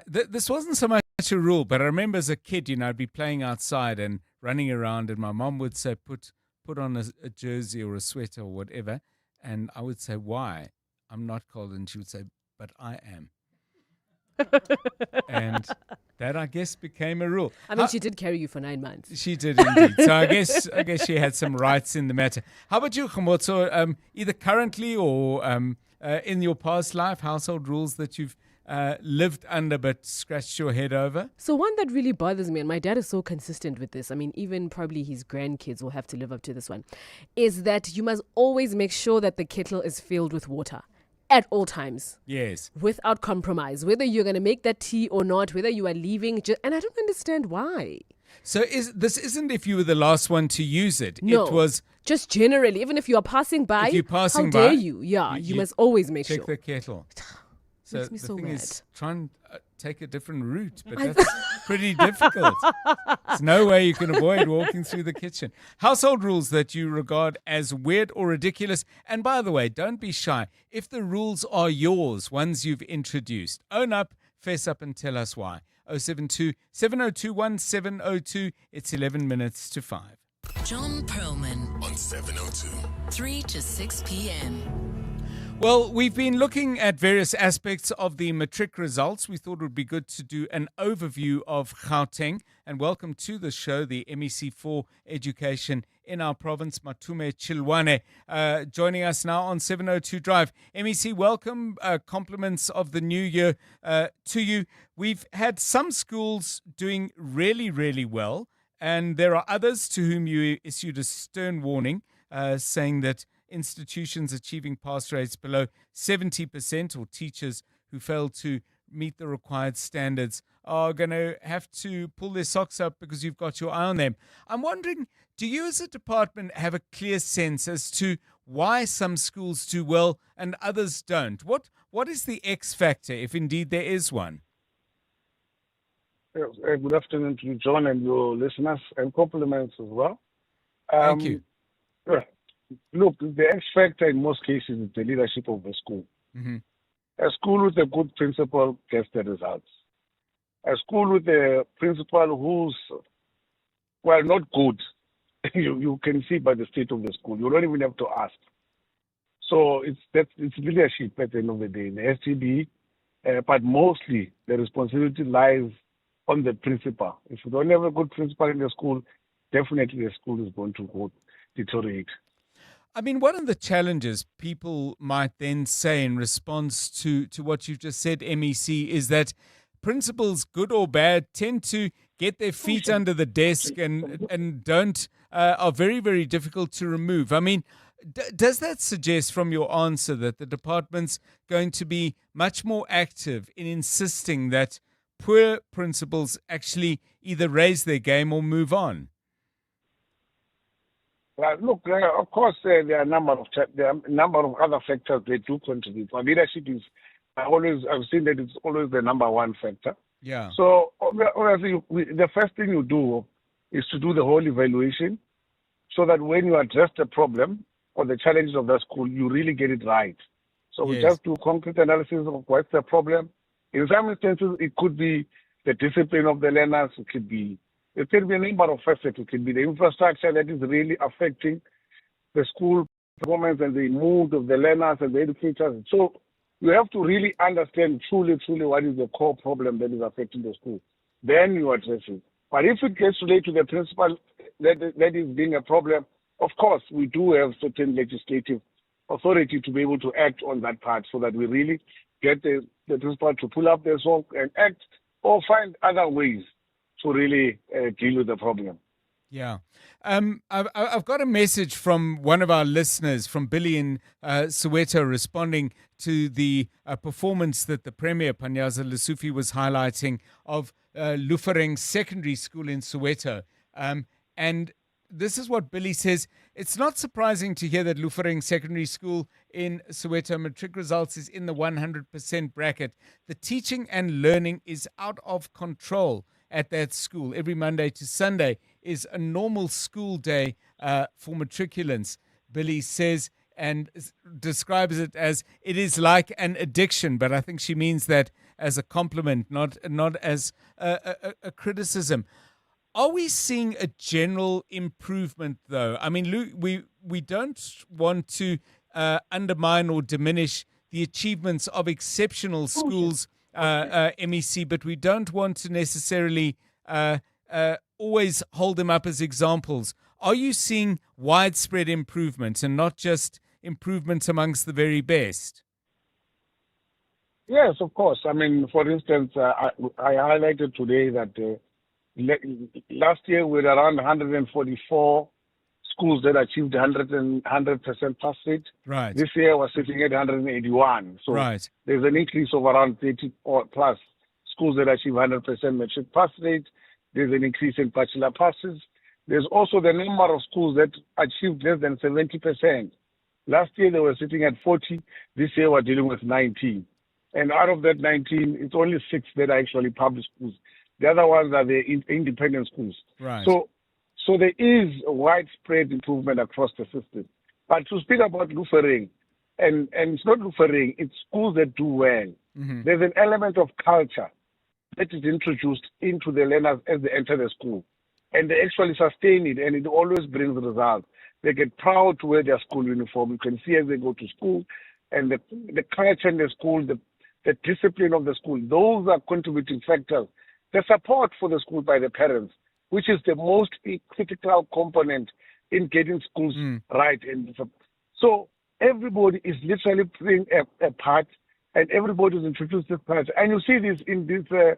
This wasn't so much a rule, but I remember as a kid, I'd be playing outside and running around, and my mom would say, put on a jersey or a sweater or whatever, and I would say, why? I'm not cold. And she would say, but I am. And that, I guess, became a rule. I mean, she did carry you for 9 months. She did indeed. So I guess she had some rights in the matter. How about you, Khomotso? Either currently or in your past life, household rules that you've lived under but scratched your head over? So one that really bothers me, and my dad is so consistent with this, I mean, even probably his grandkids will have to live up to this one, is that you must always make sure that the kettle is filled with water at all times. Yes. Without compromise, whether you're going to make that tea or not, whether you are leaving, and I don't understand why. So this isn't if you were the last one to use it. No, it was just generally, even if you are passing by, if you're passing how dare by, you? Yeah, you must always make check sure. the kettle. So Makes me the so thing mad. is, try and take a different route, but that's pretty difficult. There's no way you can avoid walking through the kitchen. Household rules that you regard as weird or ridiculous. And by the way, don't be shy. If the rules are yours, ones you've introduced, own up, fess up, and tell us why. 072-7021-702. It's 11 minutes to 5. John Perlman on 702. 3 to 6 p.m. Well, we've been looking at various aspects of the matric results. We thought it would be good to do an overview of Gauteng. And welcome to the show, the MEC4 Education in our province, Matume Chilwane, joining us now on 702 Drive. MEC, welcome. Compliments of the new year to you. We've had some schools doing really, really well, and there are others to whom you issued a stern warning, saying that institutions achieving pass rates below 70% or teachers who fail to meet the required standards are going to have to pull their socks up because you've got your eye on them. I'm wondering, do you as a department have a clear sense as to why some schools do well and others don't? What is the X factor, if indeed there is one? Good afternoon to you, John, and your listeners, and compliments as well. Thank you. Look, the X factor in most cases is the leadership of the school. Mm-hmm. A school with a good principal gets the results. A school with a principal who's, well, not good, you can see by the state of the school. You don't even have to ask. So it's leadership at the end of the day, the STB, but mostly the responsibility lies on the principal. If you don't have a good principal in the school, definitely the school is going to deteriorate. I mean, one of the challenges people might then say in response to what you've just said, MEC, is that principals, good or bad, tend to get their feet under the desk and are very, very difficult to remove. I mean, does that suggest from your answer that the department's going to be much more active in insisting that poor principals actually either raise their game or move on? Look, of course, there are a number of other factors that do contribute. But leadership is I've seen that it's always the number one factor. Yeah. So obviously, the first thing you do is to do the whole evaluation, so that when you address the problem or the challenges of the school, you really get it right. So we just do concrete analysis of what's the problem. In some instances, it could be the discipline of the learners. It can be a number of factors. It can be the infrastructure that is really affecting the school performance and the mood of the learners and the educators. So you have to really understand truly what is the core problem that is affecting the school. Then you address it. But if it gets related to the principal that is being a problem, of course, we do have certain legislative authority to be able to act on that part so that we really get the principal to pull up their socks and act or find other ways to really deal with the problem. Yeah. I've got a message from one of our listeners, from Billy in Soweto, responding to the performance that the Premier, Panyaza Lesufi, was highlighting of Lufereng Secondary School in Soweto. And this is what Billy says. It's not surprising to hear that Lufereng Secondary School in Soweto matric results is in the 100% bracket. The teaching and learning is out of control at that school. Every Monday to Sunday is a normal school day for matriculants, Billy says, and describes it as it is like an addiction. But I think she means that as a compliment, not as a criticism. Are we seeing a general improvement, though? I mean, we don't want to undermine or diminish the achievements of exceptional schools, MEC, but we don't want to necessarily always hold them up as examples. Are you seeing widespread improvement and not just improvement amongst the very best? Yes, of course. I mean, for instance, I highlighted today that last year we had around 144 schools that achieved 100% pass rate. Right. This year we're sitting at 181. So right. There's an increase of around 30 or plus schools that achieve 100% matric pass rate. There's an increase in bachelor passes. There's also the number of schools that achieved less than 70%. Last year they were sitting at 40. This year we're dealing with 19. And out of that 19, it's only 6 that are actually public schools. The other ones are the independent schools. Right. So there is a widespread improvement across the system. But to speak about Lufereng, and it's not Lufereng, it's schools that do well. Mm-hmm. There's an element of culture that is introduced into the learners as they enter the school. And they actually sustain it, and it always brings results. They get proud to wear their school uniform. You can see as they go to school, and the culture in the school, the discipline of the school, those are contributing factors. The support for the school by the parents, which is the most critical component in getting schools right. So everybody is literally playing a part, and everybody is introduced this part. And you see this in this, I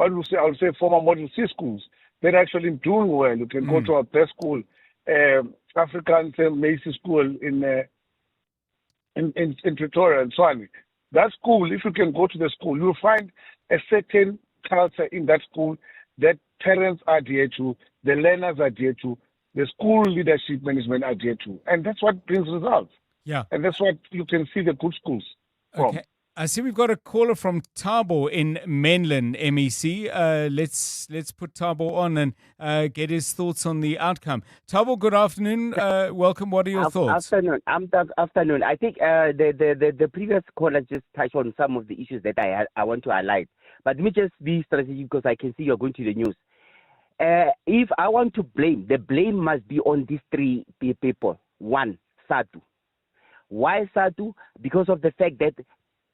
would say former Model C schools. They're actually doing well. You can go to our best school, African Macy School in Pretoria and so on. That school, if you can go to the school, you'll find a certain culture in that school that parents are adhere to, the learners are adhere to, the school leadership management are adhere to. And that's what brings results. Yeah. And that's what you can see the good schools from. Okay. I see we've got a caller from Thabo in Menlyn, MEC. Let's put Thabo on and get his thoughts on the outcome. Thabo, good afternoon. Welcome. What are your thoughts? Afternoon. I think the previous caller just touched on some of the issues that I want to highlight. But let me just be strategic because I can see you're going to the news. If I want to blame, the blame must be on these three people. One, SADTU. Why SADTU? Because of the fact that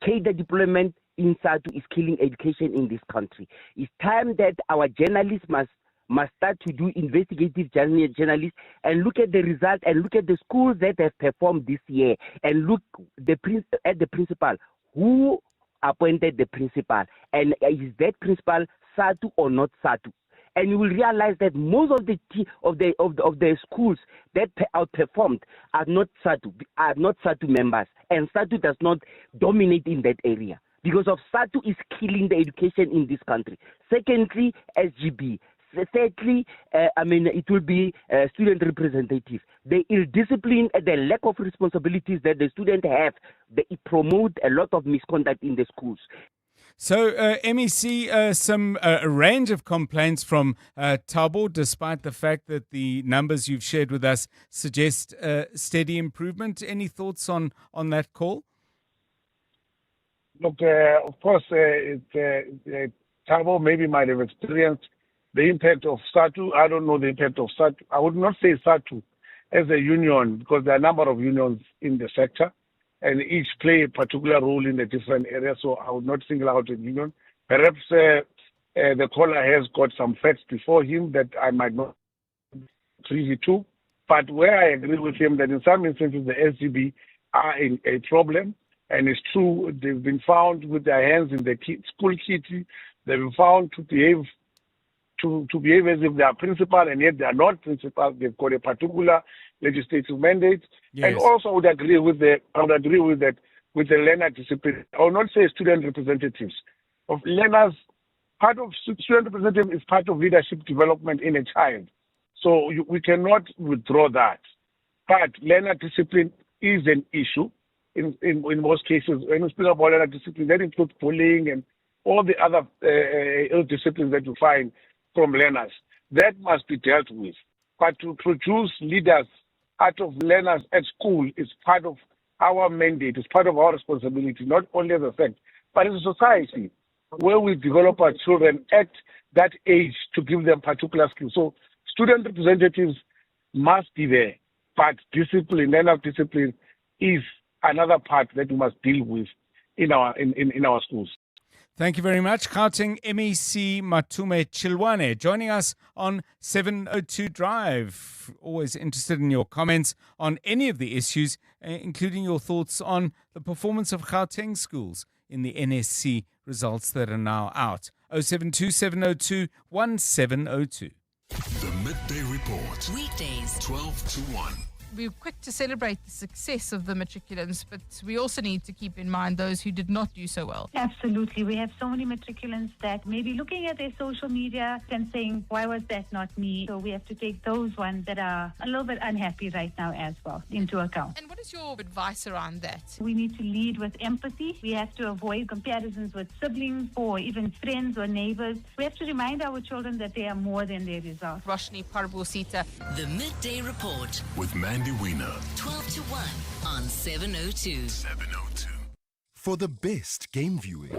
cadre deployment in SADTU is killing education in this country. It's time that our journalists must start to do investigative journalism and look at the result and look at the schools that have performed this year and look at the principal. Who appointed the principal? And is that principal SADTU or not SADTU? And you will realize that most of the schools that outperformed are not SADTU members, and SADTU does not dominate in that area because of SADTU is killing the education in this country. Secondly, SGB. Thirdly, it will be student representative. The ill discipline, the lack of responsibilities that the students have, they promote a lot of misconduct in the schools. So, MEC, some range of complaints from Thabo, despite the fact that the numbers you've shared with us suggest steady improvement. Any thoughts on that call? Look, of course, Thabo maybe might have experienced the impact of SADTU. I don't know the impact of SADTU. I would not say SADTU as a union because there are a number of unions in the sector, and each play a particular role in a different area, so I would not single out a union. Perhaps the caller has got some facts before him that I might not be privy to, but where I agree with him that in some instances the SGB are in a problem, and it's true, they've been found with their hands in the school kitty, they've been found to behave as if they are principal, and yet they are not principal. They've got a particular legislative mandate. Yes. And also, I would agree with that with the learner discipline. I will not say student representatives of learners. Part of student representative is part of leadership development in a child, so we cannot withdraw that. But learner discipline is an issue in most cases. When we speak about learner discipline, that includes bullying and all the other ill disciplines that you find from learners. That must be dealt with. But to produce leaders out of learners at school is part of our mandate, it's part of our responsibility, not only as a fact, but as a society, where we develop our children at that age to give them particular skills. So student representatives must be there, but discipline, learner discipline is another part that we must deal with in our schools. Thank you very much. Gauteng MEC Matume Chilwane joining us on 702 Drive. Always interested in your comments on any of the issues, including your thoughts on the performance of Gauteng schools in the NSC results that are now out. 072 702 1702. The Midday Report. Weekdays, 12 to 1. We're quick to celebrate the success of the matriculants, but we also need to keep in mind those who did not do so well. Absolutely. We have so many matriculants that may be looking at their social media and saying, why was that not me? So we have to take those ones that are a little bit unhappy right now as well into account. And what is your advice around that? We need to lead with empathy. We have to avoid comparisons with siblings or even friends or neighbors. We have to remind our children that they are more than their results. Roshni Parbusita. The Midday Report. With Mandy Wiener. 12 to 1 on 702. 702. For the best game viewing,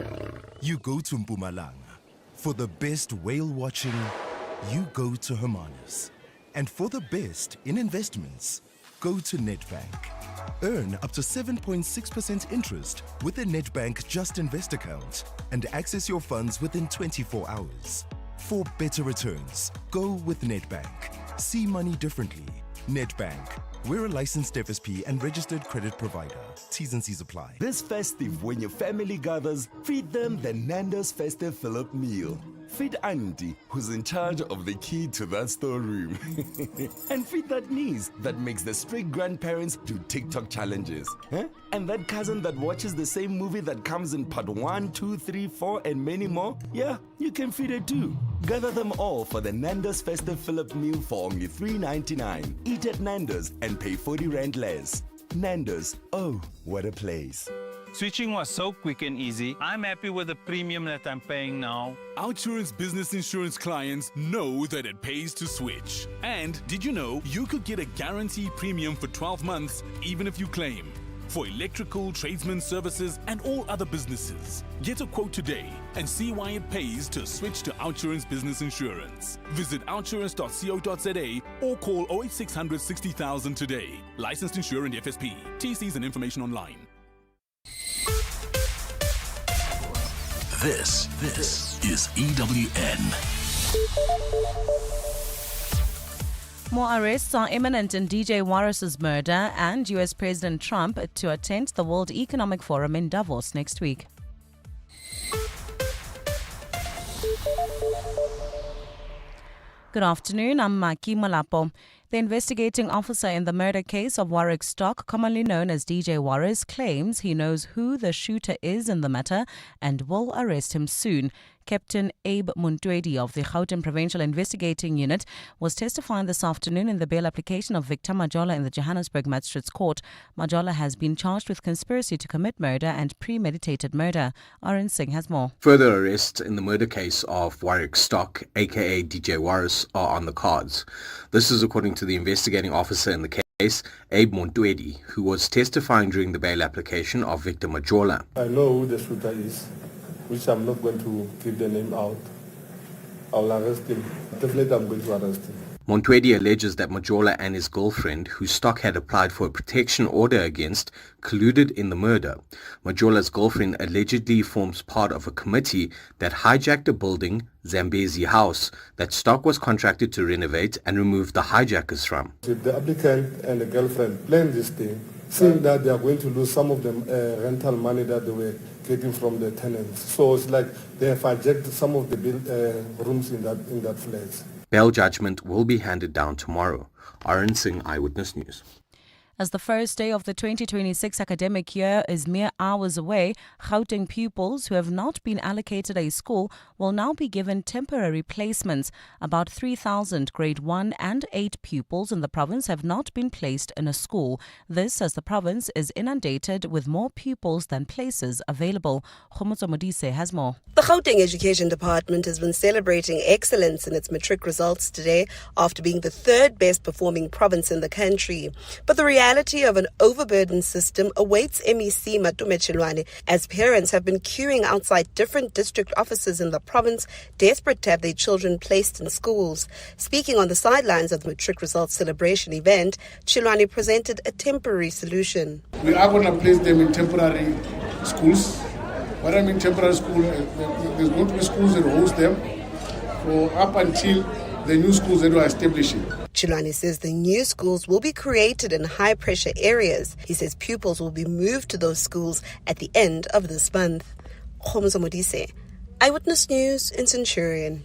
you go to Mpumalanga. For the best whale watching, you go to Hermanus. And for the best in investments, go to Nedbank. Earn up to 7.6% interest with the Nedbank Just Invest account and access your funds within 24 hours. For better returns, go with Nedbank. See money differently. Nedbank. We're a licensed FSP and registered credit provider. T's and C's apply. This festive, when your family gathers, feed them the Nando's Festive Fill-Up meal. Feed Auntie, who's in charge of the key to that storeroom. And feed that niece that makes the strict grandparents do TikTok challenges. Huh? And that cousin that watches the same movie that comes in part 1, 2, 3, 4, and many more. Yeah, you can feed it too. Gather them all for the Nando's Festive Fill-Up meal for only $3.99. Eat at Nando's and pay 40 Rand less. Nando's, oh, what a place. Switching was so quick and easy. I'm happy with the premium that I'm paying now. Outsurance business insurance clients know that it pays to switch. And did you know you could get a guaranteed premium for 12 months even if you claim? For electrical, tradesman services and all other businesses. Get a quote today and see why it pays to switch to Outsurance Business Insurance. Visit outsurance.co.za or call 08600 60,000 today. Licensed insurer and FSP. TCs and information online. This is EWN. More arrests are imminent in DJ Warris's murder and US President Trump to attend the World Economic Forum in Davos next week. Good afternoon, I'm Maki Malapo. The investigating officer in the murder case of Warwick Stock, commonly known as DJ Warris, claims he knows who the shooter is in the matter and will arrest him soon. Captain Abe Montwedi of the Gauteng Provincial Investigating Unit was testifying this afternoon in the bail application of Victor Majola in the Johannesburg Magistrates Court. Majola has been charged with conspiracy to commit murder and premeditated murder. Arun Singh has more. Further arrests in the murder case of Warwick Stock, aka DJ Warris, are on the cards. This is according to the investigating officer in the case, Abe Montwedi, who was testifying during the bail application of Victor Majola. I know who the shooter is, which I'm not going to give the name out. I'll arrest him. Definitely I'm going to arrest him. Montwedi alleges that Majola and his girlfriend, who Stock had applied for a protection order against, colluded in the murder. Majola's girlfriend allegedly forms part of a committee that hijacked a building, Zambezi House, that Stock was contracted to renovate and remove the hijackers from. If the applicant and the girlfriend planned this thing, seeing that they are going to lose some of the rental money that they were getting from the tenants. So it's like they have hijacked some of the rooms in that flat. Bail judgment will be handed down tomorrow. Arun Singh, Eyewitness News. As the first day of the 2026 academic year is mere hours away, Gauteng pupils who have not been allocated a school will now be given temporary placements. About 3,000 grade 1 and 8 pupils in the province have not been placed in a school. This as the province is inundated with more pupils than places available. Khomotso Modise has more. The Gauteng Education Department has been celebrating excellence in its matric results today after being the third best performing province in the country. But the reality of an overburdened system awaits MEC Matume Chilwane as parents have been queuing outside different district offices in the province, desperate to have their children placed in schools. Speaking on the sidelines of the matric results celebration event, Chilwane presented a temporary solution. We are going to place them in temporary schools. When I mean temporary school, there's going to be schools that host them for up until the new schools that we are establishing. Chilwane says the new schools will be created in high-pressure areas. He says pupils will be moved to those schools at the end of this month. Khomotso Modise, Eyewitness News in Centurion.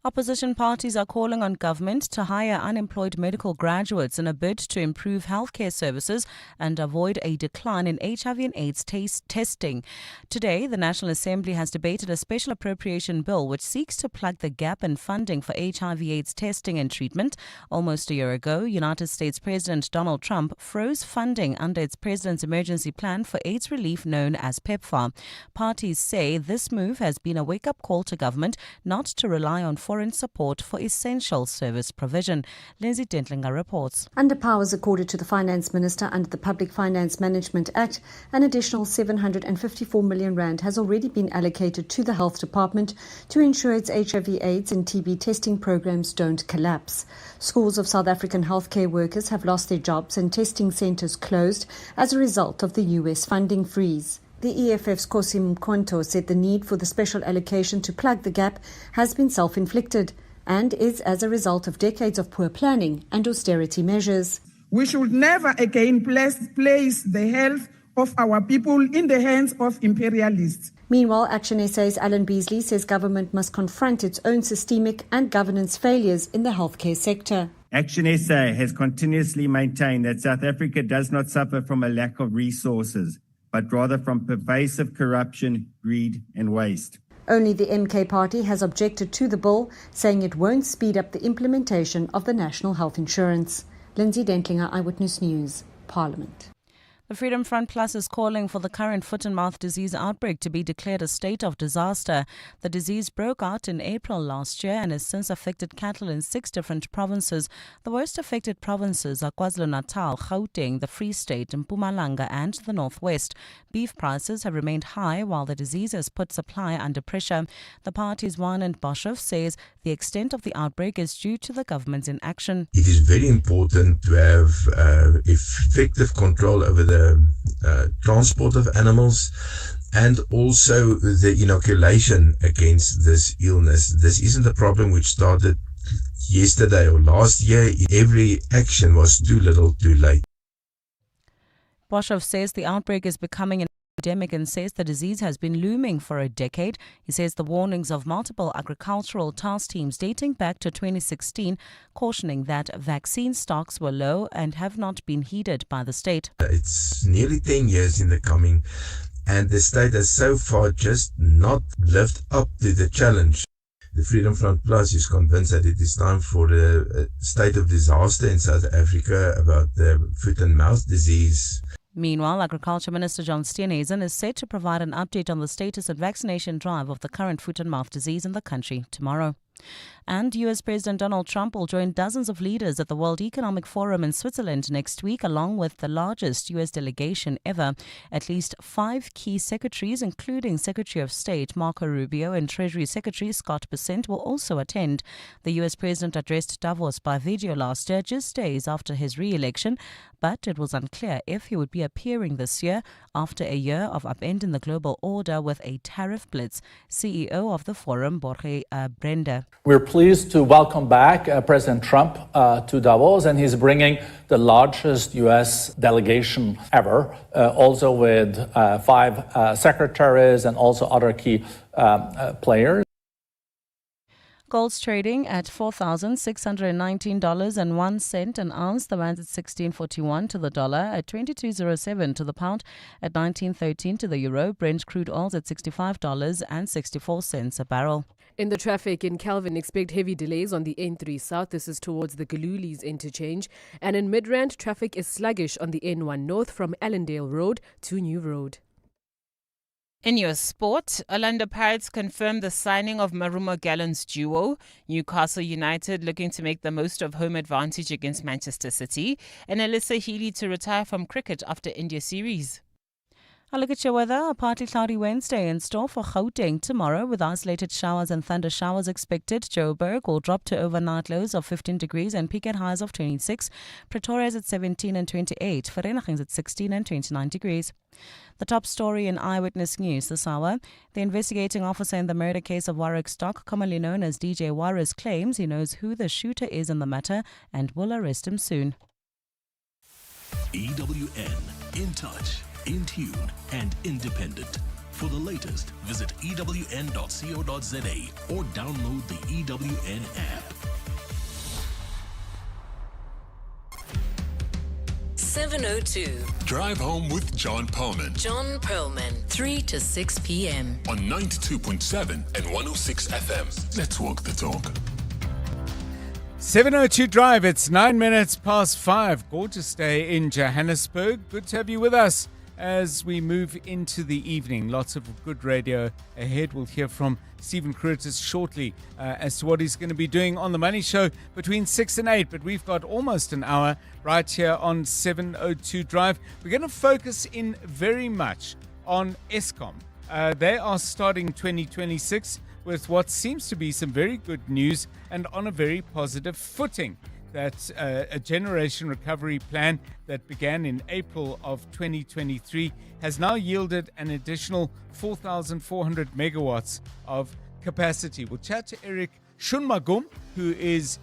Opposition parties are calling on government to hire unemployed medical graduates in a bid to improve healthcare services and avoid a decline in HIV and AIDS testing. Today, the National Assembly has debated a special appropriation bill which seeks to plug the gap in funding for HIV/AIDS testing and treatment. Almost a year ago, United States President Donald Trump froze funding under its President's Emergency Plan for AIDS relief known as PEPFAR. Parties say this move has been a wake-up call to government not to rely on foreign support for essential service provision. Lindsay Dentlinger reports. Under powers accorded to the Finance Minister under the Public Finance Management Act, an additional 754 million rand has already been allocated to the Health Department to ensure its HIV/AIDS and TB testing programs don't collapse. Scores of South African healthcare workers have lost their jobs and testing centres closed as a result of the US funding freeze. The EFF's Kosi Mkonto said the need for the special allocation to plug the gap has been self-inflicted and is as a result of decades of poor planning and austerity measures. We should never again place the health of our people in the hands of imperialists. Meanwhile, Action SA's Alan Beasley says government must confront its own systemic and governance failures in the healthcare sector. Action SA has continuously maintained that South Africa does not suffer from a lack of resources, but rather from pervasive corruption, greed and waste. Only the MK party has objected to the bill, saying it won't speed up the implementation of the National Health Insurance. Lindsay Dentlinger, Eyewitness News, Parliament. The Freedom Front Plus is calling for the current foot and mouth disease outbreak to be declared a state of disaster. The disease broke out in April last year and has since affected cattle in 6 different provinces. The worst affected provinces are KwaZulu-Natal, Gauteng, the Free State, Mpumalanga and the Northwest. Beef prices have remained high while the disease has put supply under pressure. The party's Warren Boshoff says the extent of the outbreak is due to the government's inaction. It is very important to have effective control over the transport of animals and also the inoculation against this illness. This isn't a problem which started yesterday or last year. Every action was too little, too late. Boshoff says the outbreak is becoming an epidemic and says the disease has been looming for a decade. He says the warnings of multiple agricultural task teams dating back to 2016, cautioning that vaccine stocks were low and have not been heeded by the state. It's nearly 10 years in the coming, and the state has so far just not lived up to the challenge. The Freedom Front Plus is convinced that it is time for a state of disaster in South Africa about the foot and mouth disease. Meanwhile, Agriculture Minister John Steenhuisen is set to provide an update on the status and vaccination drive of the current foot and mouth disease in the country tomorrow. And US President Donald Trump will join dozens of leaders at the World Economic Forum in Switzerland next week, along with the largest US delegation ever. At least 5 key secretaries, including Secretary of State Marco Rubio and Treasury Secretary Scott Bessent, will also attend. The US President addressed Davos by video last year, just days after his re-election, but it was unclear if he would be appearing this year after a year of upending the global order with a tariff blitz. CEO of the forum, Borge Brenda. We're pleased to welcome back President Trump to Davos, and he's bringing the largest U.S. delegation ever, also with 5 secretaries and also other key players. Gold's trading at $4,619.01 an ounce. The rand at 16.41 to the dollar, at 22.07 to the pound, at 19.13 to the euro. Brent crude oil's at $65.64 a barrel. In the traffic in Kelvin, expect heavy delays on the N3 South. This is towards the Galulis interchange. And in Midrand, traffic is sluggish on the N1 North from Allendale Road to New Road. In your sport, Orlando Pirates confirmed the signing of Marumo Gallant's duo. Newcastle United looking to make the most of home advantage against Manchester City. And Alyssa Healy to retire from cricket after India series. A look at your weather. A partly cloudy Wednesday in store for Gauteng tomorrow with isolated showers and thunder showers expected. Joburg will drop to overnight lows of 15 degrees and peak at highs of 26. Pretoria's at 17 and 28. Vereniging's at 16 and 29 degrees. The top story in Eyewitness News this hour. The investigating officer in the murder case of Warwick Stock, commonly known as DJ Warris, claims he knows who the shooter is in the matter and will arrest him soon. EWN, in touch, in tune and independent. For the latest, visit ewn.co.za or download the EWN app. 7:02. Drive home with John Perlman. John Perlman, 3 to 6 p.m. On 92.7 and 106 FM. Let's walk the talk. 7:02 Drive, it's 9 minutes past 5. Gorgeous day in Johannesburg. Good to have you with us as we move into the evening. Lots of good radio ahead. We'll hear from Stephen Curtis shortly as to what he's going to be doing on The Money Show between 6 and 8. But we've got almost an hour right here on 702 Drive. We're going to focus in very much on Eskom. They are starting 2026 with what seems to be some very good news and on a very positive footing. That a generation recovery plan that began in April of 2023 has now yielded an additional 4,400 megawatts of capacity. We'll chat to Eric Shunmagum, who is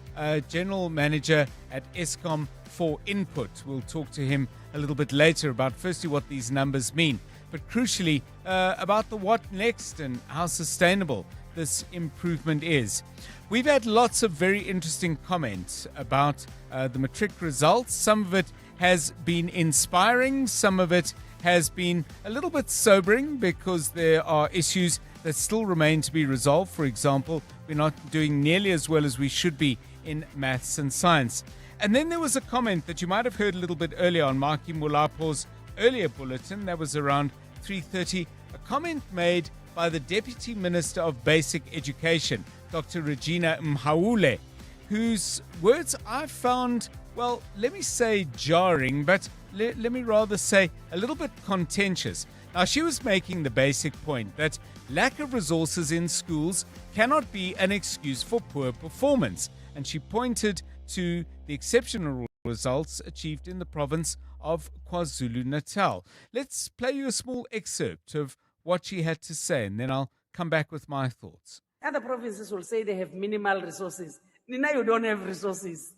General Manager at Eskom for Input. We'll talk to him a little bit later about firstly what these numbers mean, but crucially about the what next and how sustainable this improvement is. We've had lots of very interesting comments about the matric results. Some of it has been inspiring. Some of it has been a little bit sobering because there are issues that still remain to be resolved. For example, we're not doing nearly as well as we should be in maths and science. And then there was a comment that you might have heard a little bit earlier on Maki Mulapo's earlier bulletin. That was around 3:30. A comment made by the Deputy Minister of Basic Education, Dr. Regina Mhaule, whose words I found, well, let me say jarring, but let me rather say a little bit contentious. Now, she was making the basic point that lack of resources in schools cannot be an excuse for poor performance, and she pointed to the exceptional results achieved in the province of KwaZulu-Natal. Let's play you a small excerpt of what she had to say, and then I'll come back with my thoughts. Other provinces will say they have minimal resources. Nina, you don't have resources.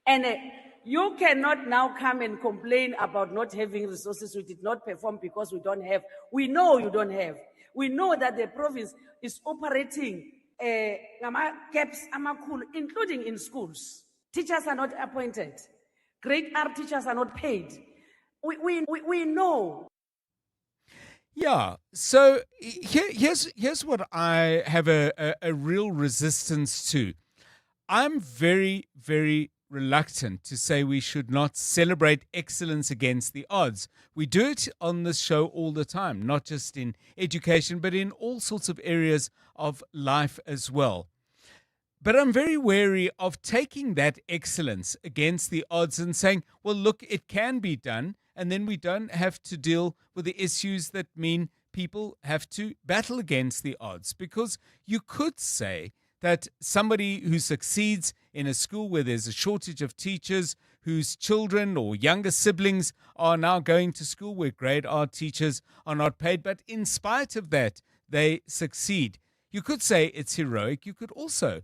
And you cannot now come and complain about not having resources. We did not perform because we don't have. We know you don't have. We know that the province is operating gaps, including in schools. Teachers are not appointed. Grade R teachers are not paid. We know. Yeah, so here's what I have a real resistance to. I'm very, very reluctant to say we should not celebrate excellence against the odds. We do it on this show all the time, not just in education, but in all sorts of areas of life as well. But I'm very wary of taking that excellence against the odds and saying, well, look, it can be done. And then we don't have to deal with the issues that mean people have to battle against the odds. Because you could say that somebody who succeeds in a school where there's a shortage of teachers, whose children or younger siblings are now going to school where grade R teachers are not paid, but in spite of that, they succeed. You could say it's heroic. You could also,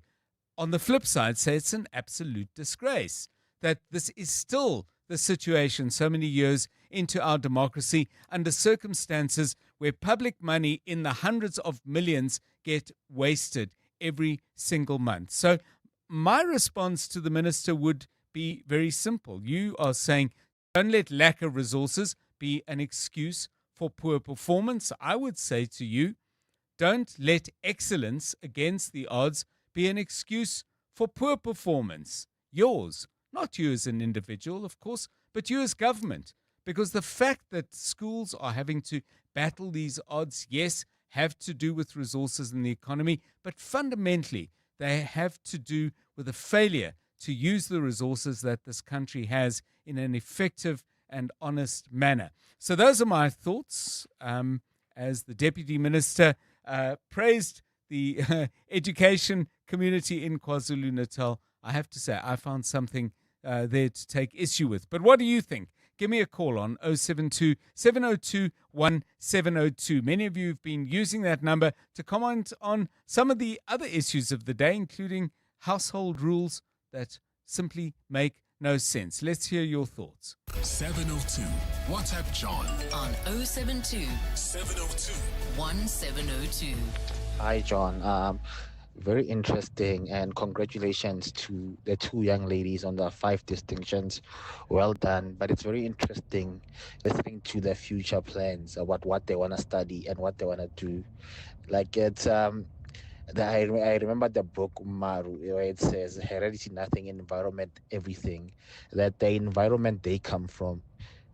on the flip side, say it's an absolute disgrace, that this is still the situation so many years into our democracy under circumstances where public money in the hundreds of millions get wasted every single month. So my response to the minister would be very simple. You are saying don't let lack of resources be an excuse for poor performance. I would say to you, don't let excellence against the odds be an excuse for poor performance. Yours. Not you as an individual, of course, but you as government. Because the fact that schools are having to battle these odds, yes, have to do with resources in the economy, but fundamentally they have to do with a failure to use the resources that this country has in an effective and honest manner. So those are my thoughts as the Deputy Minister praised the education community in KwaZulu-Natal. I have to say, I found something there to take issue with. But what do you think? Give me a call on 072 702 1702. Many of you have been using that number to comment on some of the other issues of the day, including household rules that simply make no sense. Let's hear your thoughts. 702. WhatsApp John on 072 702 1702. Hi, John. Very interesting, and congratulations to the two young ladies on the 5 distinctions. Well done. But it's very interesting listening to their future plans about what they want to study and what they want to do. Like it's I remember the book Maru, where it says heredity nothing, environment everything. That the environment they come from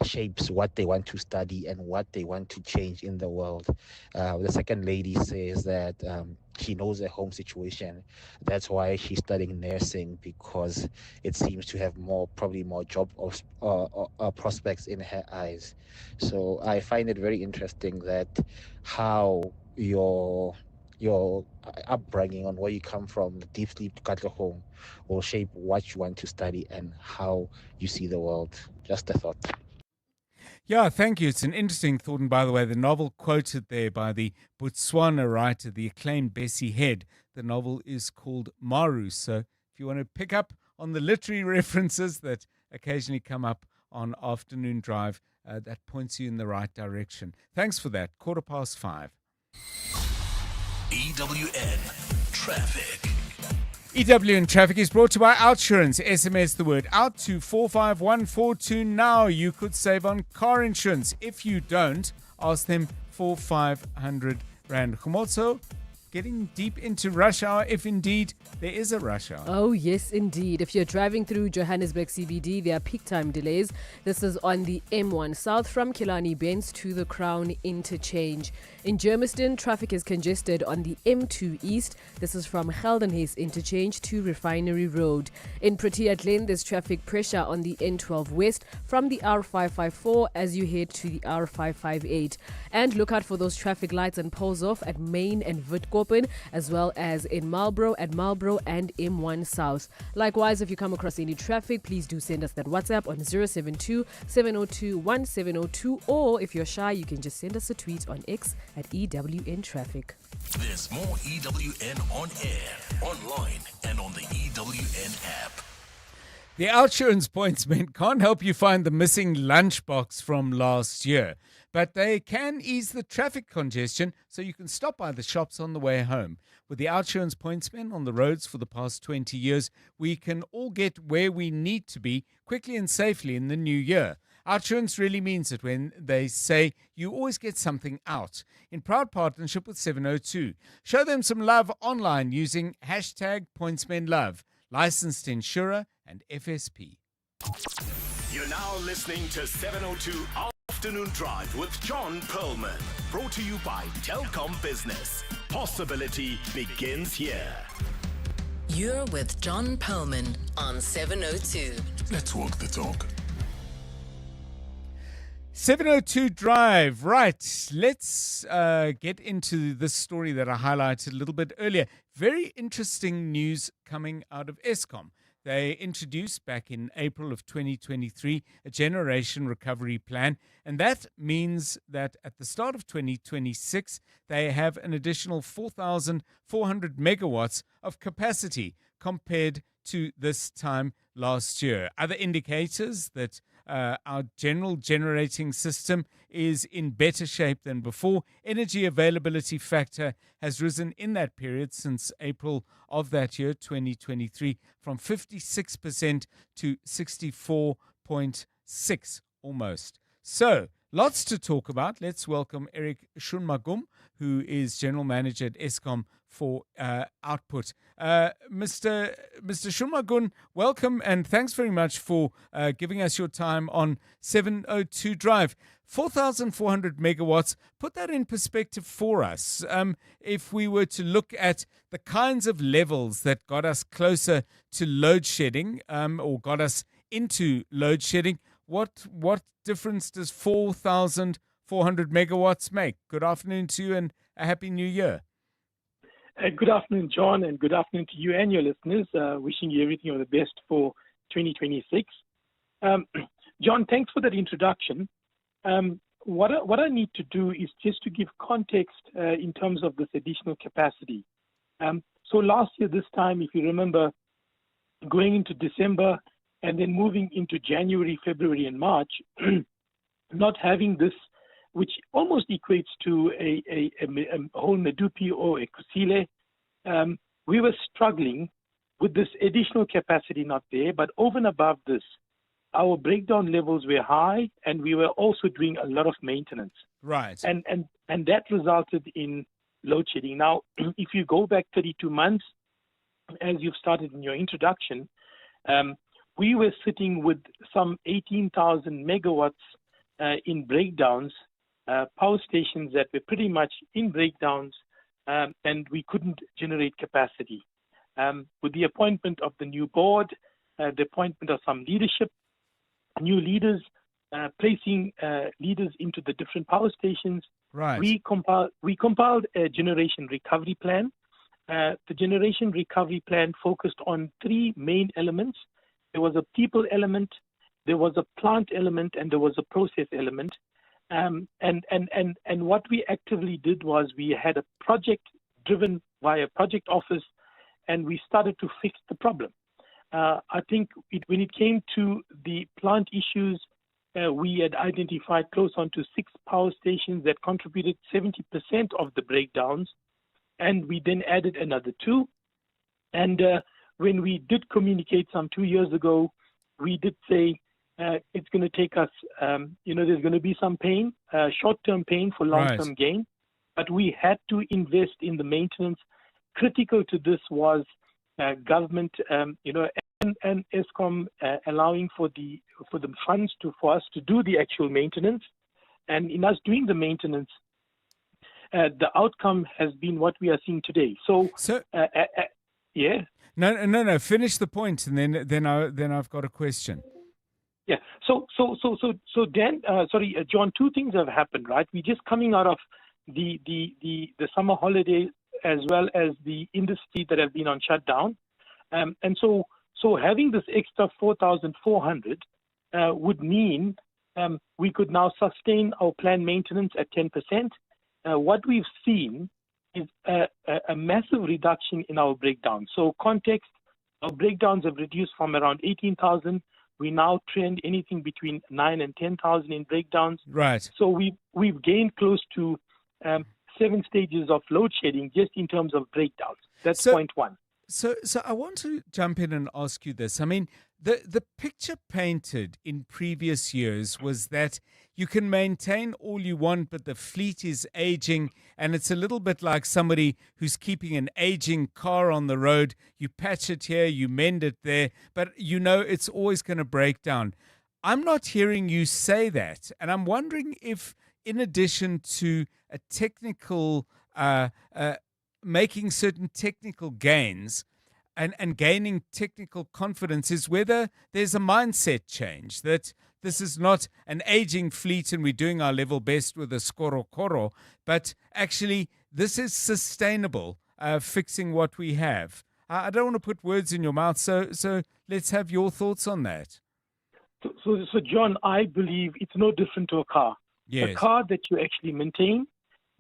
shapes what they want to study and what they want to change in the world. The second lady says that she knows her home situation. That's why she's studying nursing, because it seems to have probably more job prospects in her eyes. So I find it very interesting that how your upbringing, on where you come from, the deep sleep to home, will shape what you want to study and how you see the world. Just a thought. Yeah, thank you. It's an interesting thought. And by the way, the novel quoted there by the Botswana writer, the acclaimed Bessie Head, the novel is called Maru. So if you want to pick up on the literary references that occasionally come up on Afternoon Drive, that points you in the right direction. Thanks for that. 5:15. EWN Traffic. EWN Traffic is brought to you by Outsurance. SMS the word out to 45142 now. You could save on car insurance. If you don't, ask them for 500 Rand. Khumotso, getting deep into rush hour, if indeed there is a rush hour. Oh, yes, indeed. If you're driving through Johannesburg CBD, there are peak time delays. This is on the M1 South from Killarney Benz to the Crown Interchange. In Germiston, traffic is congested on the M2 East. This is from Geldenhuys Interchange to Refinery Road. In Protea Glen, there's traffic pressure on the N12 West from the R554 as you head to the R558. And look out for those traffic lights and poles off at Main and Witkoppen, as well as in Marlborough, at Marlborough and M1 South. Likewise, if you come across any traffic, please do send us that WhatsApp on 072-702-1702, or if you're shy, you can just send us a tweet on X at EWN Traffic. There's more EWN on air, online, and on the EWN app. The Outsurance Pointsmen can't help you find the missing lunchbox from last year, but they can ease the traffic congestion so you can stop by the shops on the way home. With the Outsurance Pointsmen on the roads for the past 20 years, we can all get where we need to be quickly and safely in the new year. Outsurance really means it when they say you always get something out. In proud partnership with 702. Show them some love online using hashtag PointsmenLove. Licensed insurer and FSP. You're now listening to 702 Afternoon Drive with John Perlman. Brought to you by Telkom Business. Possibility begins here. You're with John Perlman on 702. Let's walk the talk. 702 Drive. Right, let's get into this story that I highlighted a little bit earlier. Very interesting news coming out of Eskom. They introduced back in April of 2023 a generation recovery plan, and that means that at the start of 2026, they have an additional 4,400 megawatts of capacity compared to this time last year. Other indicators that our general generating system is in better shape than before. Energy availability factor has risen in that period since April of that year, 2023, from 56% to 64.6 almost. So, lots to talk about. Let's welcome Eric Shunmagum, who is General Manager at Eskom for Output. Mr. Shunmagum, welcome and thanks very much for giving us your time on 702 Drive. 4,400 megawatts, put that in perspective for us. If we were to look at the kinds of levels that got us closer to load shedding or got us into load shedding, what difference does 4,400 megawatts make? Good afternoon to you and a happy new year. Good afternoon, John, and good afternoon to you and your listeners. Wishing you everything of the best for 2026. John, thanks for that introduction. What I need to do is just to give context in terms of this additional capacity. So last year, this time, if you remember, going into December and then moving into January, February, and March, not having this, which almost equates to a whole Medupi or a Kusile, we were struggling with this additional capacity not there. But over and above this, our breakdown levels were high, and we were also doing a lot of maintenance. Right. And that resulted in load shedding. Now, if you go back 32 months, as you've started in your introduction, we were sitting with some 18,000 megawatts in breakdowns, power stations that were pretty much in breakdowns, and we couldn't generate capacity. With the appointment of the new board, the appointment of some leadership, new leaders, placing leaders into the different power stations, right. we compiled a generation recovery plan. The generation recovery plan focused on three main elements. There was a people element, there was a plant element, and there was a process element. And what we actively did was we had a project driven via project office, and we started to fix the problem. I think when it came to the plant issues, we had identified close on to 6 power stations that contributed 70% of the breakdowns, and we then added another 2. And when we did communicate some 2 years ago, we did say it's going to take us, there's going to be some pain, short-term pain for long-term gain, but we had to invest in the maintenance. Critical to this was government, and Eskom allowing for the funds for us to do the actual maintenance, and in us doing the maintenance, the outcome has been what we are seeing today. So yeah. No. Finish the point, and then I've got a question. Yeah. So Dan, John, 2 things have happened, right? We're just coming out of the summer holidays as well as the industry that have been on shutdown, and so having this extra 4,400 would mean we could now sustain our planned maintenance at 10%. What we've seen is a massive reduction in our breakdowns. So context, our breakdowns have reduced from around 18,000. We now trend anything between 9,000 and 10,000 in breakdowns. Right. So we've gained close to 7 stages of load shedding just in terms of breakdowns. That's point 1. So I want to jump in and ask you this. I mean, the picture painted in previous years was that you can maintain all you want, but the fleet is aging, and it's a little bit like somebody who's keeping an aging car on the road. You patch it here, you mend it there, but it's always going to break down. I'm not hearing you say that, and I'm wondering if, in addition to a technical making certain technical gains and gaining technical confidence, is whether there's a mindset change that this is not an aging fleet and we're doing our level best with a skorokoro, but actually this is sustainable, fixing what we have. I don't want to put words in your mouth, so let's have your thoughts on that. So John, I believe it's no different to a car. Yes. A car that you actually maintain,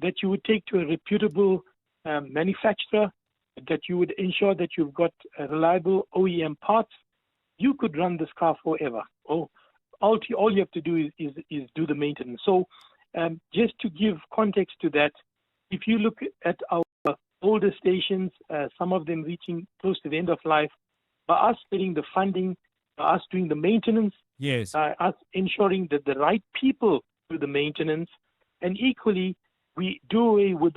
that you would take to a reputable manufacturer, that you would ensure that you've got reliable OEM parts, you could run this car forever. All you have to do is do the maintenance. So just to give context to that, if you look at our older stations, some of them reaching close to the end of life, by us getting the funding, by us doing the maintenance, yes, by us ensuring that the right people do the maintenance, and equally, we do away with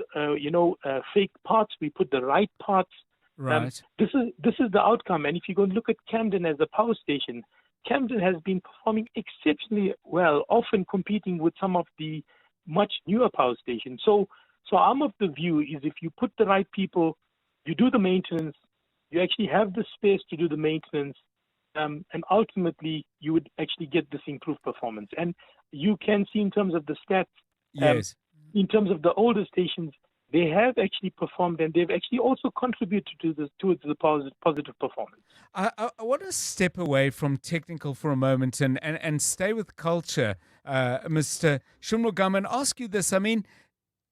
fake parts. We put the right parts. Right. This is the outcome. And if you go and look at Camden as a power station, Camden has been performing exceptionally well, often competing with some of the much newer power stations. So I'm of the view is if you put the right people, you do the maintenance, you actually have the space to do the maintenance, and ultimately you would actually get this improved performance. And you can see in terms of the stats. Yes. In terms of the older stations, they have actually performed, and they've actually also contributed towards the positive performance. I want to step away from technical for a moment and stay with culture, Mr. Shumlogam, and ask you this. I mean,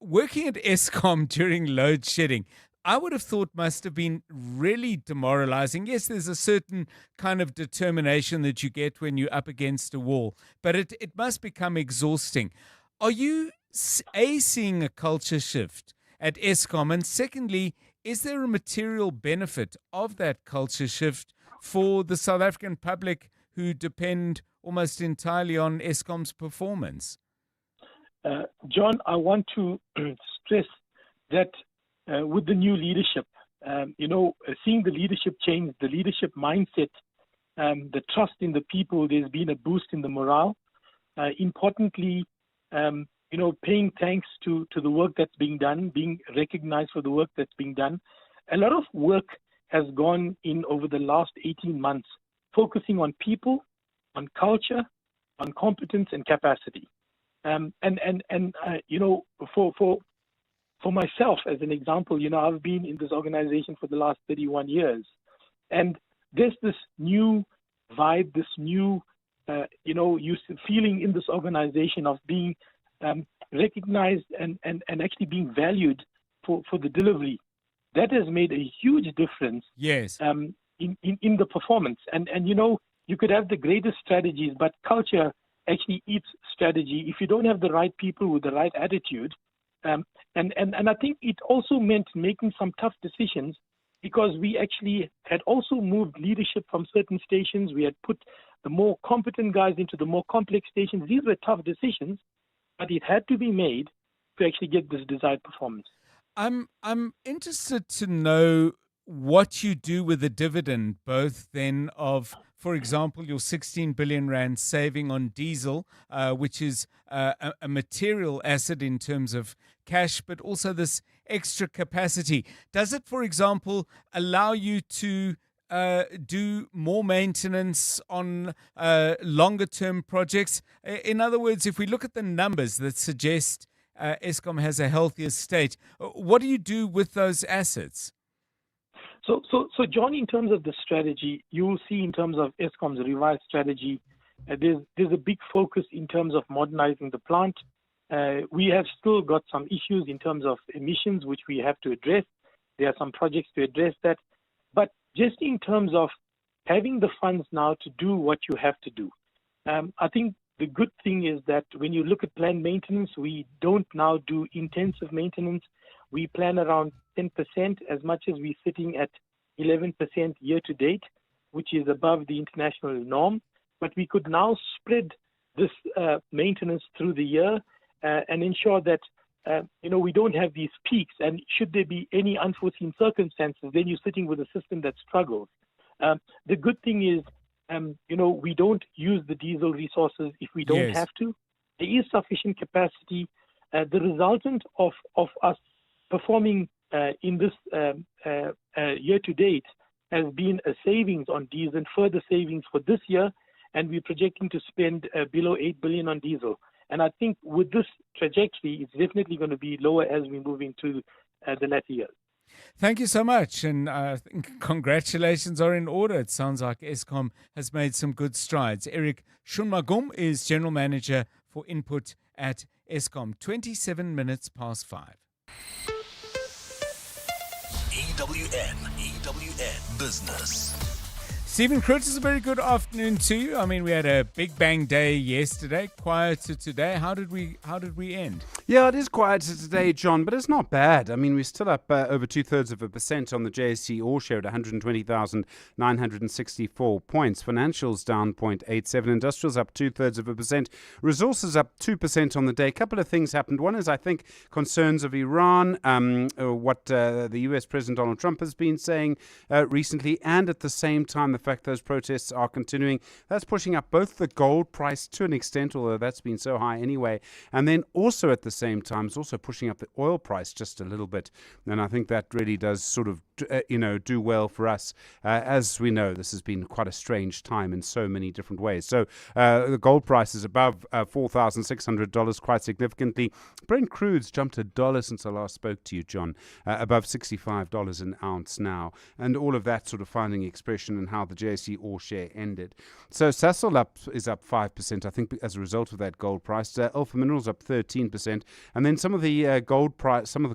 working at Eskom during load shedding, I would have thought must have been really demoralizing. Yes, there's a certain kind of determination that you get when you're up against a wall, but it must become exhausting. Are you seeing a culture shift at Eskom? And secondly, is there a material benefit of that culture shift for the South African public who depend almost entirely on Eskom's performance? John, I want to stress that with the new leadership, seeing the leadership change, the leadership mindset, the trust in the people, there's been a boost in the morale. Importantly, paying thanks to the work that's being done, being recognized for the work that's being done. A lot of work has gone in over the last 18 months, focusing on people, on culture, on competence and capacity. For myself, as an example, I've been in this organization for the last 31 years. And there's this new vibe, this new, feeling in this organization of being recognized and actually being valued for the delivery. That has made a huge difference. Yes. In the performance. And you could have the greatest strategies, but culture actually eats strategy if you don't have the right people with the right attitude. And I think it also meant making some tough decisions, because we actually had also moved leadership from certain stations. We had put the more competent guys into the more complex stations. These were tough decisions, but it had to be made to actually get this desired performance. I'm interested to know what you do with the dividend, both then of, for example, your 16 billion rand saving on diesel, which is a material asset in terms of cash, but also this extra capacity. Does it, for example, allow you to do more maintenance on longer term projects? In other words, if we look at the numbers that suggest Eskom has a healthier state, what do you do with those assets? So John, in terms of the strategy, you will see in terms of Eskom's revised strategy, there's a big focus in terms of modernizing the plant. We have still got some issues in terms of emissions, which we have to address. There are some projects to address that. But just in terms of having the funds now to do what you have to do, I think the good thing is that when you look at planned maintenance, we don't now do intensive maintenance. We plan around 10%, as much as we're sitting at 11% year to date, which is above the international norm. But we could now spread this maintenance through the year and ensure that we don't have these peaks. And should there be any unforeseen circumstances, then you're sitting with a system that struggles. The good thing is, we don't use the diesel resources if we don't have to. There is sufficient capacity. The resultant of us performing in this year to date has been a savings on diesel and further savings for this year, and we're projecting to spend below 8 billion on diesel. And I think with this trajectory, it's definitely going to be lower as we move into the latter years. Thank you so much, and I think congratulations are in order. It sounds like Eskom has made some good strides. Eric Shunmagum is General Manager for Input at Eskom. 27 minutes past 5. EWN Business. Stephen Curtis, a very good afternoon to you. I mean, we had a big bang day yesterday, quieter today. How did we end? Yeah, it is quieter today, John, but it's not bad. I mean, we're still up over 0.2% on the JSE All Share at 120,964 points. Financials down 0.87. Industrials up 0.2%. Resources up 2% on the day. A couple of things happened. One is, I think, concerns of Iran, what the US President Donald Trump has been saying recently, and at the same time, the fact those protests are continuing. That's pushing up both the gold price to an extent, although that's been so high anyway, and then also at the same time it's also pushing up the oil price just a little bit. And I think that really does sort of do well for us. As we know, this has been quite a strange time in so many different ways. So the gold price is above $4,600 quite significantly. Brent crude's jumped $1 since I last spoke to you, John, above $65 an ounce now, and all of that sort of finding expression in how the JSE All Share ended. So Sasol is up 5%, I think, as a result of that gold price. Alpha Minerals up 13%, and then some of the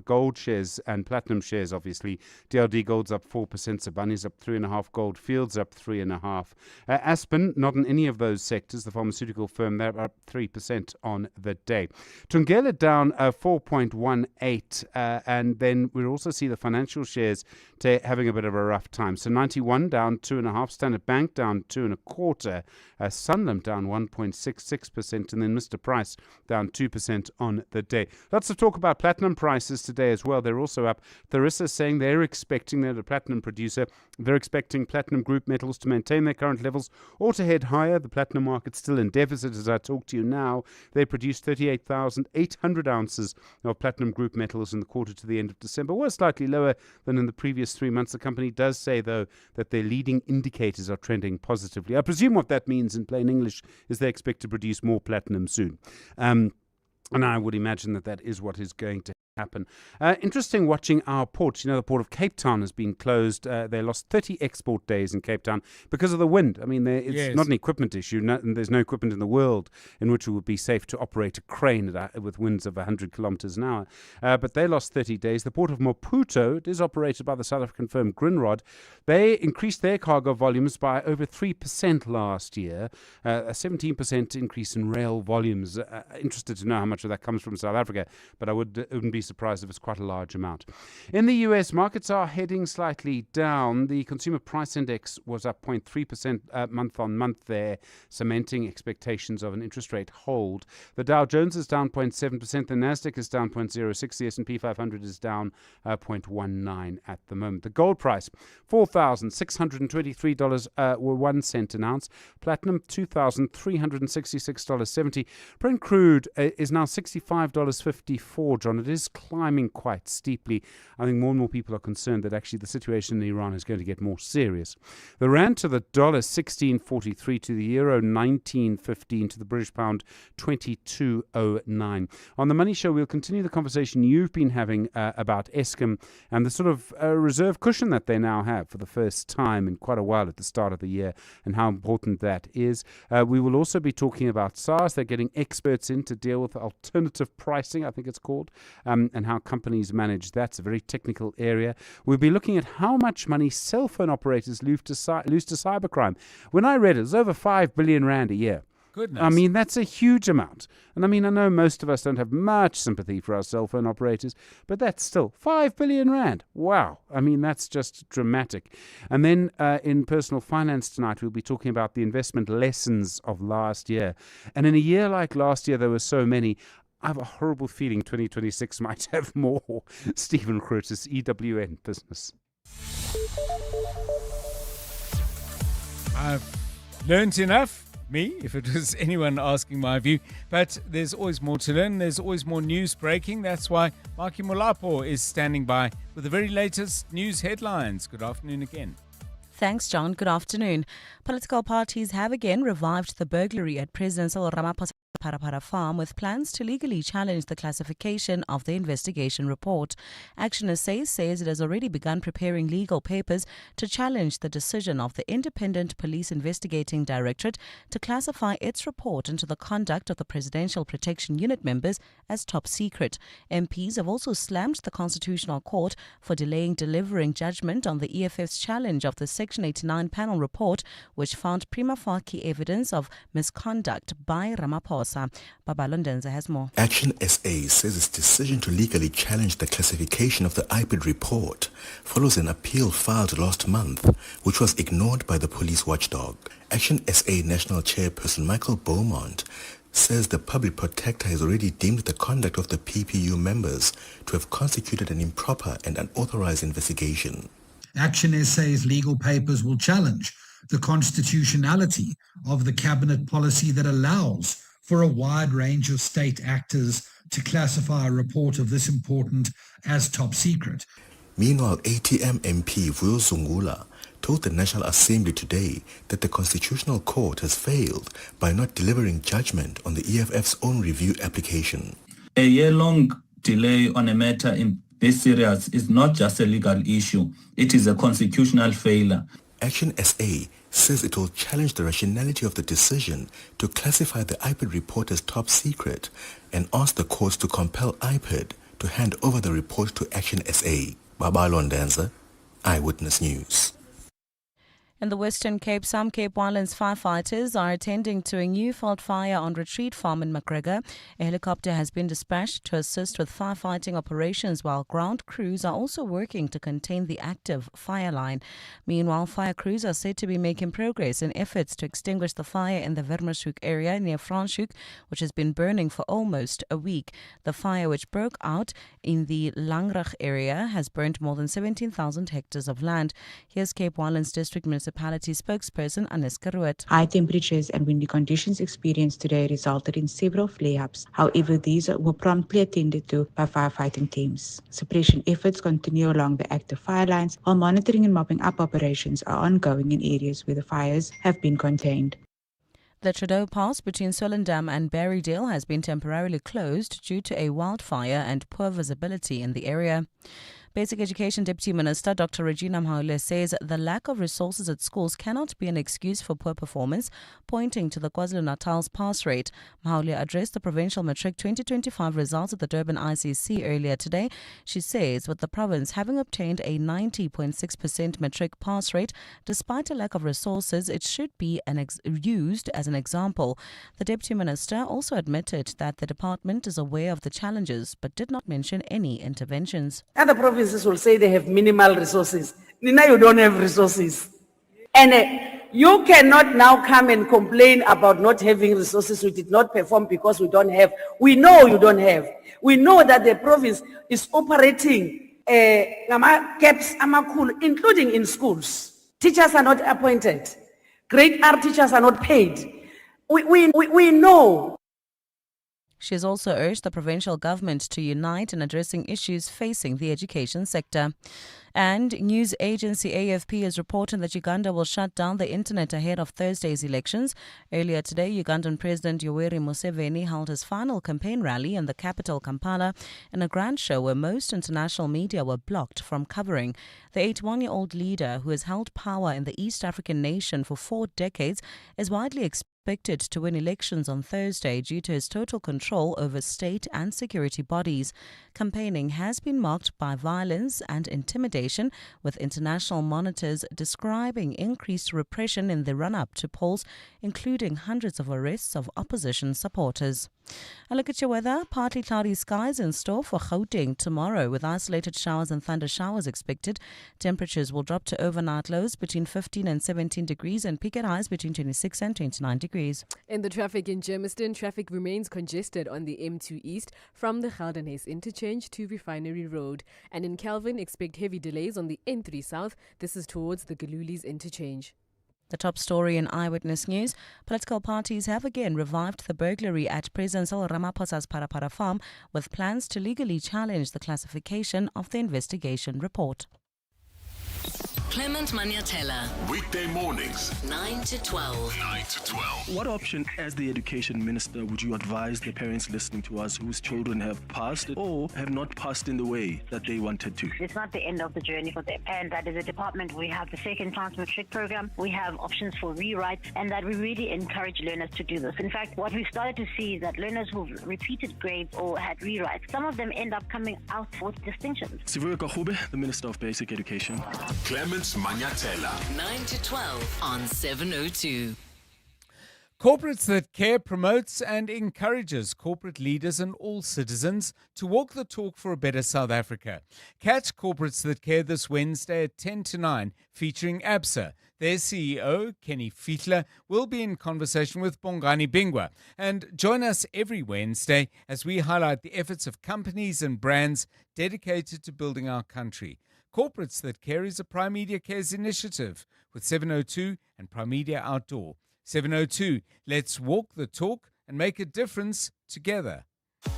gold shares and platinum shares, obviously. DLD Gold's up 4%, Sibani's up 3.5%, Gold Fields up 3.5%. Aspen, not in any of those sectors, the pharmaceutical firm, they're up 3% on the day. Thungela down 4.18%, and then we'll also see the financial shares having a bit of a rough time. So 91 down 2.5%, Standard Bank down 2.25%, Sanlam down 1.66%, and then Mr. Price down 2% on the day. Lots of talk about platinum prices today as well. They're also up. Tharisa saying they're a platinum producer. They're expecting platinum group metals to maintain their current levels or to head higher. The platinum market's still in deficit as I talk to you now. They produced 38,800 ounces of platinum group metals in the quarter to the end of December. Was slightly lower than in the previous 3 months. The company does say, though, that their leading indicators are trending positively. I presume what that means in plain English is they expect to produce more platinum soon. And I would imagine that is what is going to happen. Interesting watching our ports. The port of Cape Town has been closed. They lost 30 export days in Cape Town because of the wind. I mean, it's not an equipment issue. There's no equipment in the world in which it would be safe to operate a crane with winds of 100 kilometers an hour. But they lost 30 days. The port of Maputo, it is operated by the South African firm Grindrod. They increased their cargo volumes by over 3% last year, a 17% increase in rail volumes. Interested to know how much of that comes from South Africa, but I wouldn't be surprised if it's quite a large amount. In the US, markets are heading slightly down. The consumer price index was up 0.3% month on month there, cementing expectations of an interest rate hold. The Dow Jones is down 0.7%. The Nasdaq is down 0.06%. The S&P 500 is down 0.19% at the moment. The gold price, $4,623 were 1 cent an ounce. Platinum, $2,366.70. Brent crude is now $65.54, John. It is climbing quite steeply. I think more and more people are concerned that actually the situation in Iran is going to get more serious. The rand to the dollar, 16.43, to the euro, 19.15, to the British pound, 22.09. On the Money Show, we'll continue the conversation you've been having about Eskom and the sort of reserve cushion that they now have for the first time in quite a while at the start of the year and how important that is. We will also be talking about SARS. They're getting experts in to deal with alternative pricing, I think it's called, and how companies manage that. It's a very technical area. We'll be looking at how much money cell phone operators lose to cybercrime. When I read it, was over 5 billion rand a year. Goodness. I mean, that's a huge amount. And I mean, I know most of us don't have much sympathy for our cell phone operators, but that's still 5 billion rand. Wow. I mean, that's just dramatic. And then in personal finance tonight, we'll be talking about the investment lessons of last year. And in a year like last year, there were so many. I have a horrible feeling 2026 might have more. Stephen Curtis, EWN Business. I've learned enough. Me, if it was anyone asking my view. But there's always more to learn. There's always more news breaking. That's why Maki Molapo is standing by with the very latest news headlines. Good afternoon again. Thanks, John. Good afternoon. Political parties have again revived the burglary at President Cyril Ramaphosa's Parapara farm with plans to legally challenge the classification of the investigation report. Action SA says it has already begun preparing legal papers to challenge the decision of the Independent Police Investigating Directorate to classify its report into the conduct of the Presidential Protection Unit members as top secret. MPs have also slammed the Constitutional Court for delaying delivering judgment on the EFF's challenge of the Section 89 panel report, which found prima facie evidence of misconduct by Ramaphosa. Babalondenza has more. Action SA says its decision to legally challenge the classification of the IPID report follows an appeal filed last month, which was ignored by the police watchdog. Action SA National Chairperson Michael Beaumont says the public protector has already deemed the conduct of the PPU members to have constituted an improper and unauthorized investigation. Action SA's legal papers will challenge the constitutionality of the cabinet policy that allows for a wide range of state actors to classify a report of this important as top secret. Meanwhile, ATM MP Vuyo Zungula told the National Assembly today that the Constitutional Court has failed by not delivering judgment on the EFF's own review application. A year-long delay on a matter in this serious is not just a legal issue, it is a constitutional failure. Action SA says it will challenge the rationality of the decision to classify the IPID report as top secret and ask the courts to compel IPID to hand over the report to Action SA. Babalondenza, Eyewitness News. In the Western Cape, some Cape Winelands firefighters are attending to a new fault fire on Retreat Farm in McGregor. A helicopter has been dispatched to assist with firefighting operations, while ground crews are also working to contain the active fire line. Meanwhile, fire crews are said to be making progress in efforts to extinguish the fire in the Vermershoek area near Franschhoek, which has been burning for almost a week. The fire, which broke out in the Langrach area, has burnt more than 17,000 hectares of land. Here's Cape Winelands District Municipality spokesperson Aniska Ruet. High temperatures and windy conditions experienced today resulted in several flare-ups. However, these were promptly attended to by firefighting teams. Suppression efforts continue along the active fire lines, while monitoring and mopping up operations are ongoing in areas where the fires have been contained. The Trudeau Pass between Swellendam and Berrydale has been temporarily closed due to a wildfire and poor visibility in the area. Basic Education Deputy Minister Dr. Regina Maule says the lack of resources at schools cannot be an excuse for poor performance, pointing to the KwaZulu-Natal's pass rate. Maule addressed the provincial matric 2025 results at the Durban ICC earlier today. She says with the province having obtained a 90.6% matric pass rate, despite a lack of resources, it should be used as an example. The Deputy Minister also admitted that the department is aware of the challenges, but did not mention any interventions. Other provinces will say they have minimal resources. Nina, you don't have resources. And you cannot now come and complain about not having resources. We did not perform because we don't have. We know you don't have. We know that the province is operating gaps, including in schools. Teachers are not appointed. Grade R teachers are not paid. We know. She has also urged the provincial government to unite in addressing issues facing the education sector. And news agency AFP is reporting that Uganda will shut down the internet ahead of Thursday's elections. Earlier today, Ugandan President Yoweri Museveni held his final campaign rally in the capital Kampala in a grand show where most international media were blocked from covering. The 81-year-old leader, who has held power in the East African nation for 4 decades, is widely expected to win elections on Thursday due to his total control over state and security bodies. Campaigning has been marked by violence and intimidation, with international monitors describing increased repression in the run-up to polls, including hundreds of arrests of opposition supporters. A look at your weather. Partly cloudy skies in store for Gauteng tomorrow, with isolated showers and thunder showers expected. Temperatures will drop to overnight lows between 15 and 17 degrees and peak at highs between 26 and 29 degrees. In the traffic in Germiston, traffic remains congested on the M2 East from the Geldenhuys interchange to Refinery Road. And in Kelvin, expect heavy delays on the N3 South. This is towards the Galulis interchange. The top story in Eyewitness News. Political parties have again revived the burglary at President Cyril Ramaphosa's Parapara farm, with plans to legally challenge the classification of the investigation report. Clement Maniatella. Weekday mornings, 9 to 12. 9 to 12. What option, as the education minister, would you advise the parents listening to us whose children have passed or have not passed in the way that they wanted to? It's not the end of the journey for them. And that as a department, we have the second chance matric program. We have options for rewrites, and that we really encourage learners to do this. In fact, what we've started to see is that learners who've repeated grades or had rewrites, some of them end up coming out with distinctions. Sivuyo Kahube, the Minister of Basic Education. Clement Maniatella. 9 to 12 on 702. Corporates that care promotes and encourages corporate leaders and all citizens to walk the talk for a better South Africa. Catch Corporates That Care this Wednesday at 10 to 9, featuring ABSA. Their CEO, Kenny Fiedler, will be in conversation with Bongani Bingwa. And join us every Wednesday as we highlight the efforts of companies and brands dedicated to building our country. Corporates That Care is a Prime Media Cares initiative with 702 and Prime Media Outdoor. 702, let's walk the talk and make a difference together.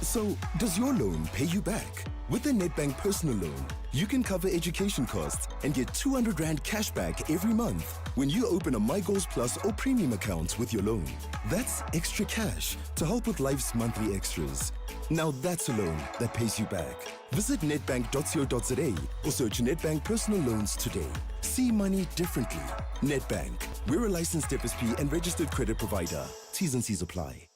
So, does your loan pay you back? With the Nedbank personal loan, you can cover education costs and get 200 Rand cash back every month when you open a My Goals Plus or premium account with your loan. That's extra cash to help with life's monthly extras. Now that's a loan that pays you back. Visit nedbank.co.za or search Nedbank personal loans today. See money differently. Nedbank. We're a licensed FSP and registered credit provider. T's and C's apply.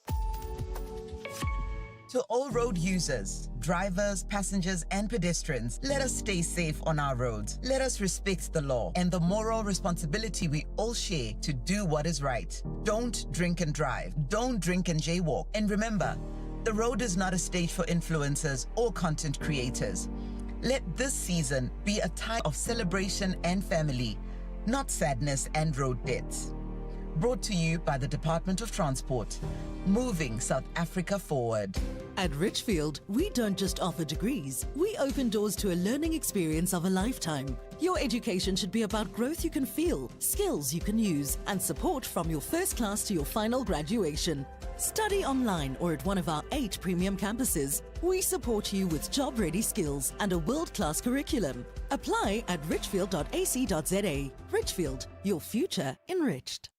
To all road users, drivers, passengers, and pedestrians, let us stay safe on our roads. Let us respect the law and the moral responsibility we all share to do what is right. Don't drink and drive. Don't drink and jaywalk. And remember, the road is not a stage for influencers or content creators. Let this season be a time of celebration and family, not sadness and road deaths. Brought to you by the Department of Transport, moving South Africa forward. At Richfield, we don't just offer degrees, we open doors to a learning experience of a lifetime. Your education should be about growth you can feel, skills you can use, and support from your first class to your final graduation. Study online or at one of our 8 premium campuses. We support you with job-ready skills and a world-class curriculum. Apply at richfield.ac.za. Richfield, your future enriched.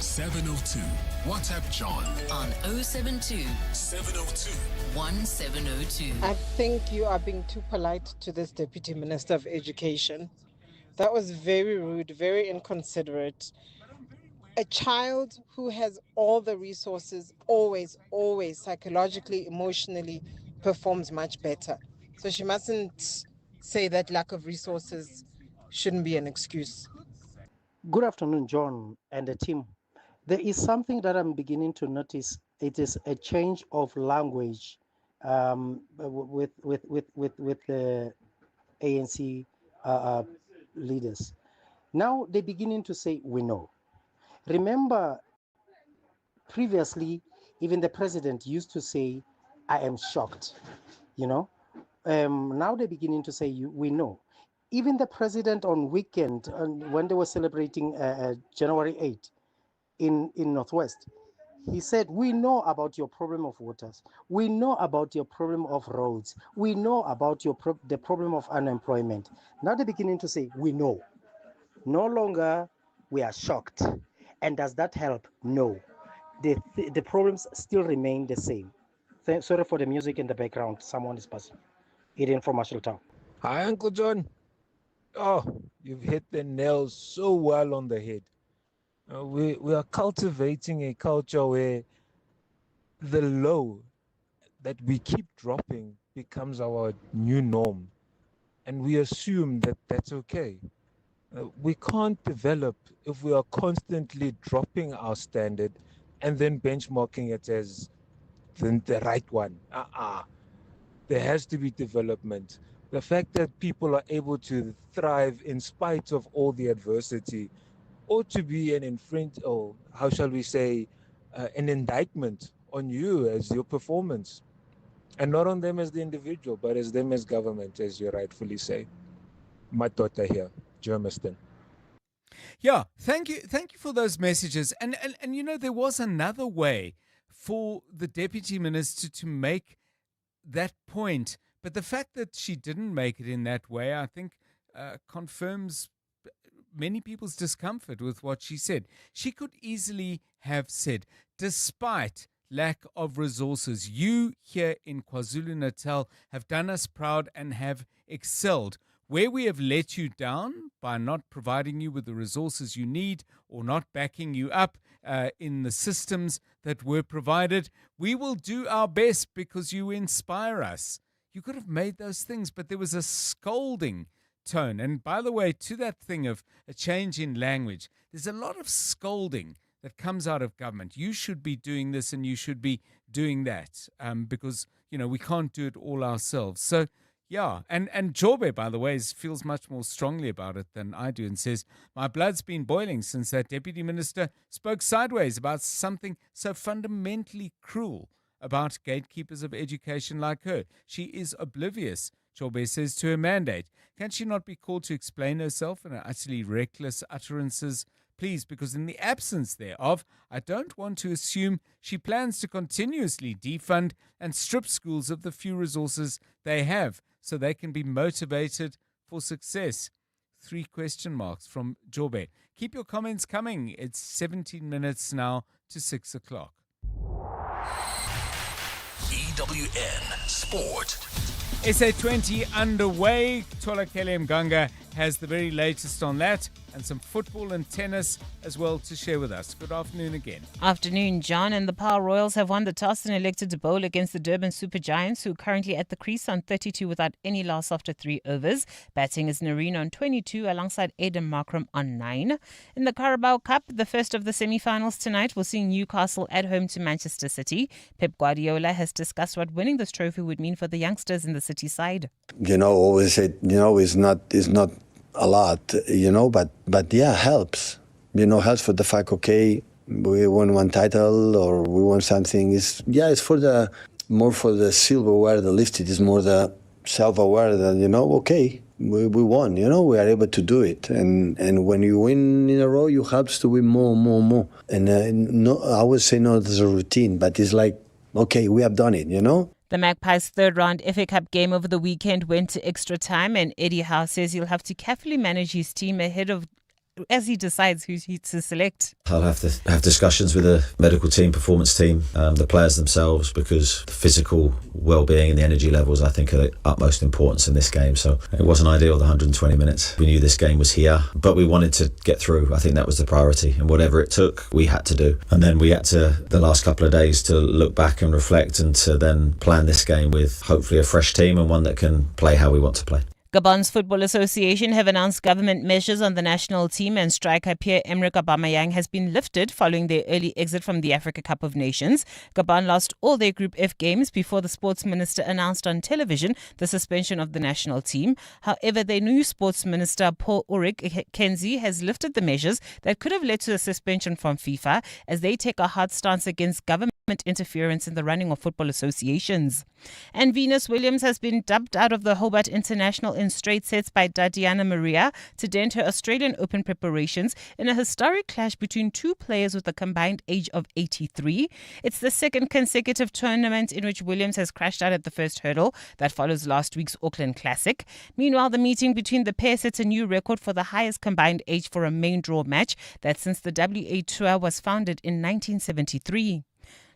702. WhatsApp John on 072 702 1702. I think you are being too polite to this Deputy Minister of Education. That was very rude, very inconsiderate. A child who has all the resources always, psychologically, emotionally, performs much better. So she mustn't say that lack of resources shouldn't be an excuse. Good afternoon, John and the team. There is something that I'm beginning to notice. It is a change of language with the ANC leaders. Now they're beginning to say, we know. Remember, previously, even the president used to say, I am shocked, Now they're beginning to say, we know. Even the president on weekend, when they were celebrating January 8th in Northwest, he said, we know about your problem of waters. We know about your problem of roads. We know about the problem of unemployment. Now they're beginning to say, we know. No longer we are shocked. And does that help? No. The problems still remain the same. Sorry for the music in the background. Someone is passing. Eden from Marshalltown. Hi, Uncle John. Oh, you've hit the nail so well on the head. We are cultivating a culture where the low that we keep dropping becomes our new norm. And we assume that that's okay. We can't develop if we are constantly dropping our standard and then benchmarking it as the right one. There has to be development. The fact that people are able to thrive in spite of all the adversity ought to be an an indictment on you as your performance. And not on them as the individual, but as them as government, as you rightfully say. My daughter here, Germiston. Yeah, thank you for those messages. And there was another way for the Deputy Minister to make that point. But the fact that she didn't make it in that way, I think, confirms many people's discomfort with what she said. She could easily have said, despite lack of resources, you here in KwaZulu-Natal have done us proud and have excelled. Where we have let you down by not providing you with the resources you need or not backing you up in the systems that were provided, we will do our best because you inspire us. You could have made those things, but there was a scolding tone. And by the way, to that thing of a change in language, there's a lot of scolding that comes out of government. You should be doing this and you should be doing that because, we can't do it all ourselves. So, yeah, and Jobe, by the way, feels much more strongly about it than I do and says, my blood's been boiling since that Deputy Minister spoke sideways about something so fundamentally cruel about gatekeepers of education like her. She is oblivious, Jobe says, to her mandate. Can she not be called to explain herself in her utterly reckless utterances? Please, because in the absence thereof, I don't want to assume she plans to continuously defund and strip schools of the few resources they have so they can be motivated for success. 3 question marks from Jobe. Keep your comments coming. It's 17 minutes now to 6 o'clock. EWN Sport. SA20 underway. Tolakele Mganga has the very latest on that and some football and tennis as well to share with us. Good afternoon again. Afternoon, John. And the Power Royals have won the toss and elected to bowl against the Durban Super Giants, who are currently at the crease on 32 without any loss after 3 overs. Batting is Narine on 22 alongside Aidan Markram on 9. In the Carabao Cup, the first of the semi-finals tonight will see Newcastle at home to Manchester City. Pep Guardiola has discussed what winning this trophy would mean for the youngsters in the City side. Always said, it's not a lot, but yeah, helps. Helps for the fact, okay, we won one title or we won something. It's more for the silverware, the lifted is more the self-aware that, okay, we won, we are able to do it. And when you win in a row, you helps to win more. And no, I would say not as a routine, but it's like, okay, we have done it, The Magpies' third-round FA Cup game over the weekend went to extra time, and Eddie Howe says he'll have to carefully manage his team as he decides who to select. I'll have to have discussions with the medical team, performance team, the players themselves, because the physical well-being and the energy levels, I think, are the utmost importance in this game. So it wasn't ideal, the 120 minutes. We knew this game was here, but we wanted to get through. I think that was the priority, and whatever it took, we had to do. And then we had to, the last couple of days, to look back and reflect and to then plan this game with hopefully a fresh team and one that can play how we want to play. Gabon's Football Association have announced government measures on the national team, and striker Pierre-Emerick Aubameyang has been lifted following their early exit from the Africa Cup of Nations. Gabon lost all their Group F games before the sports minister announced on television the suspension of the national team. However, their new sports minister, Paul Ulrich Kenzie, has lifted the measures that could have led to a suspension from FIFA as they take a hard stance against government interference in the running of football associations. And Venus Williams has been dubbed out of the Hobart International in straight sets by Tatiana Maria to dent her Australian Open preparations in a historic clash between two players with a combined age of 83. It's the second consecutive tournament in which Williams has crashed out at the first hurdle. That follows last week's Auckland Classic. Meanwhile, the meeting between the pair sets a new record for the highest combined age for a main draw match that since the WA Tour was founded in 1973.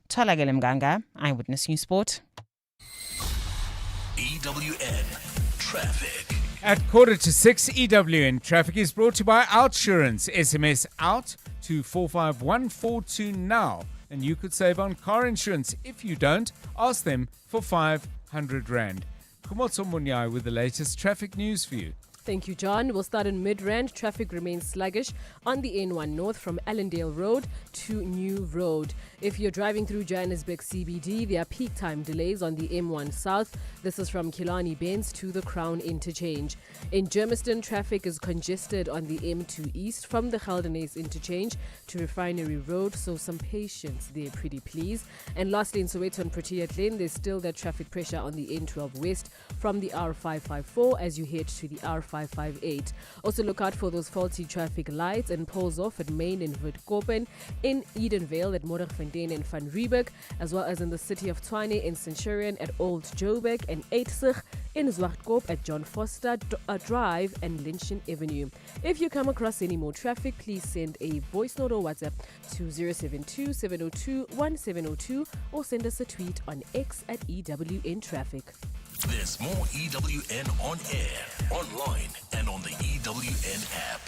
Tolagele Mganga, Eyewitness News Sport. EWN Traffic. At 5:45, EWN Traffic is brought to you by Outsurance. SMS out to 45142 now, and you could save on car insurance. If you don't, ask them for 500 Rand. Kumotso Munyai with the latest traffic news for you. Thank you, John. We'll start in Midrand. Traffic remains sluggish on the N1 North from Allendale Road to New Road. If you're driving through Johannesburg CBD, there are peak time delays on the M1 South. This is from Killarney Bends to the Crown Interchange. In Germiston, traffic is congested on the M2 East from the Geldenhuys Interchange to Refinery Road, so some patience there, pretty please. And lastly, in Soweto and Protea Lane, there's still that traffic pressure on the N12 West from the R554 as you head to the R558. Also look out for those faulty traffic lights and poles off at Main and Witkopen, in Edenvale at Modderfontein and Van Riebeek, as well as in the city of Tshwane in Centurion at Old Joburg, and Eitsigh in Zwartkop at John Foster Drive and Lynchon Avenue. If you come across any more traffic, please send a voice note or WhatsApp to 072-702-1702 or send us a tweet on X at EWN Traffic. There's more EWN on air, online, and on the EWN app.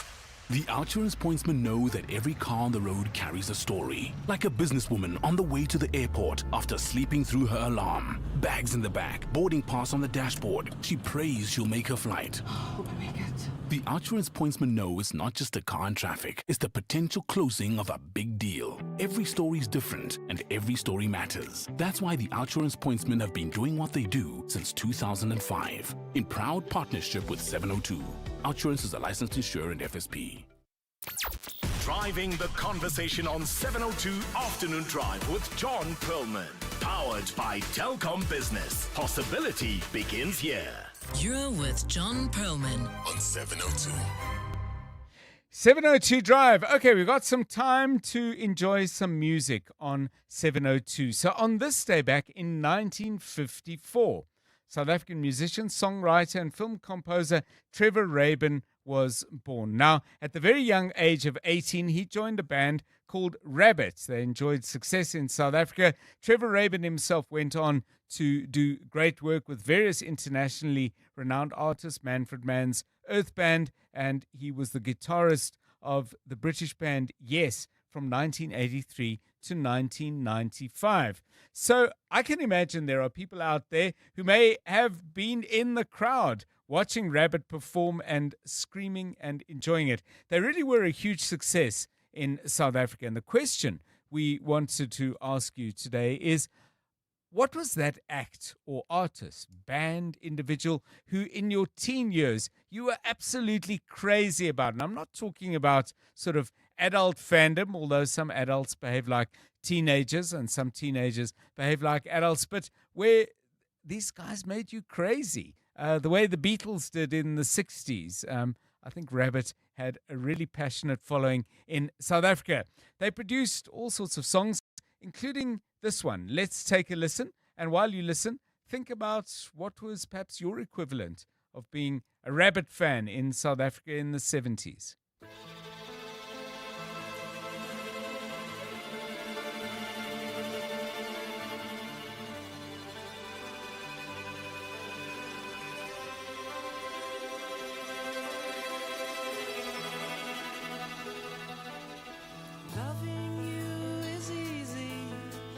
The Outsurance pointsmen know that every car on the road carries a story. Like a businesswoman on the way to the airport after sleeping through her alarm. Bags in the back, boarding pass on the dashboard. She prays she'll make her flight. Hope I make it. The Outsurance pointsmen know it's not just a car in traffic, it's the potential closing of a big deal. Every story's different, and every story matters. That's why the Outsurance pointsmen have been doing what they do since 2005, in proud partnership with 702. Outsurance is a licensed insurer and FSP. Driving the conversation on 702 Afternoon Drive with John Perlman. Powered by Telkom Business. Possibility begins here. You're with John Perlman on 702. 702 Drive. Okay, we've got some time to enjoy some music on 702. So on this day back in 1954, South African musician, songwriter and film composer Trevor Rabin was born. Now, at the very young age of 18, he joined a band called Rabbits. They enjoyed success in South Africa. Trevor Rabin himself went on to do great work with various internationally renowned artists, Manfred Mann's, Earth Band, and he was the guitarist of the British band Yes from 1983 to 1995. So I can imagine there are people out there who may have been in the crowd watching Rabbit perform and screaming and enjoying it. They really were a huge success in South Africa. And the question we wanted to ask you today is, what was that act or artist, band, individual who in your teen years you were absolutely crazy about? And I'm not talking about sort of adult fandom, although some adults behave like teenagers and some teenagers behave like adults, but where these guys made you crazy. The way the Beatles did in the 60s. I think Rabbit had a really passionate following in South Africa. They produced all sorts of songs, including this one. Let's take a listen. And while you listen, think about what was perhaps your equivalent of being a Rabbit fan in South Africa in the 70s.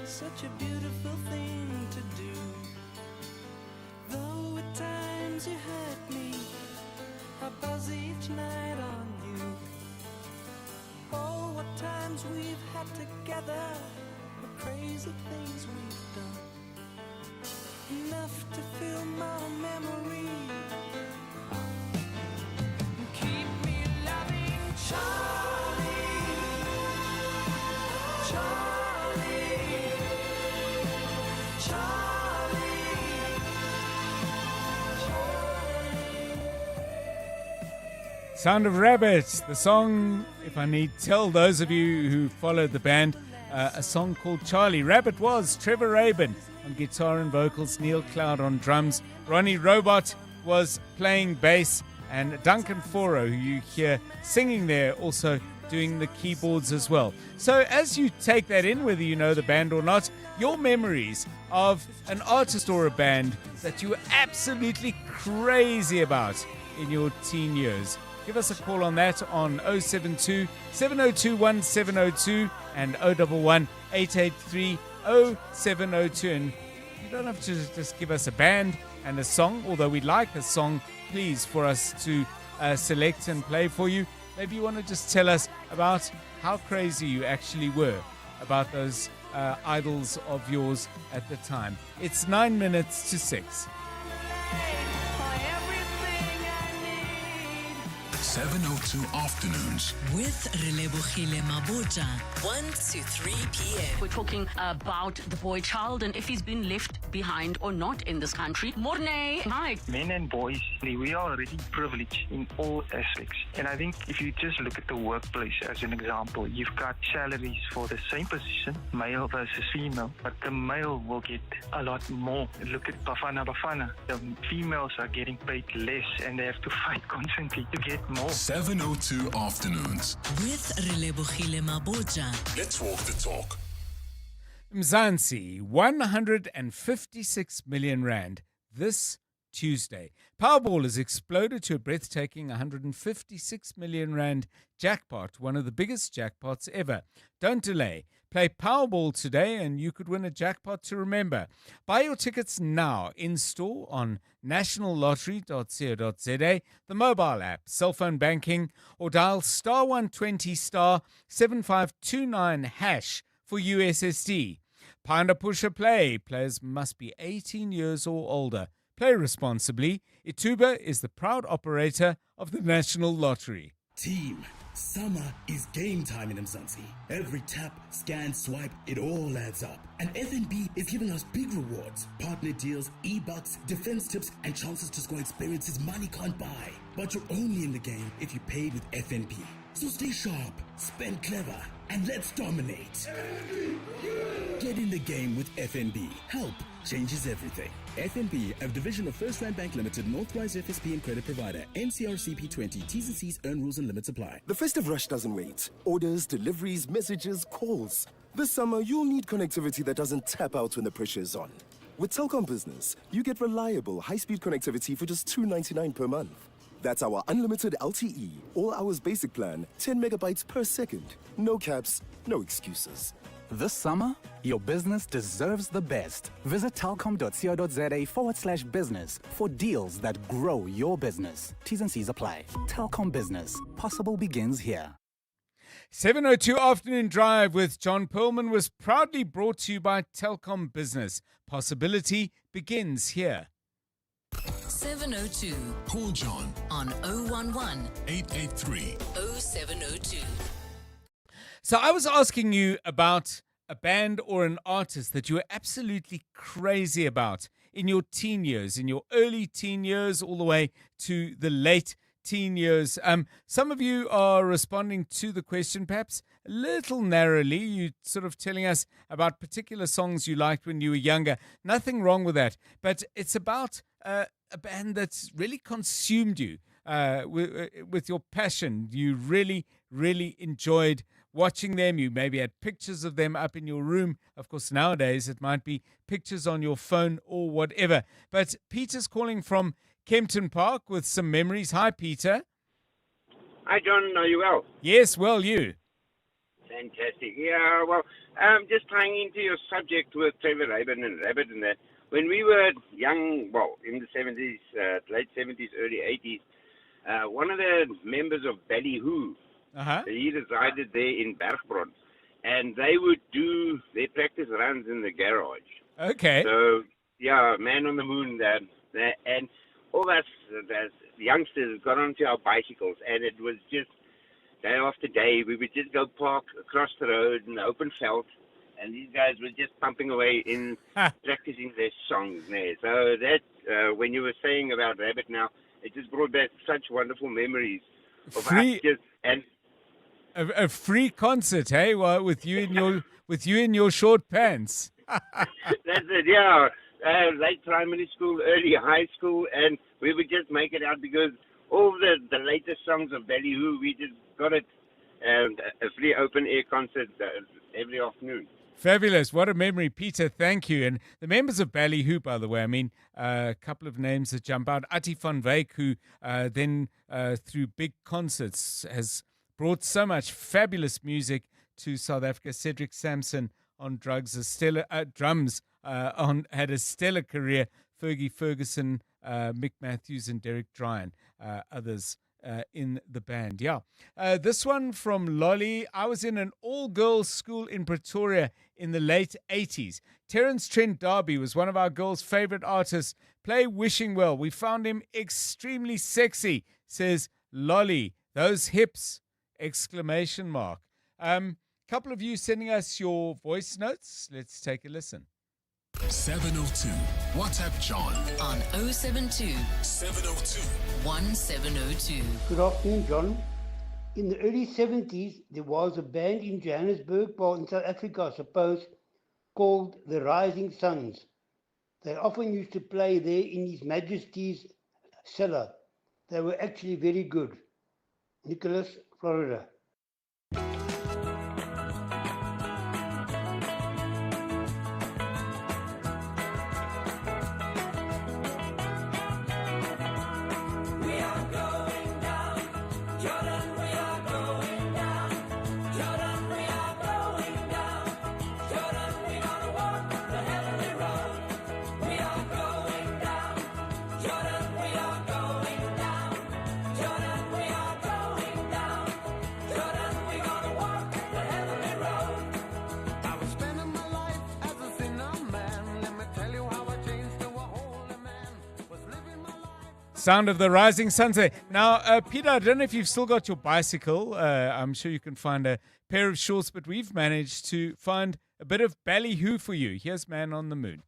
Such a beautiful thing to do. Though at times you hurt me, I buzz each night on you. Oh, what times we've had together, what crazy things we've done. Enough to fill my memory. Keep me loving Charlie. Sound of Rabbit, the song, if I need tell those of you who followed the band, a song called Charlie. Rabbit was Trevor Rabin on guitar and vocals, Neil Cloud on drums, Ronnie Robot was playing bass, and Duncan Foro, who you hear singing there, also doing the keyboards as well. So as you take that in, whether you know the band or not, your memories of an artist or a band that you were absolutely crazy about in your teen years. Give us a call on that on 072 702 1702 and 011 883 0702. And you don't have to just give us a band and a song, although we'd like a song, please, for us to select and play for you. Maybe you want to just tell us about how crazy you actually were about those idols of yours at the time. It's 9 minutes to 6. 702 Afternoons with Relebogile Maboja, 1 to 3 p.m. We're talking about the boy child and if he's been left behind or not in this country. Morne, hi. Men and boys, we are already privileged in all aspects. And I think if you just look at the workplace as an example, you've got salaries for the same position, male versus female, but the male will get a lot more. Look at Bafana Bafana. The females are getting paid less and they have to fight constantly to get more. 702 Afternoons with Relebogile Maboja. Let's walk the talk. Mzansi, 156 million rand this Tuesday. Powerball has exploded to a breathtaking 156 million rand jackpot, one of the biggest jackpots ever. Don't delay. Play Powerball today and you could win a jackpot to remember. Buy your tickets now in store on nationallottery.co.za, the mobile app, cell phone banking, or dial star 120 star 7529 hash for USSD. Panda Pusher Play. Players must be 18 years or older. Play responsibly. Ituba is the proud operator of the National Lottery. Team, summer is game time in Mzansi. Every tap, scan, swipe, it all adds up. And FNB is giving us big rewards, partner deals, e-bucks, defense tips, and chances to score experiences money can't buy. But you're only in the game if you paid with FNB. So stay sharp, spend clever, and let's dominate. Get in the game with FNB. Help changes everything. FNB, a division of First Rand Bank Limited, Northwise FSP and credit provider. NCRCP 20. T's and C's, earn rules and limits apply. The festive rush doesn't wait. Orders, deliveries, messages, calls. This summer, you'll need connectivity that doesn't tap out when the pressure is on. With Telkom Business, you get reliable, high-speed connectivity for just $2.99 per month. That's our unlimited LTE, all hours basic plan, 10 megabytes per second. No caps, no excuses. This summer, your business deserves the best. Visit telcom.co.za/business for deals that grow your business. T's and C's apply. Telcom Business. Possible begins here. 7:02 Afternoon Drive with John Perlman was proudly brought to you by Telcom Business. Possibility begins here. 702. Call John on 011 883 0702. So I was asking you about a band or an artist that you were absolutely crazy about in your teen years, in your early teen years, all the way to the late teen years. Some of you are responding to the question perhaps a little narrowly. You sort of telling us about particular songs you liked when you were younger. Nothing wrong with that, but it's about a band that's really consumed you with your passion. You really, really enjoyed watching them. You maybe had pictures of them up in your room. Of course, nowadays it might be pictures on your phone or whatever. But Peter's calling from Kempton Park with some memories. Hi, Peter. Hi, John. Are you well? Yes, well, you. Fantastic. Yeah, well, just tying into your subject with Trevor Rabin and Rabbit and that, when we were young, well, in the 70s, late 70s, early 80s, one of the members of Ballyhoo, he resided there in Bergbron, and they would do their practice runs in the garage. Okay. So, yeah, Man on the Moon, and all us youngsters got onto our bicycles, and it was just day after day. We would just go park across the road in the open felt, and these guys were just pumping away in practicing their songs there. So that, when you were saying about Rabbit now, it just brought back such wonderful memories of Free- us just, and A free concert, hey? Well, with you in your short pants. that's it, yeah. Late primary school, early high school, and we would just make it out because all the latest songs of Ballyhoo, we just got it, a free open air concert every afternoon. Fabulous. What a memory, Peter. Thank you. And the members of Ballyhoo, by the way, I mean, a couple of names that jump out. Atti van Wyk, who then through big concerts has brought so much fabulous music to South Africa. Cedric Sampson on drums, had a stellar career. Fergie Ferguson, Mick Matthews, and Derek Dryan, others in the band. Yeah. This one from Lolly. I was in an all-girls school in Pretoria in the late 80s. Terence Trent D'Arby was one of our girls' favorite artists. Play Wishing Well. We found him extremely sexy, says Lolly. Those hips! ! Couple of you sending us your voice notes. Let's take a listen. 702. WhatsApp John on 072 702 1702. Good afternoon, John. In the early 70s, there was a band in Johannesburg, or in South Africa, I suppose, called the Rising Suns. They often used to play there in His Majesty's cellar. They were actually very good. Nicholas, Florida. Sound of the Rising Suns there. Now, Peter, I don't know if you've still got your bicycle. I'm sure you can find a pair of shorts, but we've managed to find a bit of Ballyhoo for you. Here's Man on the Moon.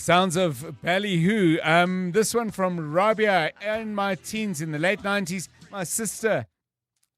Sounds of Ballyhoo. This one from Rabia. In my teens in the late 90s, my sister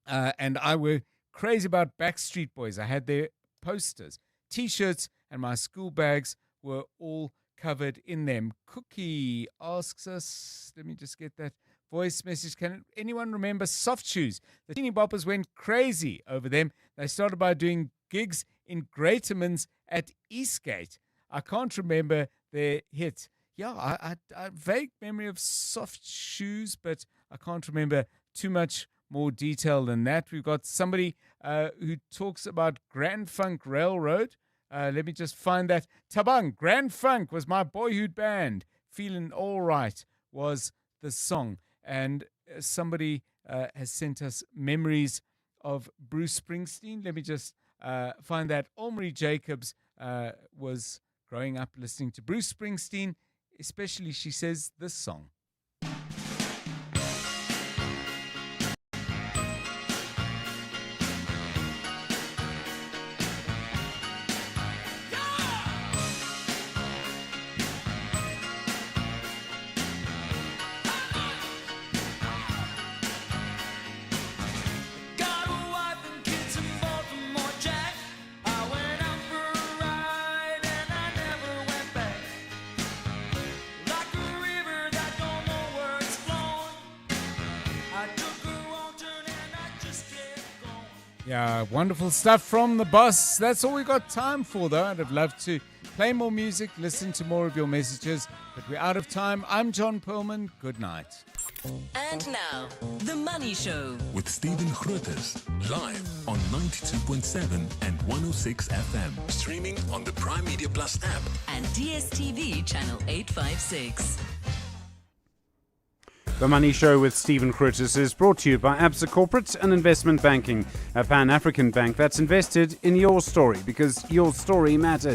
and I were crazy about Backstreet Boys. I had their posters, T-shirts, and my school bags were all covered in them. Cookie asks us, let me just get that voice message. Can anyone remember Soft Shoes? The teeny boppers went crazy over them. They started by doing gigs in Greatermans at Eastgate. I can't remember their hit. Yeah, I vague memory of Soft Shoes, but I can't remember too much more detail than that. We've got somebody who talks about Grand Funk Railroad. Let me just find that. Tabang, Grand Funk was my boyhood band. Feeling All Right was the song. And somebody has sent us memories of Bruce Springsteen. Let me just find that. Omri Jacobs was growing up listening to Bruce Springsteen, especially, she says, this song. Yeah, wonderful stuff from the boss. That's all we got time for, though. I'd have loved to play more music, listen to more of your messages, but we're out of time. I'm John Perlman. Good night. And now, The Money Show. With Stephen Grootes, live on 92.7 and 106 FM. Streaming on the Prime Media Plus app. And DSTV Channel 856. The Money Show with Stephen Grootes is brought to you by Absa Corporate and Investment Banking, a Pan-African bank that's invested in your story because your story matters.